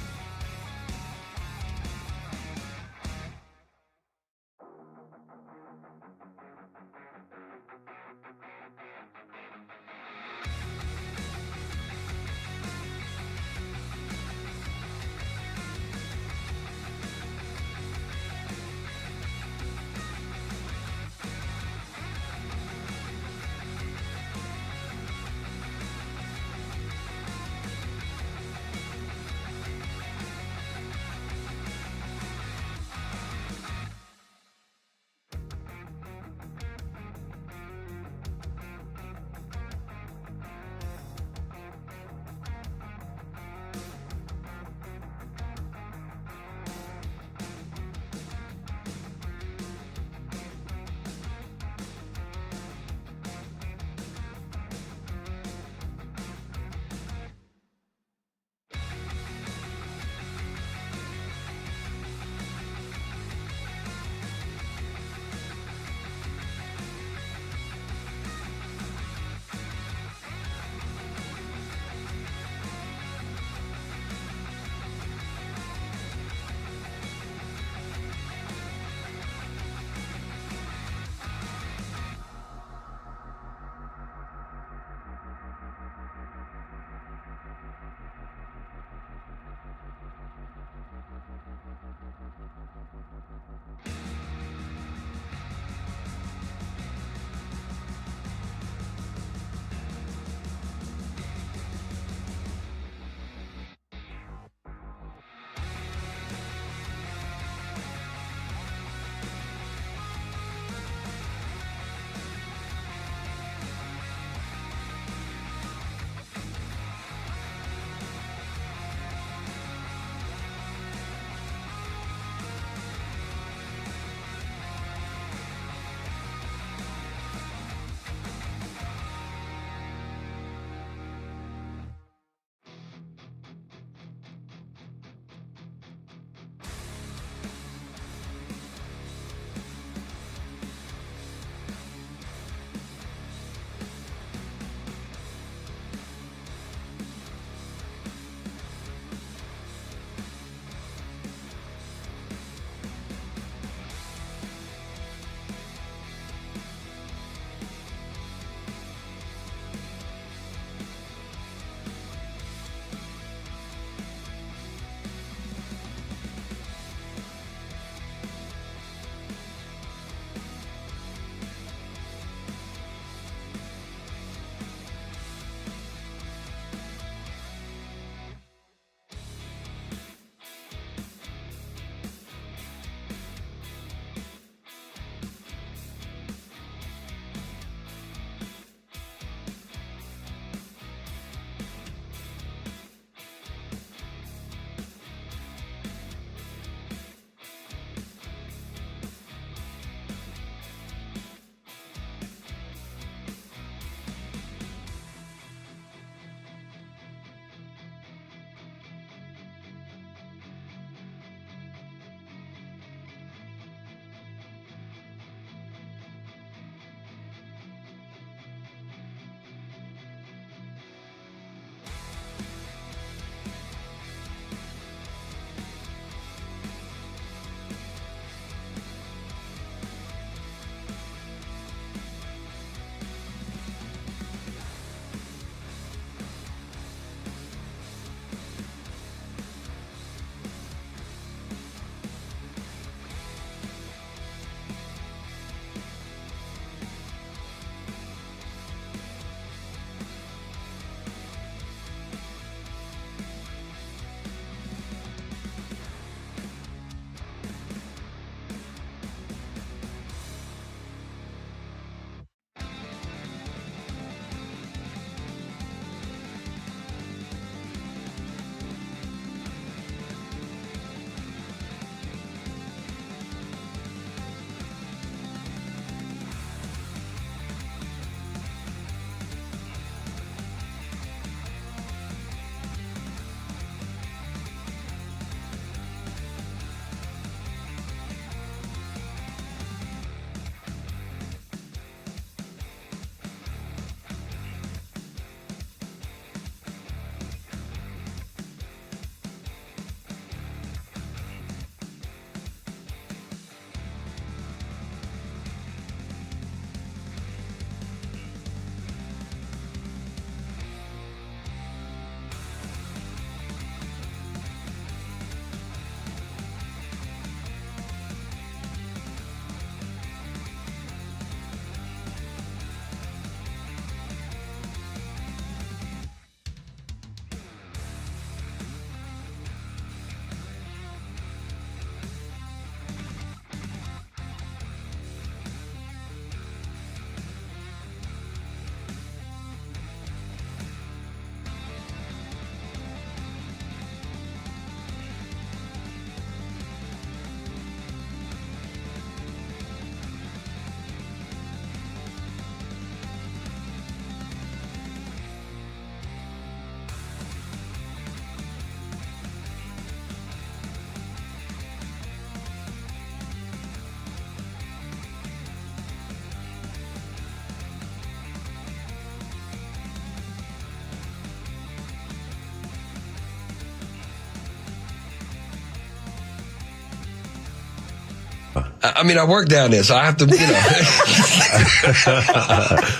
I mean, I work down there, so I have to,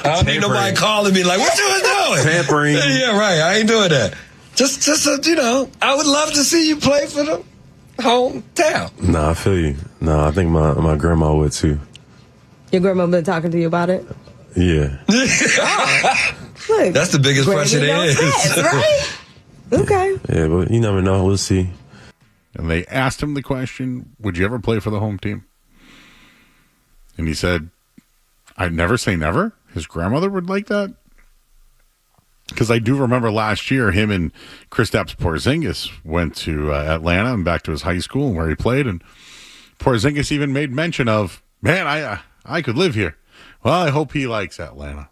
I don't need nobody calling me like, what you doing? Pampering. Yeah, right. I ain't doing that. Just I would love to see you play for the hometown. No, I feel you. No, I think my grandma would too. Your grandma been talking to you about it? Yeah. Look, that's the biggest pressure there is. Right? Okay. Yeah, but you never know. We'll see. And they asked him the question, would you ever play for the home team? And he said, I'd never say never. His grandmother would like that. Because I do remember last year, him and Kristaps Porzingis went to Atlanta and back to his high school where he played. And Porzingis even made mention of, man, I could live here. Well, I hope he likes Atlanta.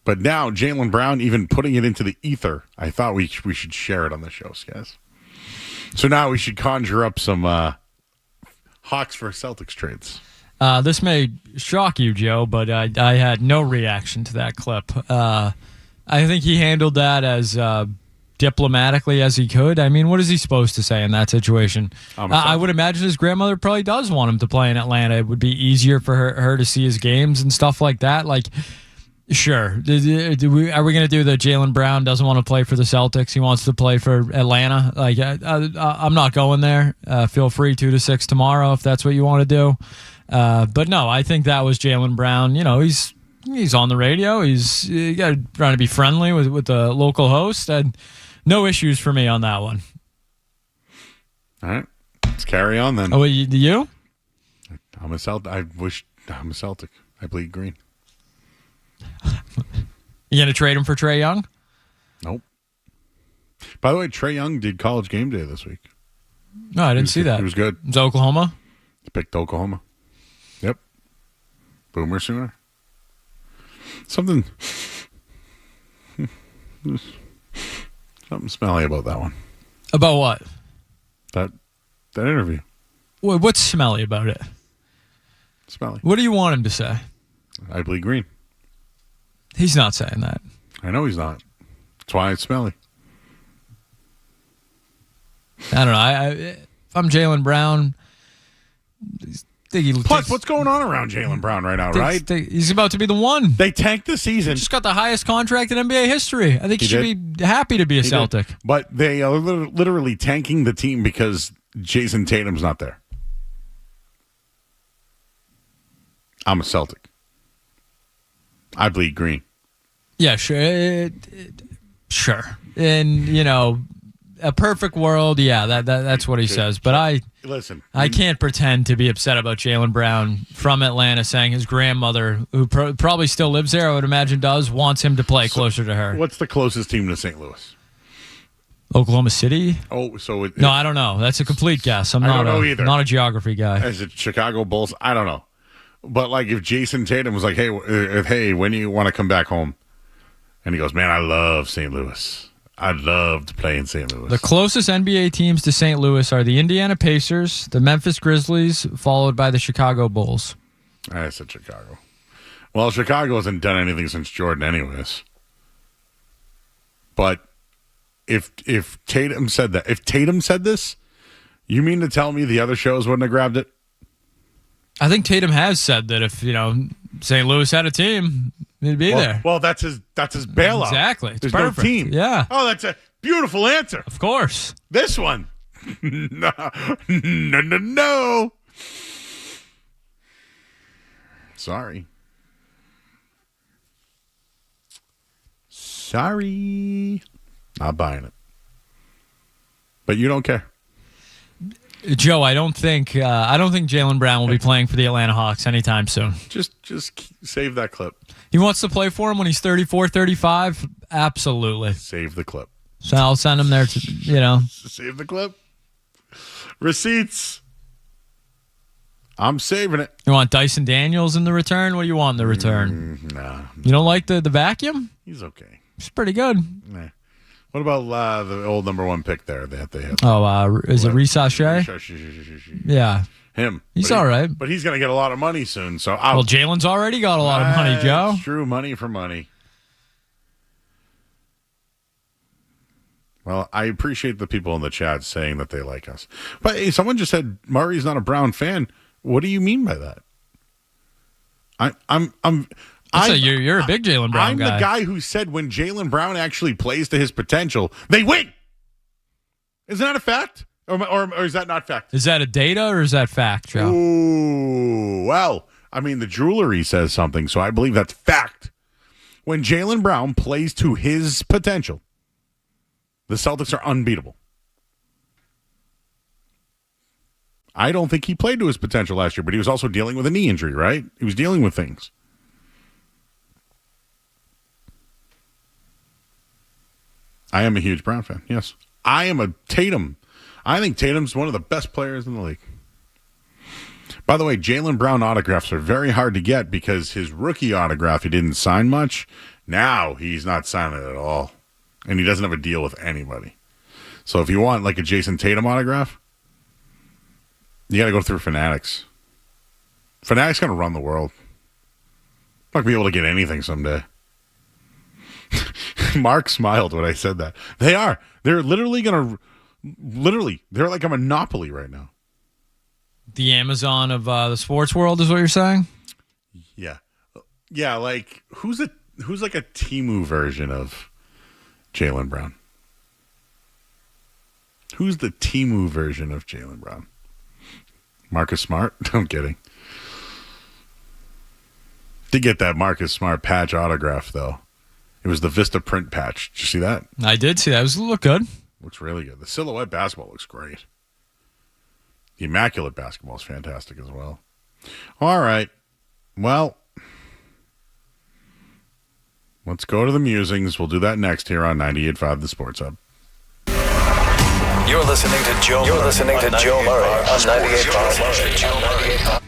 But now, Jaylen Brown even putting it into the ether. I thought we should share it on the show, guys. So now we should conjure up some Hawks for Celtics trades. This may shock you, Joe, but I had no reaction to that clip. I think he handled that as diplomatically as he could. I mean, what is he supposed to say in that situation? I would imagine his grandmother probably does want him to play in Atlanta. It would be easier for her to see his games and stuff like that. Like, sure. Are we going to do the Jaylen Brown doesn't want to play for the Celtics? He wants to play for Atlanta. Like, I'm not going there. Feel free 2 to 6 tomorrow if that's what you want to do. But no, I think that was Jaylen Brown. You know, he's on the radio. He's trying to be friendly with the local host. And no issues for me on that one. All right, let's carry on then. Oh, you? I'm a Celtic. I'm a Celtic. I bleed green. You gonna trade him for Trae Young? Nope. By the way, Trae Young did College Game Day this week. No, I didn't see that. He was good. It's Oklahoma. He picked Oklahoma. Yep. Boomer Sooner. Something smelly about that one. About what? That interview. What's smelly about it? Smelly. What do you want him to say? I bleed green. He's not saying that. I know he's not. That's why it's smelly. I don't know. If I'm Jaylen Brown, plus, what's going on around Jaylen Brown right now, right? He's about to be the one. They tanked the season. Just got the highest contract in NBA history. I think he should be happy to be a Celtic. But they are literally tanking the team because Jason Tatum's not there. I'm a Celtic. I bleed green. Yeah, sure. Sure. In, a perfect world, yeah, that's what he says. But I can't pretend to be upset about Jaylen Brown from Atlanta saying his grandmother, who probably still lives there, I would imagine does, wants him to play closer to her. What's the closest team to St. Louis? Oklahoma City? Oh, so no, I don't know. That's a complete guess. I'm not a geography guy. Is it Chicago Bulls? I don't know. But like if Jason Tatum was like, hey, when do you want to come back home? And he goes, man, I love St. Louis. I'd love to play in St. Louis. The closest NBA teams to St. Louis are the Indiana Pacers, the Memphis Grizzlies, followed by the Chicago Bulls. I said Chicago. Well, Chicago hasn't done anything since Jordan anyways. But if Tatum said that, if Tatum said this, you mean to tell me the other shows wouldn't have grabbed it? I think Tatum has said that if, St. Louis had a team, he'd be there. Well, that's his bailout. Exactly. There's perfect. no team. Yeah. Oh, that's a beautiful answer. Of course. This one. No. Sorry. Not buying it. But you don't care. Joe, I don't think Jaylen Brown will be playing for the Atlanta Hawks anytime soon. Just save that clip. He wants to play for him when he's 34, 35? Absolutely. Save the clip. So I'll send him there to, Save the clip. Receipts. I'm saving it. You want Dyson Daniels in the return? What do you want in the return? Nah. You don't like the vacuum? He's okay. He's pretty good. Nah. What about the old number 1 pick there that they had? Oh, is it Risache? Yeah. Him. He's all right. But he's going to get a lot of money soon. So well, Jalen's already got a lot of money, Joe. True, money for money. Well, I appreciate the people in the chat saying that they like us. But hey, someone just said Murray's not a Brown fan. What do you mean by that? You're a big Jaylen Brown guy. I'm the guy who said when Jaylen Brown actually plays to his potential, they win. Isn't that a fact? Or is that not fact? Is that a data or is that fact, Joe? Ooh, well, I mean, the jewelry says something, so I believe that's fact. When Jaylen Brown plays to his potential, the Celtics are unbeatable. I don't think he played to his potential last year, but he was also dealing with a knee injury, right? He was dealing with things. I am a huge Brown fan, yes. I am a Tatum. I think Tatum's one of the best players in the league. By the way, Jaylen Brown autographs are very hard to get because his rookie autograph, he didn't sign much. Now he's not signing it at all. And he doesn't have a deal with anybody. So if you want like a Jason Tatum autograph, you got to go through Fanatics. Fanatics going to run the world. I'm not going to be able to get anything someday. Mark smiled when I said that. They are. They're literally going to... they're like a monopoly right now. The Amazon of the sports world is what you're saying? Yeah. Yeah, like, who's like a Temu version of Jaylen Brown? Who's the Temu version of Jaylen Brown? Marcus Smart? I'm kidding. Did get that Marcus Smart patch autograph, though. It was the Vista print patch. Did you see that? I did see that. It looked good. Looks really good. The silhouette basketball looks great. The immaculate basketball is fantastic as well. All right. Well, let's go to the musings. We'll do that next here on 98.5 The Sports Hub. You're listening to Joe Murray on 98.5.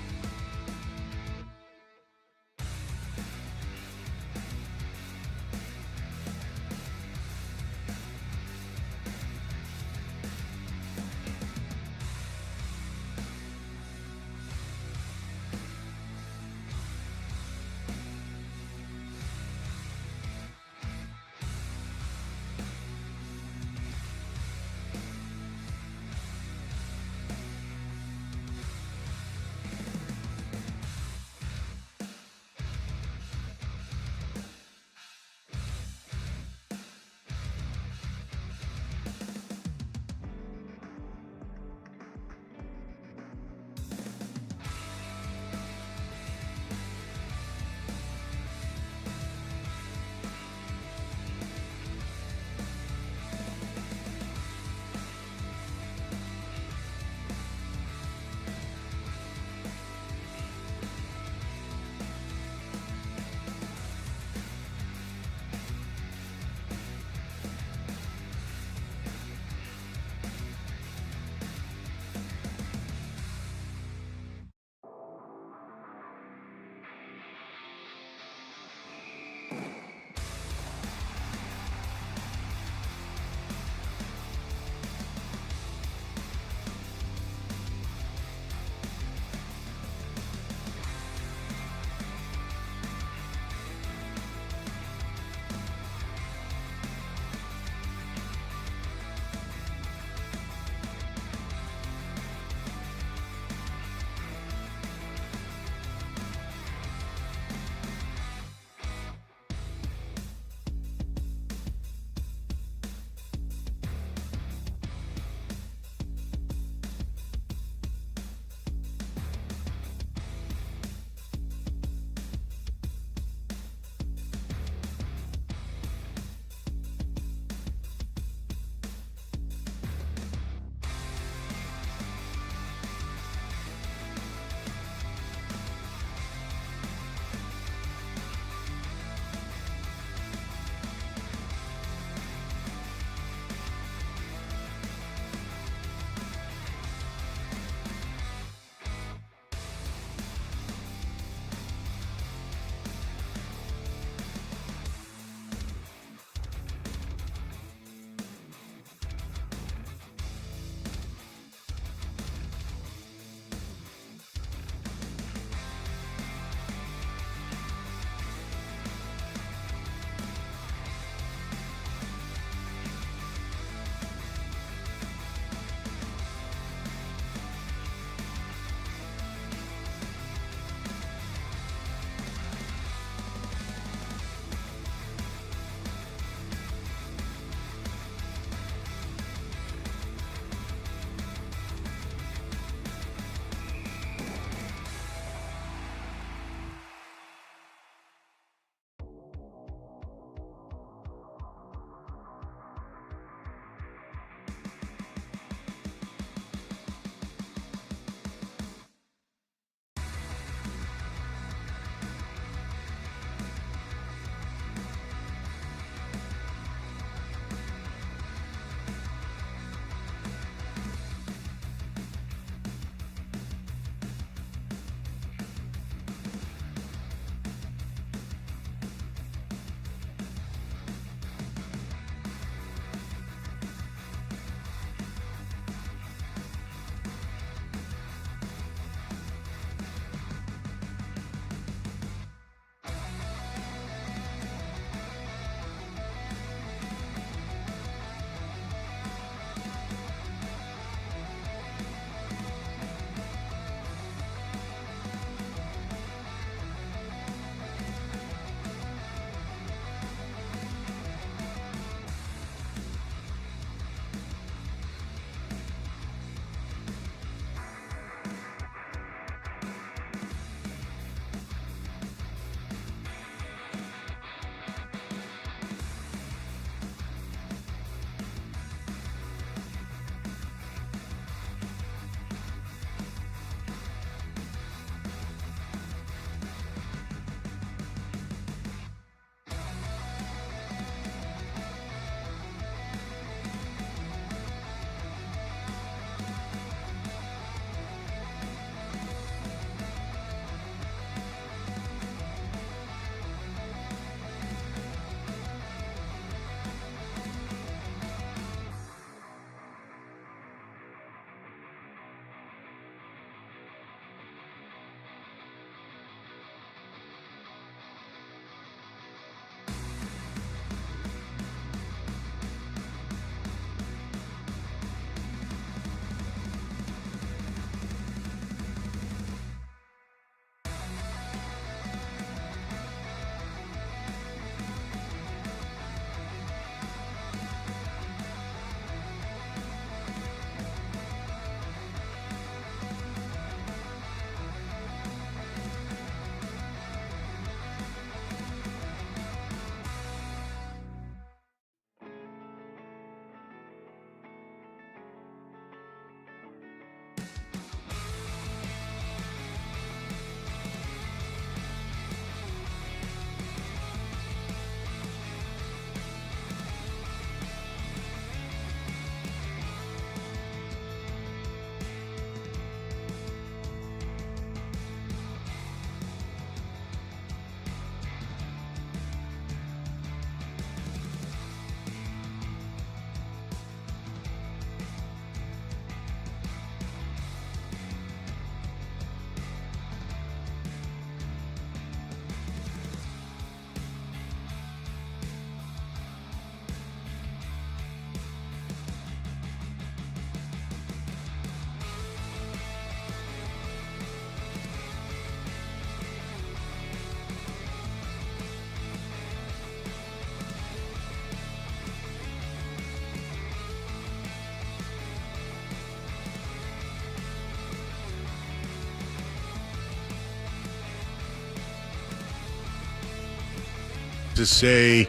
to say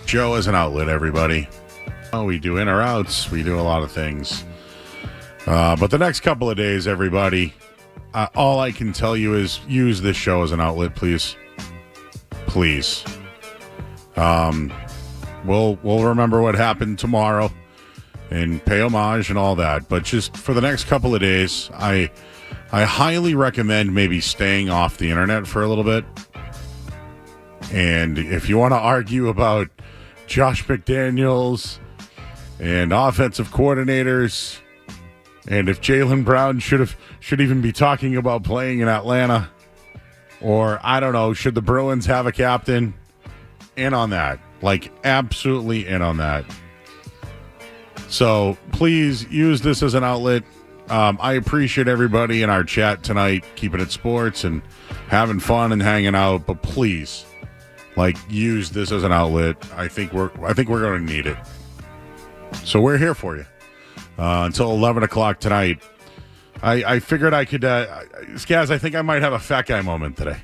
Joe as an outlet, everybody. Oh, we do in or outs. We do a lot of things. But the next couple of days, everybody, all I can tell you is use this show as an outlet, please. Please. We'll remember what happened tomorrow and pay homage and all that. But just for the next couple of days, I highly recommend maybe staying off the internet for a little bit. And if you want to argue about Josh McDaniels and offensive coordinators, and if Jaylen Brown should even be talking about playing in Atlanta, or I don't know, should the Bruins have a captain? In on that. Like, absolutely in on that. So please use this as an outlet. I appreciate everybody in our chat tonight keeping it sports and having fun and hanging out, but please, like, use this as an outlet. I think we're going to need it. So we're here for you until 11 o'clock tonight. I figured I could, Skaz, I think I might have a fat guy moment today.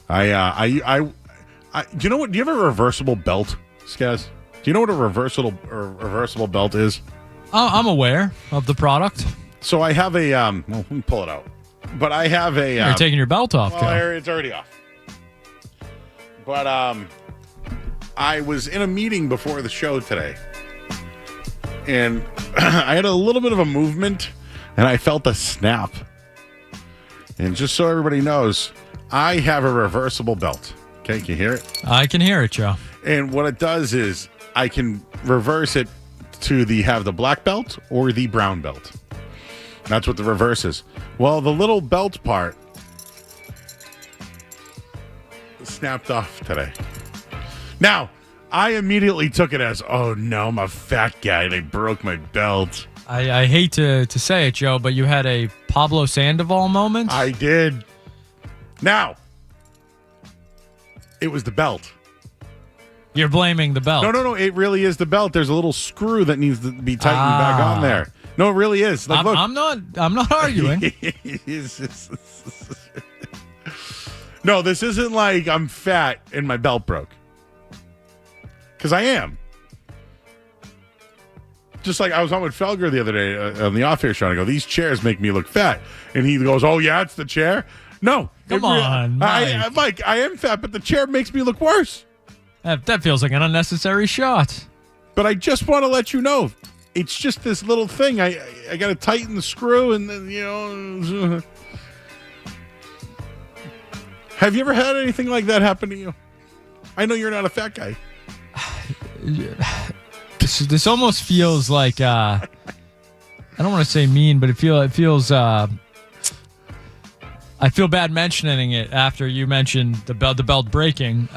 Do you know what? Do you have a reversible belt, Skaz? Do you know what a reversible belt is? I'm aware of the product. So I have a well, let me pull it out. But I have a. You're taking your belt off, well, it's already off. But I was in a meeting before the show today, and I had a little bit of a movement, and I felt a snap. And just so everybody knows, I have a reversible belt. Okay, can you hear it? I can hear it, Joe. And what it does is I can reverse it to have the black belt or the brown belt. That's what the reverse is. Well, the little belt part snapped off today. Now, I immediately took it as, oh no, I'm a fat guy. They broke my belt. I hate to say it, Joe, but you had a Pablo Sandoval moment. I did. Now, it was the belt. You're blaming the belt. No. It really is the belt. There's a little screw that needs to be tightened back on there. No, it really is. Like, look. I'm not arguing. No, this isn't like I'm fat and my belt broke. Because I am. Just like I was on with Felger the other day on the off-air show. I go, these chairs make me look fat. And he goes, oh, yeah, it's the chair? No. Come on, Mike. Mike, I am fat, but the chair makes me look worse. That feels like an unnecessary shot. But I just want to let you know, it's just this little thing. I got to tighten the screw and then, you know. Have you ever had anything like that happen to you? I know you're not a fat guy. This almost feels like, I don't want to say mean, but it feels, I feel bad mentioning it after you mentioned the belt breaking.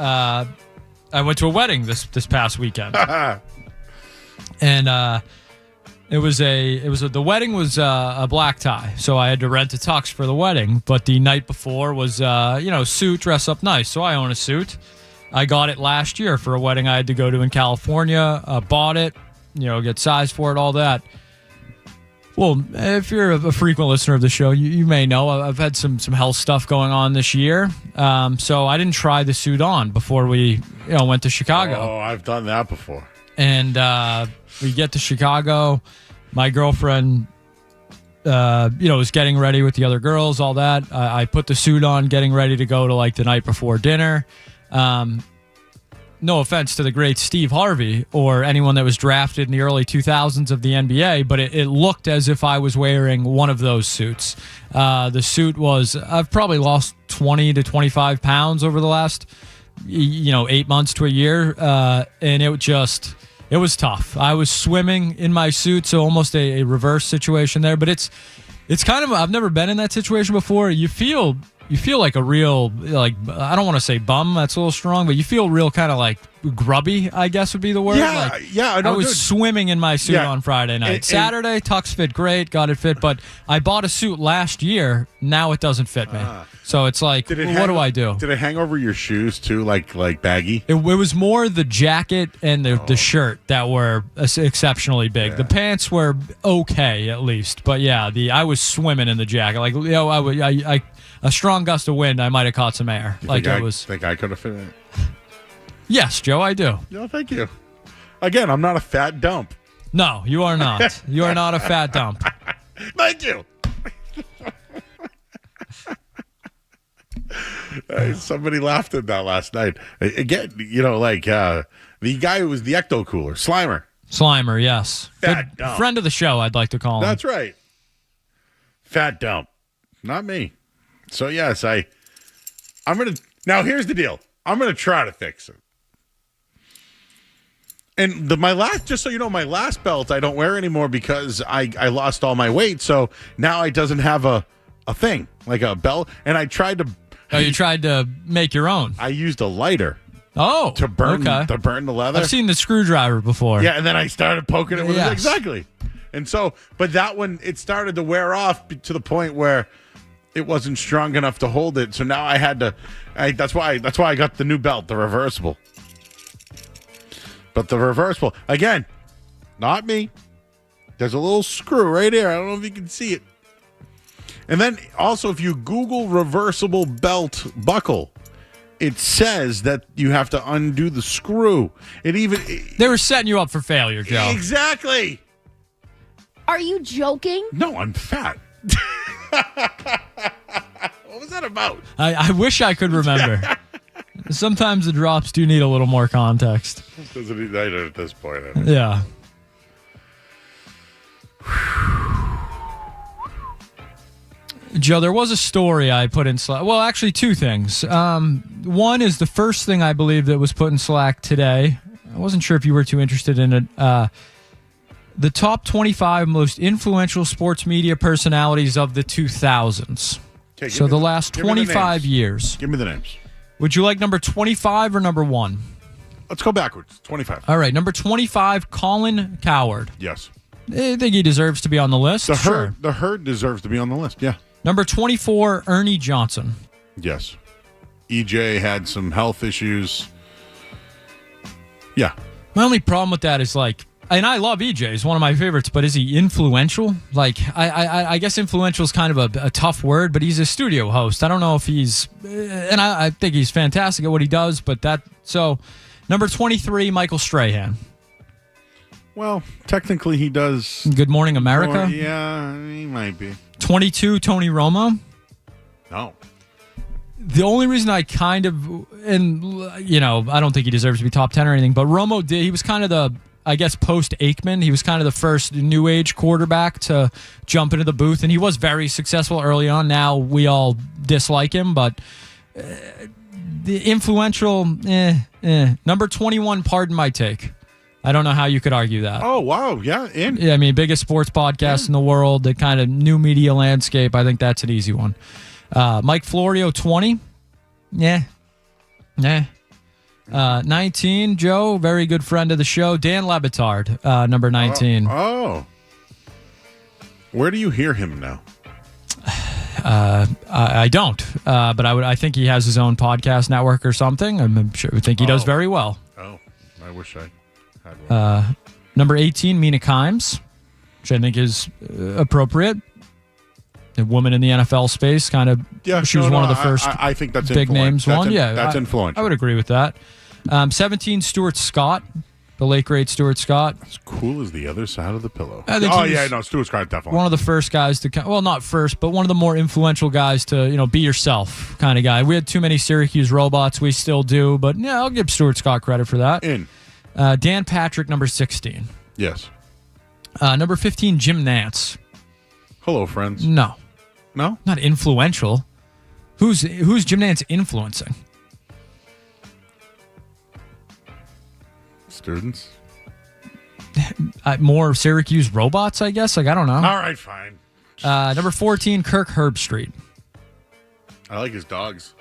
I went to a wedding this past weekend, and the wedding was a black tie, so I had to rent a tux for the wedding. But the night before was suit, dress up nice. So I own a suit. I got it last year for a wedding I had to go to in California. Bought it, get size for it, all that. Well, if you're a frequent listener of the show, you may know I've had some health stuff going on this year. So I didn't try the suit on before we went to Chicago. Oh, I've done that before. And we get to Chicago. My girlfriend, was getting ready with the other girls, all that. I put the suit on, getting ready to go to like the night before dinner. No offense to the great Steve Harvey or anyone that was drafted in the early 2000s of the NBA, but it looked as if I was wearing one of those suits. The suit I've probably lost 20 to 25 pounds over the last, 8 months to a year. And it was tough. I was swimming in my suit, so almost a reverse situation there, but it's kind of, I've never been in that situation before. You feel like a real, I don't want to say bum, that's a little strong, but you feel real kind of like grubby, I guess would be the word. I was swimming in my suit on Friday night. Saturday, tux fit great, got it fit, but I bought a suit last year. Now it doesn't fit me. So it's like, what do I do? Did it hang over your shoes too, like baggy? It was more the jacket and the shirt that were exceptionally big. Yeah. The pants were okay, at least. But yeah, I was swimming in the jacket. Like, a strong gust of wind, I might have caught some air. Think I could have fit in it? Yes, Joe, I do. No, thank you. Again, I'm not a fat dump. No, you are not. You are not a fat dump. Thank you. Somebody laughed at that last night. Again, the guy who was the ecto cooler, Slimer, yes. Fat dump. Friend of the show, I'd like to call him. That's right. Fat dump. Not me. So, yes, I'm going to... Now, here's the deal. I'm going to try to fix it. And my last belt I don't wear anymore because I lost all my weight. So now it doesn't have a thing, like a belt. And I tried to... Oh, you tried to make your own? I used a lighter. Oh, to burn the leather. I've seen the screwdriver before. Yeah, and then I started poking it with it. Yes. Exactly. And so, but that one, it started to wear off to the point where it wasn't strong enough to hold it. So now I had to. That's why I got the new belt, the reversible. But the reversible, again, not me. There's a little screw right here. I don't know if you can see it. And then also, if you Google reversible belt buckle, it says that you have to undo the screw. They were setting you up for failure, Joe. Exactly. Are you joking? No, I'm fat. What was that about? I wish I could remember. Sometimes the drops do need a little more context. Doesn't need that at this point. Yeah. Joe, there was a story I put in Slack. Well, actually, two things. One is the first thing I believe that was put in Slack today. I wasn't sure if you were too interested in it. The top 25 most influential sports media personalities of the 2000s. Okay, so the last 25 years. Give me the names. Would you like number 25 or number 1? Let's go backwards. 25. All right, number 25, Colin Cowherd. Yes. I think he deserves to be on the list. The Herd deserves to be on the list, yeah. Number 24, Ernie Johnson. Yes. EJ had some health issues. Yeah. My only problem with that is and I love EJ. He's one of my favorites, but is he influential? I guess influential is kind of a tough word, but he's a studio host. I don't know if he's, and I think he's fantastic at what he does, so number 23, Michael Strahan. Well, technically he does. Good Morning America? Yeah, he might be. 22, Tony Romo. No. The only reason I I don't think he deserves to be top 10 or anything, but Romo he was kind of post-Aikman, he was kind of the first new age quarterback to jump into the booth, and he was very successful early on. Now we all dislike him, but the influential, Number 21, Pardon My Take. I don't know how you could argue that. Oh, wow. Yeah. Yeah, I mean, biggest sports podcast in the world, the kind of new media landscape. I think that's an easy one. Mike Florio, 20. Yeah. 19, Joe, very good friend of the show. Dan Lebitard, number 19. Oh. Where do you hear him now? I don't, but I think he has his own podcast network or something. I think he does very well. Oh, I wish I had one. Number 18, Mina Kimes, which I think is appropriate. A woman in the NFL space, kind of. Yeah, she was one of the first. I think that's big names. That's influential. I would agree with that. 17, Stuart Scott, the late great Stuart Scott. As cool as the other side of the pillow. Stuart Scott definitely. One of the first guys to, well, not first, but one of the more influential guys to, be yourself kind of guy. We had too many Syracuse robots. We still do, but yeah, I'll give Stuart Scott credit for that. Dan Patrick, number 16. Yes. Number 15, Jim Nantz. Hello, friends. No, not influential. Who's Jim Nantz influencing? Students. More Syracuse robots, I guess. I don't know. All right, fine. Number 14, Kirk Herbstreit. I like his dogs.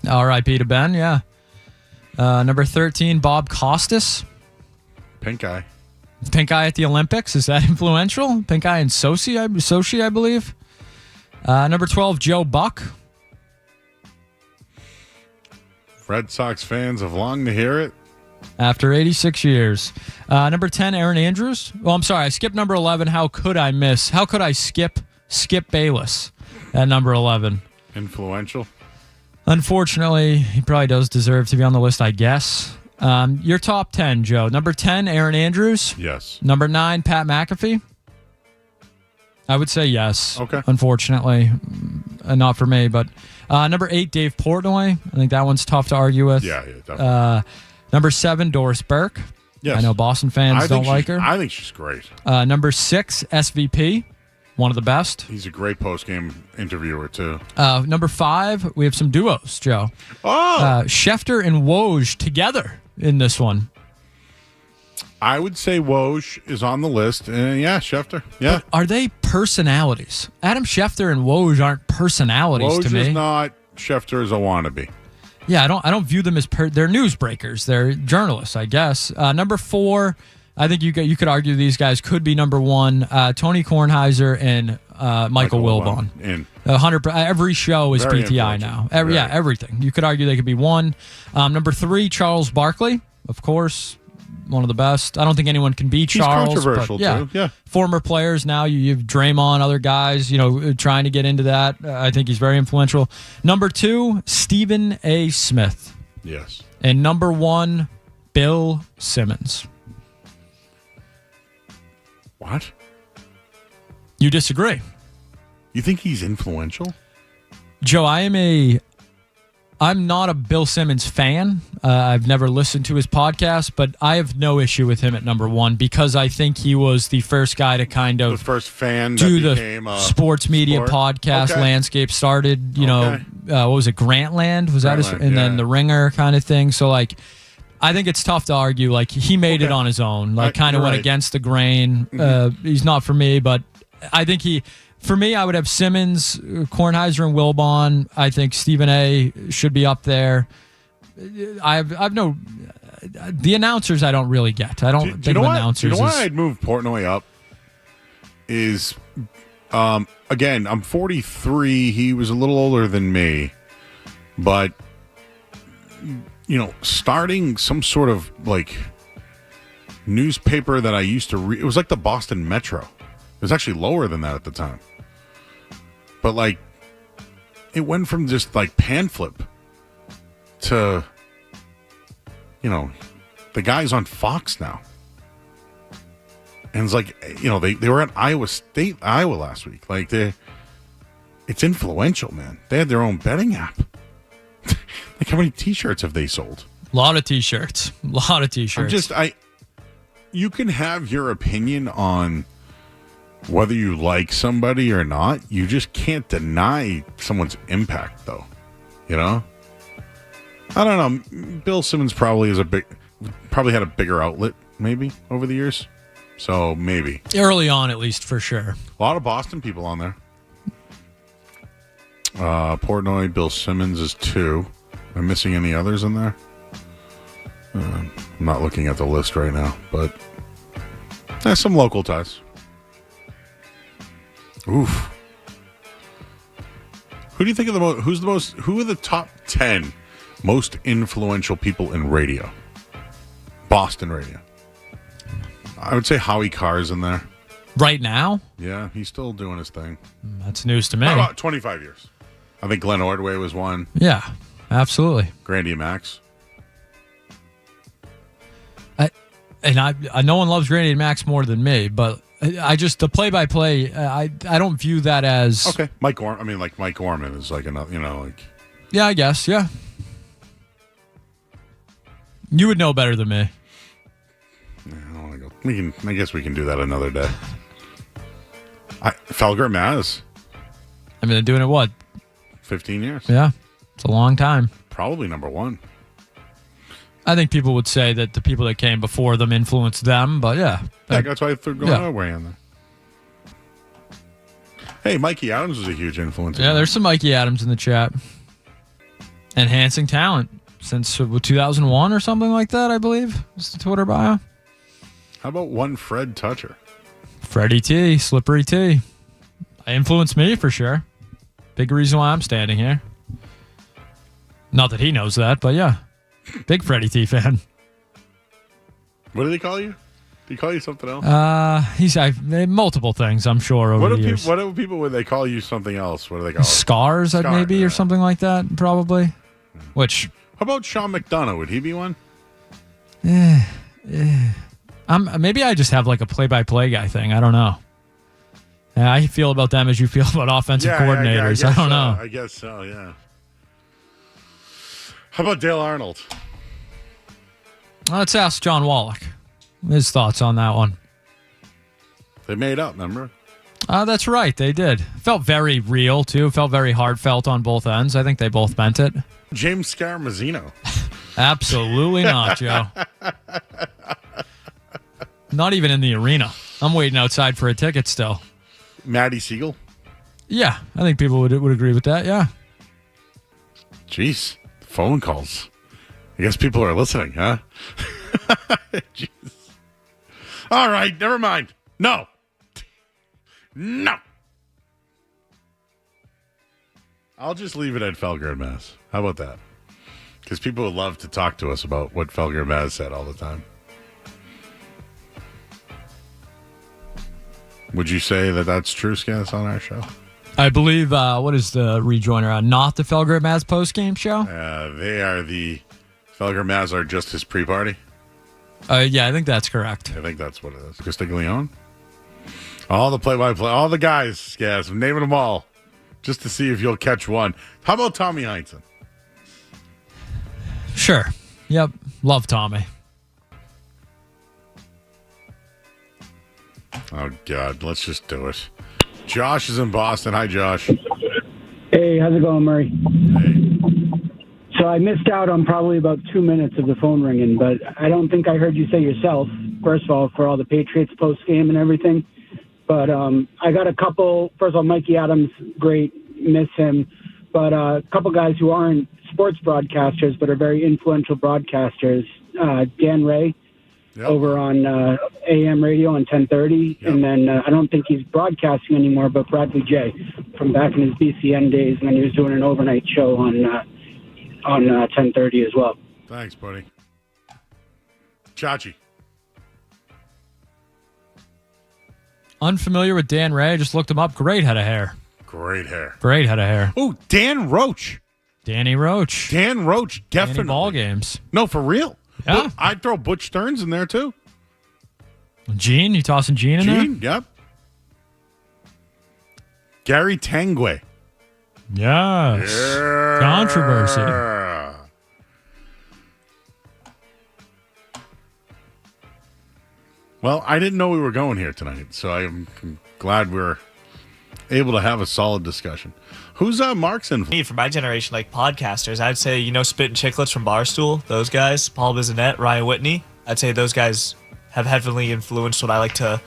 R.I.P. to Ben, yeah. Number 13, Bob Costas. Pink eye. Pink eye at the Olympics. Is that influential? Pink eye in Sochi, I believe. Number 12, Joe Buck. Red Sox fans have longed to hear it. After 86 years. Number 10, Aaron Andrews. Oh, I'm sorry. I skipped number 11. How could I skip Skip Bayless at number 11? Influential. Unfortunately, he probably does deserve to be on the list, I guess. Your top 10, Joe. Number 10, Aaron Andrews. Yes. Number 9, Pat McAfee. I would say yes. Okay. Unfortunately, not for me. But number 8, Dave Portnoy. I think that one's tough to argue with. Yeah, definitely. Number 7, Doris Burke. Yes. I know Boston fans don't like her. I think she's great. Number 6, SVP. One of the best. He's a great post-game interviewer, too. Number 5, we have some duos, Joe. Oh! Schefter and Woj together in this one. I would say Woj is on the list. Yeah, Schefter. Yeah. But are they personalities? Adam Schefter and Woj aren't personalities Woj to me. is not. Schefter is a wannabe. Yeah, I don't view them as they're newsbreakers. They're journalists, I guess. Number 4, I think you could argue these guys could be number 1. Tony Kornheiser and Michael Wilbon. In 100. Every show is Very PTI now. Everything. You could argue they could be 1. Number 3, Charles Barkley, of course, one of the best. I don't think anyone can beat Charles. He's controversial but too. Yeah. Former players now. You have Draymond, other guys. Trying to get into that. I think he's very influential. Number 2, Stephen A. Smith. Yes. And number 1, Bill Simmons. What? You disagree? You think he's influential? Joe, I'm not a Bill Simmons fan. I've never listened to his podcast, but I have no issue with him at number 1 because I think he was the first guy to kind of the first fan do that the became sports media podcast landscape started. What was it? Grantland was that his? And then the Ringer kind of thing. So like, I think it's tough to argue. Like he made it on his own. Like kind of went against the grain. He's not for me, but I think he. For me, I would have Simmons, Kornheiser, and Wilbon. I think Stephen A. should be up there. I've no. The announcers I don't really get. I don't think announcers. You know why I'd move Portnoy up? Is again, I'm 43. He was a little older than me, but starting some sort of like newspaper that I used to read. It was like the Boston Metro. It was actually lower than that at the time. But, like, it went from just, like, pamphlet to, the guy's on Fox now. And it's like, they were at Iowa last week. Like, it's influential, man. They had their own betting app. Like, how many T-shirts have they sold? A lot of T-shirts. You can have your opinion on whether you like somebody or not. You just can't deny someone's impact, though. I don't know. Bill Simmons probably had a bigger outlet, maybe, over the years. So maybe early on, at least, for sure. A lot of Boston people on there. Portnoy, Bill Simmons is 2. Am I missing any others in there? I'm not looking at the list right now, but there's some local ties. Oof. Who do you think of who are the top 10 most influential people in radio? Boston radio. I would say Howie Carr's in there. Right now? Yeah, he's still doing his thing. That's news to me. How about 25 years? I think Glenn Ordway was one. Yeah, absolutely. Grandy Max. No one loves Grandy and Max more than me, but the play-by-play, I don't view that as... Okay, Mike Gorman is like another, Yeah, I guess, yeah. You would know better than me. Yeah, I don't want to go. I guess we can do that another day. Felger Maz. I mean, they're doing it, what? 15 years. Yeah, it's a long time. Probably number 1. I think people would say that the people that came before them influenced them, but yeah. That's why I threw going away on there. Hey, Mikey Adams was a huge influence. Yeah, there's some Mikey Adams in the chat. Enhancing talent. since 2001 or something like that, I believe. Is the Twitter bio. How about one Fred Toucher? Freddie T, Slippery T. Influenced me for sure. Big reason why I'm standing here. Not that he knows that, but yeah. Big Freddie T fan. What do they call you? Do he call you something else? He's multiple things, I'm sure, over the years. What do people when they call you something else? What do they call it? Scars, maybe, or something like that, probably. Which... How about Sean McDonough? Would he be one? Maybe I just have like a play-by-play guy thing. I don't know. I feel about them as you feel about offensive coordinators. I don't know. I guess so, yeah. How about Dale Arnold? Let's ask John Wallach his thoughts on that one. They made up, remember? That's right. They did. Felt very real, too. Felt very heartfelt on both ends. I think they both meant it. James Scarmazzino. Absolutely not, Joe. Not even in the arena. I'm waiting outside for a ticket still. Matty Siegel? Yeah, I think people would agree with that, yeah. Jeez, phone calls. I guess people are listening, huh? Jeez. All right, never mind. No. I'll just leave it at Felger and Mass. How about that? Because people would love to talk to us about what Felger and Mass said all the time. Would you say that that's true, Scans, on our show? I believe, what is the rejoiner? Not the Felger and Maz post-game show? They are the... Felger and Maz are just his pre-party? Yeah, I think that's correct. I think that's what it is. Castiglione? All the play-by-play, all the guys, Scaz, I'm naming them all, just to see if you'll catch one. How about Tommy Heinsohn? Sure. Yep. Love Tommy. Oh, God. Let's just do it. Josh is in Boston. Hi, Josh. Hey, how's it going, Murray? Hey. So I missed out on probably about 2 minutes of the phone ringing, but I don't think I heard you say yourself, first of all, for all the Patriots post-game and everything. But I got a couple. First of all, Mikey Adams, great, miss him. But a couple guys who aren't sports broadcasters but are very influential broadcasters. Dan Ray over on AM radio on 1030. Yep. And then I don't think he's broadcasting anymore, but Bradley J from back in his BCN days. And then he was doing an overnight show on 1030 as well. Thanks, buddy. Chachi. Unfamiliar with Dan Ray. Just looked him up. Great head of hair. Great hair. Great head of hair. Oh, Dan Roach. Danny Roach. Dan Roach, definitely. Danny ball games. No, for real. Yeah. I'd throw Butch Stearns in there, too. Gene? You tossing Gene in there? Gene, yep. Gary Tanguay. Yes. Yeah. Controversy. Well, I didn't know we were going here tonight, so I'm glad we're able to have a solid discussion. Who's Mark's influence? For my generation, like podcasters, I'd say, Spit and Chicklets from Barstool, those guys, Paul Bissonnette, Ryan Whitney. I'd say those guys have heavily influenced what I like to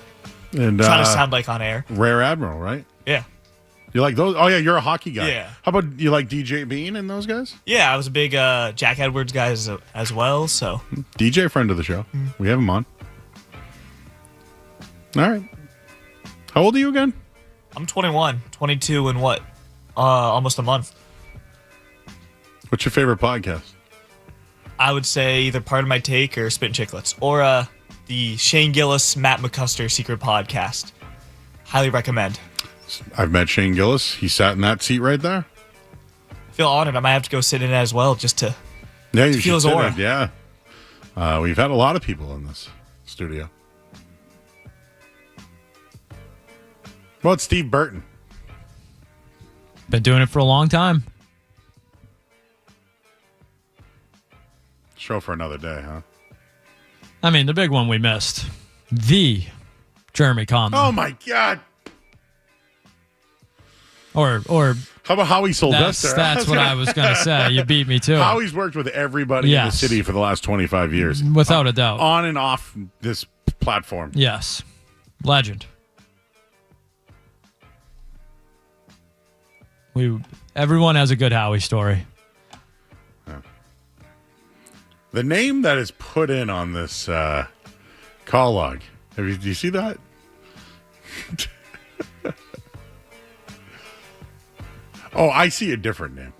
try to sound like on air. Rare Admiral, right? Yeah. You like those? Oh, yeah, you're a hockey guy. Yeah. How about you like DJ Bean and those guys? Yeah, I was a big Jack Edwards guy as well, so. DJ, friend of the show. We have him on. All right. How old are you again? I'm 21. 22 in what? Almost a month. What's your favorite podcast? I would say either Part of My Take or Spit and Chicklets. Or the Shane Gillis, Matt McCusker Secret Podcast. Highly recommend. I've met Shane Gillis. He sat in that seat right there. I feel honored. I might have to go sit in it as well just to, you feel his aura. Yeah. We've had a lot of people in this studio. Well, it's Steve Burton. Been doing it for a long time. Show for another day, huh? I mean, the big one we missed. The Jeremy Conlon. Oh, my God. Or how about Howie Sylvester? That's what I was going to say. You beat me to it. Howie's worked with everybody in the city for the last 25 years. Without a doubt. On and off this platform. Yes. Legend. Everyone has a good Howie story. Yeah. The name that is put in on this call log. Do you see that? Oh, I see a different name.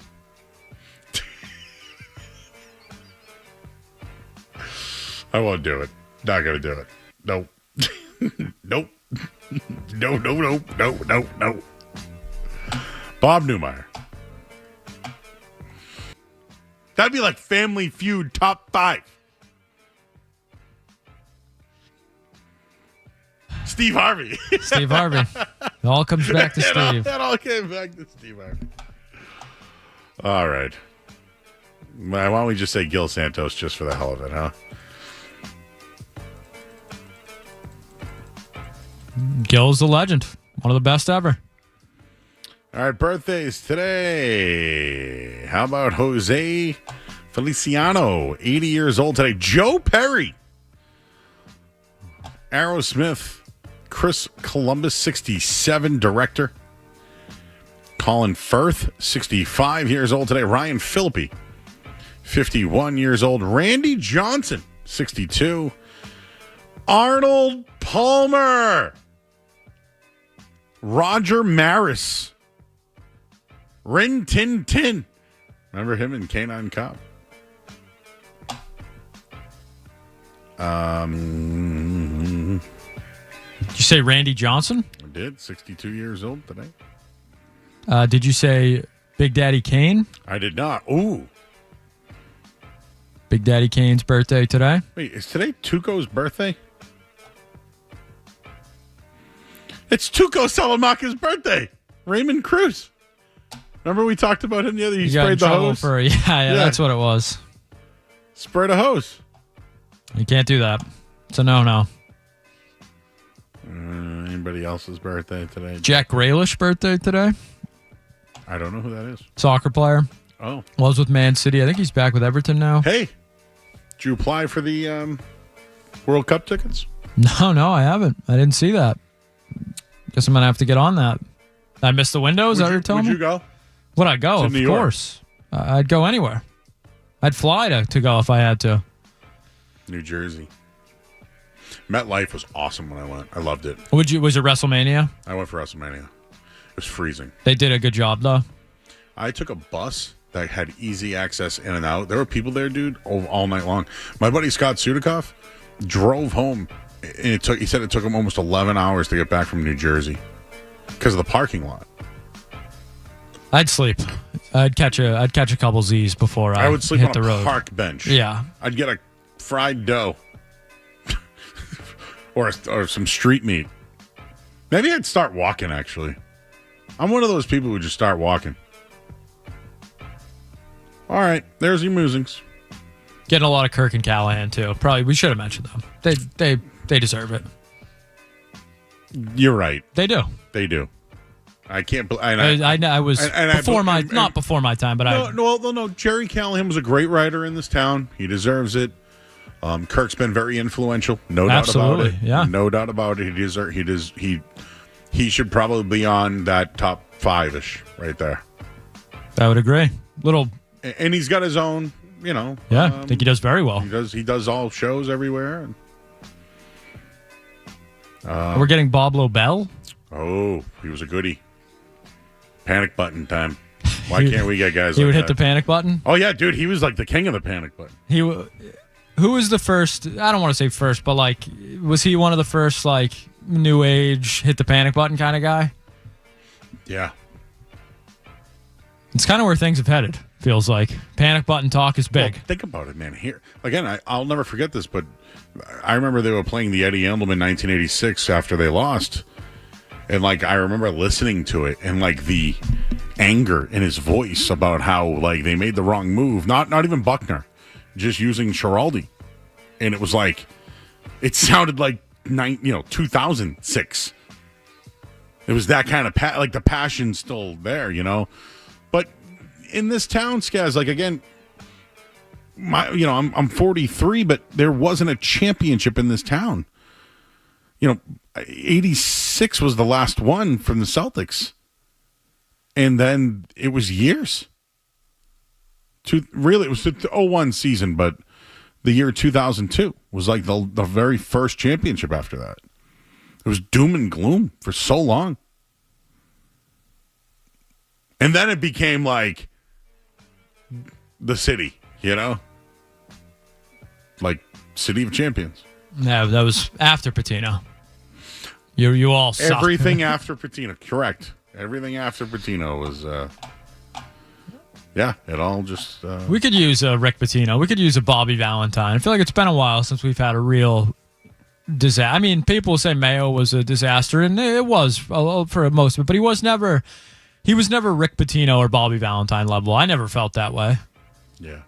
I won't do it. Not going to do it. Nope. Nope. No. Bob Newmeyer. That'd be like Family Feud top 5. Steve Harvey. Steve Harvey. It all comes back to Steve. It all came back to Steve Harvey. All right. Why don't we just say Gil Santos just for the hell of it, huh? Gil's a legend. One of the best ever. All right, birthdays today. How about Jose Feliciano, 80 years old today. Joe Perry. Aerosmith. Chris Columbus, 67, director. Colin Firth, 65 years old today. Ryan Phillippe, 51 years old. Randy Johnson, 62. Arnold Palmer. Roger Maris. Rin Tin Tin. Remember him in Canine Cop? Did you say Randy Johnson? I did. 62 years old today. Did you say Big Daddy Kane? I did not. Ooh. Big Daddy Kane's birthday today. Wait, is today Tuco's birthday? It's Tuco Salamanca's birthday. Raymond Cruz. Remember we talked about him the other day? He sprayed the hose? Yeah, that's what it was. Sprayed a hose. You can't do that. It's a no-no. Anybody else's birthday today? Jack Grealish birthday today. I don't know who that is. Soccer player. Oh. Was with Man City. I think he's back with Everton now. Hey, did you apply for the World Cup tickets? No, I haven't. I didn't see that. Guess I'm going to have to get on that. I missed the window? Is that what you're telling me? Would you go? Would I go? Of course. I'd go anywhere. I'd fly to go if I had to. New Jersey. MetLife was awesome when I went. I loved it. Was it WrestleMania? I went for WrestleMania. It was freezing. They did a good job, though. I took a bus that had easy access in and out. There were people there, dude, all night long. My buddy Scott Sudikoff drove home, and he said it took him almost 11 hours to get back from New Jersey because of the parking lot. I'd sleep. I'd catch a couple Z's before I would sleep hit on the a road. park bench. Yeah. I'd get a fried dough or some street meat. Maybe I'd start walking, actually. I'm one of those people who just start walking. All right, there's your musings. Getting a lot of Kirk and Callahan, too. Probably, we should have mentioned them. They deserve it. You're right. They do. They do. I can't. I was not before my time, but no. Jerry Callahan was a great writer in this town. He deserves it. Kirk's been very influential, no doubt about it. Yeah, no doubt about it. He should probably be on that top 5-ish right there. I would agree. And he's got his own. Yeah, I think he does very well. He does all shows everywhere. We're getting Bob Lobel. Oh, he was a goodie. Panic button time. Why can't we get guys? He would hit the panic button. Oh yeah, dude, he was like the king of the panic button. Who was the first? I don't want to say first, but was he one of the first new age hit the panic button kind of guy? Yeah. It's kind of where things have headed. Feels like panic button talk is big. Well, think about it, man. Here again, I'll never forget this, but I remember they were playing the Eddie Endelman 1986 after they lost, and I remember listening to it and the anger in his voice about how they made the wrong move. Not even Buckner, just using Schiraldi, and it was it sounded like 2006. It was that kind of the passion's still there, But in this town, Skaz, again, I'm 43, but there wasn't a championship in this town. 86 was the last one from the Celtics. And then it was years. It was the 01 season, but the year 2002 was like the very first championship after that. It was doom and gloom for so long. And then it became like the city, you know? Like City of Champions. No, that was after Patino. You all suck. Everything after Patino, correct. Everything after Patino was, it all just... We could use a Rick Pitino. We could use a Bobby Valentine. I feel like it's been a while since we've had a real disaster. I mean, people say Mayo was a disaster, and it was for most of it, but he was never Rick Pitino or Bobby Valentine level. I never felt that way. Yeah.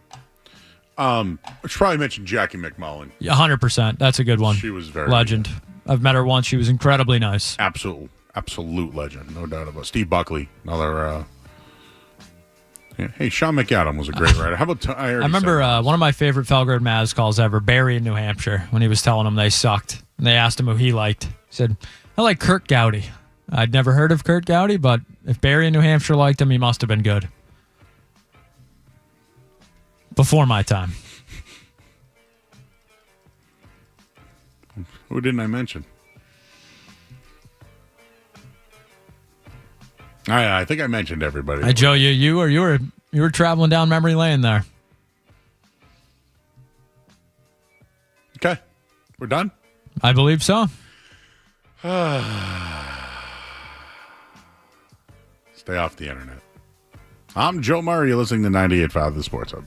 I should probably mention Jackie McMullen. Yeah, 100%. That's a good one. She was very legend. I've met her once. She was incredibly nice. Absolute legend, no doubt about it. Steve Buckley, another. Hey, Sean McAdam was a great writer. How about I remember one of my favorite Felger and Maz calls ever, Barry in New Hampshire, when he was telling them they sucked. And they asked him who he liked. He said, I like Kurt Gowdy. I'd never heard of Kurt Gowdy, but if Barry in New Hampshire liked him, he must have been good. Before my time. Who didn't I mention? I think I mentioned everybody. Hey, Joe, you were traveling down memory lane there. Okay, we're done. I believe so. Stay off the internet. I'm Joe Murray. You're listening to 98.5 The Sports Hub.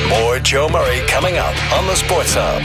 More Joe Murray coming up on the Sports Hub.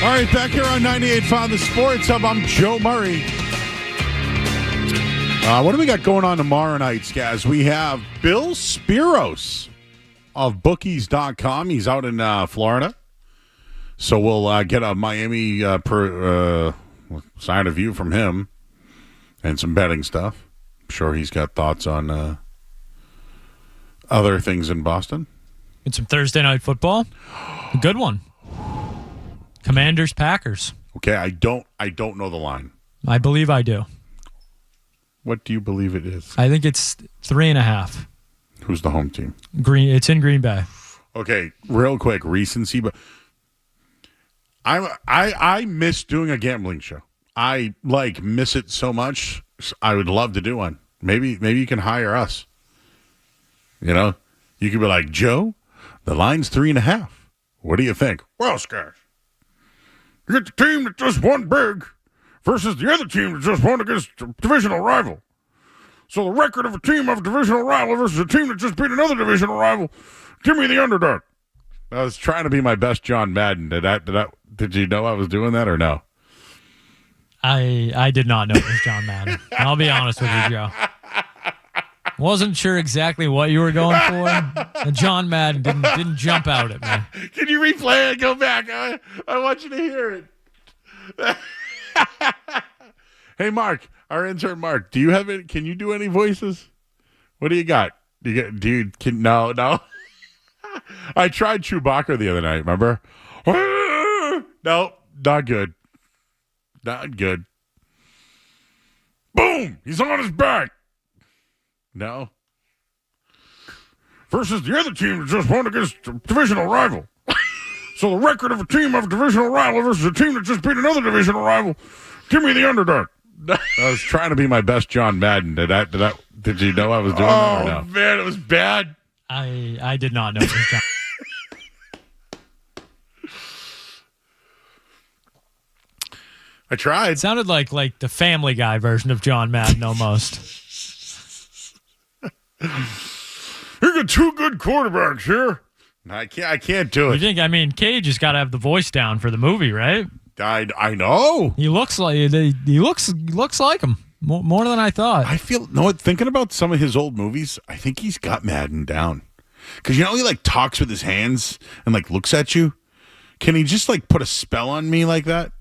All right, back here on 98.5 The Sports Hub, I'm Joe Murray. What do we got going on tomorrow night, Skaz? We have Bill Spiros of Bookies.com. He's out in Florida. So we'll get a Miami side of view from him and some betting stuff. I'm sure he's got thoughts on other things in Boston. And some Thursday night football. A good one. Commanders, Packers. Okay, I don't know the line. I believe I do. What do you believe it is? I think it's 3.5. Who's the home team? It's in Green Bay. Okay, real quick, recency, but I miss doing a gambling show. I miss it so much. I would love to do one. Maybe you can hire us. You know, you could be like, Joe, the line's 3.5. What do you think? Well, Scott, you get the team that just won big versus the other team that just won against a divisional rival. So the record of a team of a divisional rival versus a team that just beat another divisional rival. Give me the underdog. I was trying to be my best John Madden. Did you know I was doing that or no? I did not know it was John Madden. I'll be honest with you, Joe. Wasn't sure exactly what you were going for. And John Madden didn't jump out at me. Can you replay it? Go back. I want you to hear it. Hey, Mark, our intern Mark, do you have it? Can you do any voices? What do you got? No. I tried Chewbacca the other night, remember? No, not good. Not good. Boom! He's on his back. No. Versus the other team that just won against a divisional rival. So the record of a team of a divisional rival versus a team that just beat another divisional rival. Give me the underdog. I was trying to be my best John Madden. Did you know I was doing that or no? Oh, man, it was bad. I did not know it was John. I tried. It sounded like the Family Guy version of John Madden almost. You got two good quarterbacks here. I can't do it. You think? Cage has got to have the voice down for the movie, right? I know. He looks like him more than I thought. I feel thinking about some of his old movies. I think he's got Madden down because he talks with his hands and looks at you. Can he just put a spell on me like that?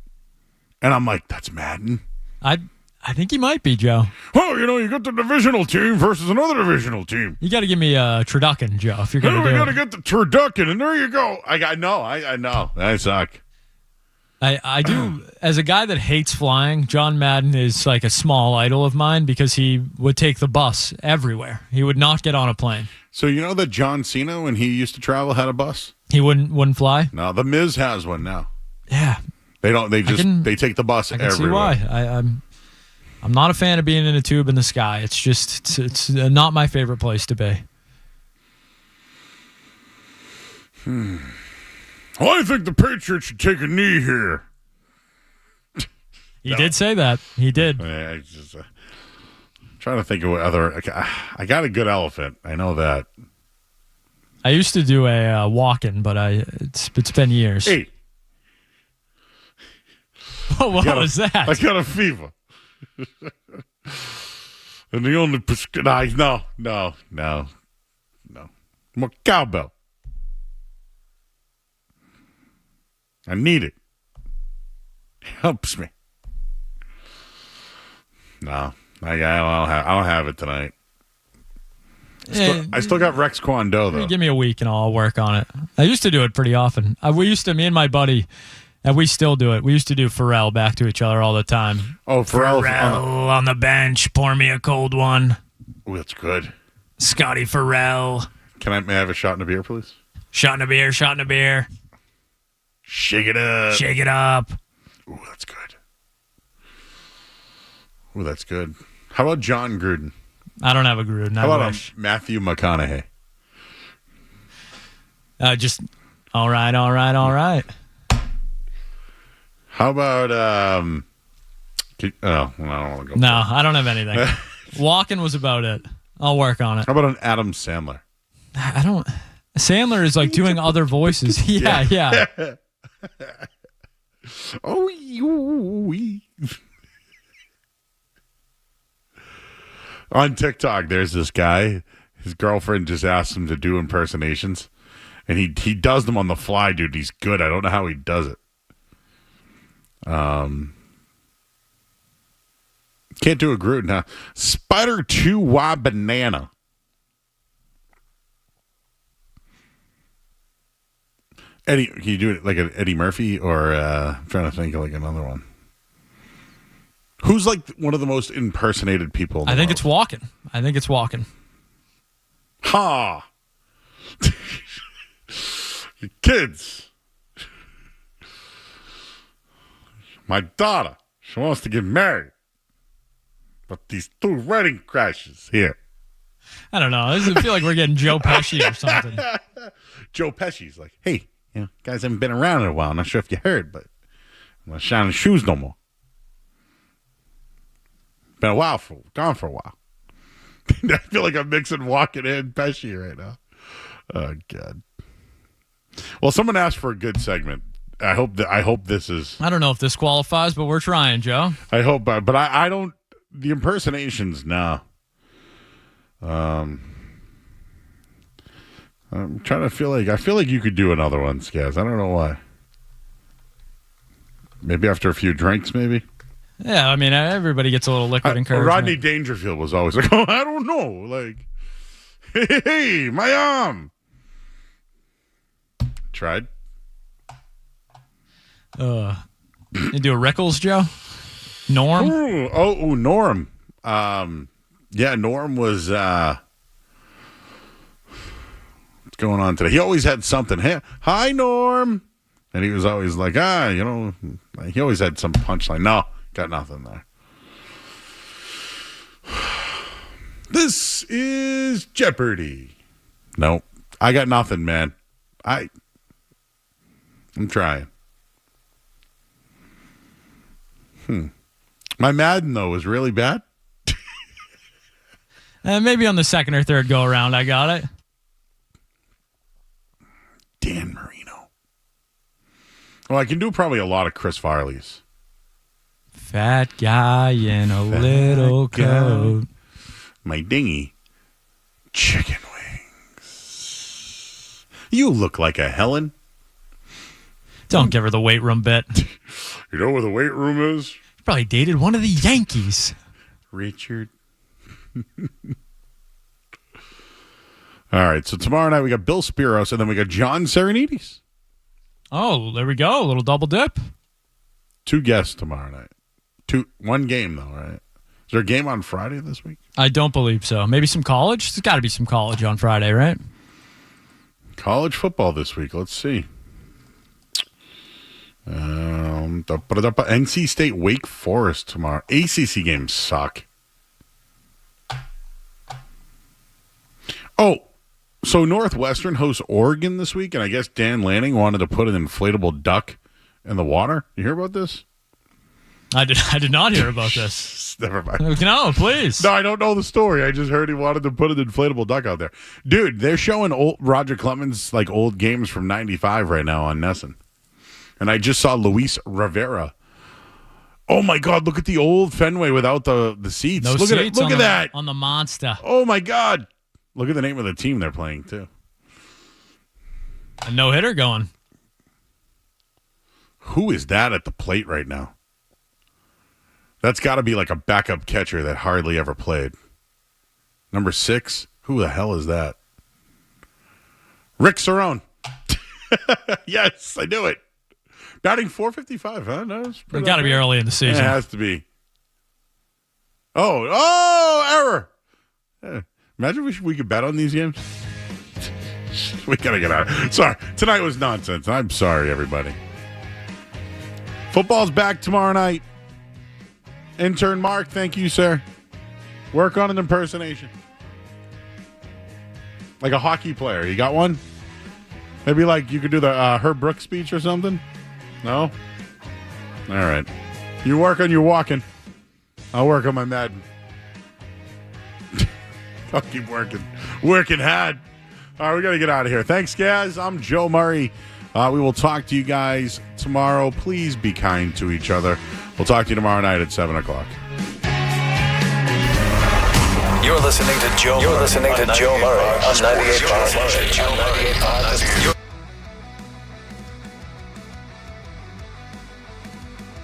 And I'm like, that's Madden. I think he might be, Joe. Oh, you got the divisional team versus another divisional team. You got to give me a turducken, Joe, if you're going to do it. We got to get the turducken, and there you go. I know. I suck. I do. As a guy that hates flying, John Madden is like a small idol of mine because he would take the bus everywhere. He would not get on a plane. So you know that John Cena, when he used to travel, had a bus? He wouldn't fly? No, The Miz has one now. Yeah. They don't. They take the bus everywhere. I can see why. I'm not a fan of being in a tube in the sky. It's just it's not my favorite place to be. Well, I think the Patriots should take a knee here. He did say that. He did. I just trying to think of what other. I got a good elephant. I know that. I used to do a walk-in, but it's been years. Hey. What was that? I got a fever. And the only no. More cowbell. I need it. Helps me. No, I don't have it tonight. I still got Rex Kwon Do, though. Give me a week and I'll work on it. I used to do it pretty often. Me and my buddy, and we still do it. We used to do Pharrell back to each other all the time. Oh, Pharrell on the bench, pour me a cold one. Oh, that's good. Scotty Pharrell. May I have a shot in a beer, please? Shot in a beer. Shake it up. Ooh, that's good. How about John Gruden? I don't have a Gruden. How about Matthew McConaughey? Just all right. How about I don't want to go. No, I don't have anything. Walking was about it. I'll work on it. How about an Adam Sandler? I don't. Sandler is like doing other voices. Yeah. Oh, you. On TikTok, there's this guy. His girlfriend just asked him to do impersonations, and he does them on the fly, dude. He's good. I don't know how he does it. Can't do a Groot now. Spider 2 banana. Eddie, can you do it like an Eddie Murphy or I'm trying to think of like another one? Who's like one of the most impersonated people in the I think world? it's Walken. Ha! Kids. My daughter, she wants to get married. But these 2 wedding crashes here. I don't know. Does it feel like we're getting Joe Pesci or something? Joe Pesci's like, hey, you know, guys haven't been around in a while. I'm not sure if you heard, but I'm not shining shoes no more. Been a while, gone for a while. I feel like I'm mixing Walken and Pesci right now. Oh, God. Well, someone asked for a good segment. I hope this is. I don't know if this qualifies, but we're trying, Joe. I hope, but I don't. The impersonations, no. I'm trying to feel like you could do another one, Skaz. I don't know why. Maybe after a few drinks, maybe. Yeah, I mean, everybody gets a little liquid encouragement. Rodney Dangerfield was always like, oh, I don't know. Like, hey, my arm. Tried. You do a Rickles, Joe? Norm? Norm. Yeah, Norm was, what's going on today? He always had something. Hey, hi, Norm. And he was always like, you know, like he always had some punchline. No, got nothing there. This is Jeopardy. Nope. I got nothing, man. I'm trying. My Madden, though, was really bad. Maybe on the second or third go around, I got it. Dan Marino. Well, I can do probably a lot of Chris Farley's. Fat guy in a little coat. My dinghy. Chicken wings. You look like a Helen. Don't give her the weight room bit. You know where the weight room is? Probably dated one of the Yankees. Richard. All right, so tomorrow night we got Bill Spiros, and then we got John Serenides. Oh, there we go. A little double dip. 2 guests tomorrow night. 1 game, though, right? Is there a game on Friday this week? I don't believe so. Maybe some college? There's got to be some college on Friday, right? College football this week. Let's see. NC State Wake Forest tomorrow. ACC games suck. Oh, so Northwestern hosts Oregon this week, and I guess Dan Lanning wanted to put an inflatable duck in the water. You hear about this? I did not hear about this. Never mind. No, please. No, I don't know the story. I just heard he wanted to put an inflatable duck out there. Dude, they're showing old Roger Clemens like old games from '95 right now on Nesson. And I just saw Luis Rivera. Oh my God! Look at the old Fenway without the seats. No Look seats at it! Look at that on the monster. Oh my God! Look at the name of the team they're playing too. A no hitter going. Who is that at the plate right now? That's got to be like a backup catcher that hardly ever played. Number 6. Who the hell is that? Rick Cerrone. Yes, I knew it. Batting .455, huh? No, it's It's got to be early in the season. It has to be. Error. Imagine we could bet on these games. We got to get out. Sorry. Tonight was nonsense. I'm sorry, everybody. Football's back tomorrow night. Intern Mark, thank you, sir. Work on an impersonation. Like a hockey player. You got one? Maybe like you could do the Herb Brooks speech or something? No? All right. You work on your walking. I'll work on my Madden. I'll keep working. Working hard. All right, we got to get out of here. Thanks, guys. I'm Joe Murray. We will talk to you guys tomorrow. Please be kind to each other. We'll talk to you tomorrow night at 7 o'clock. You're listening to Joe Murray on 98.5.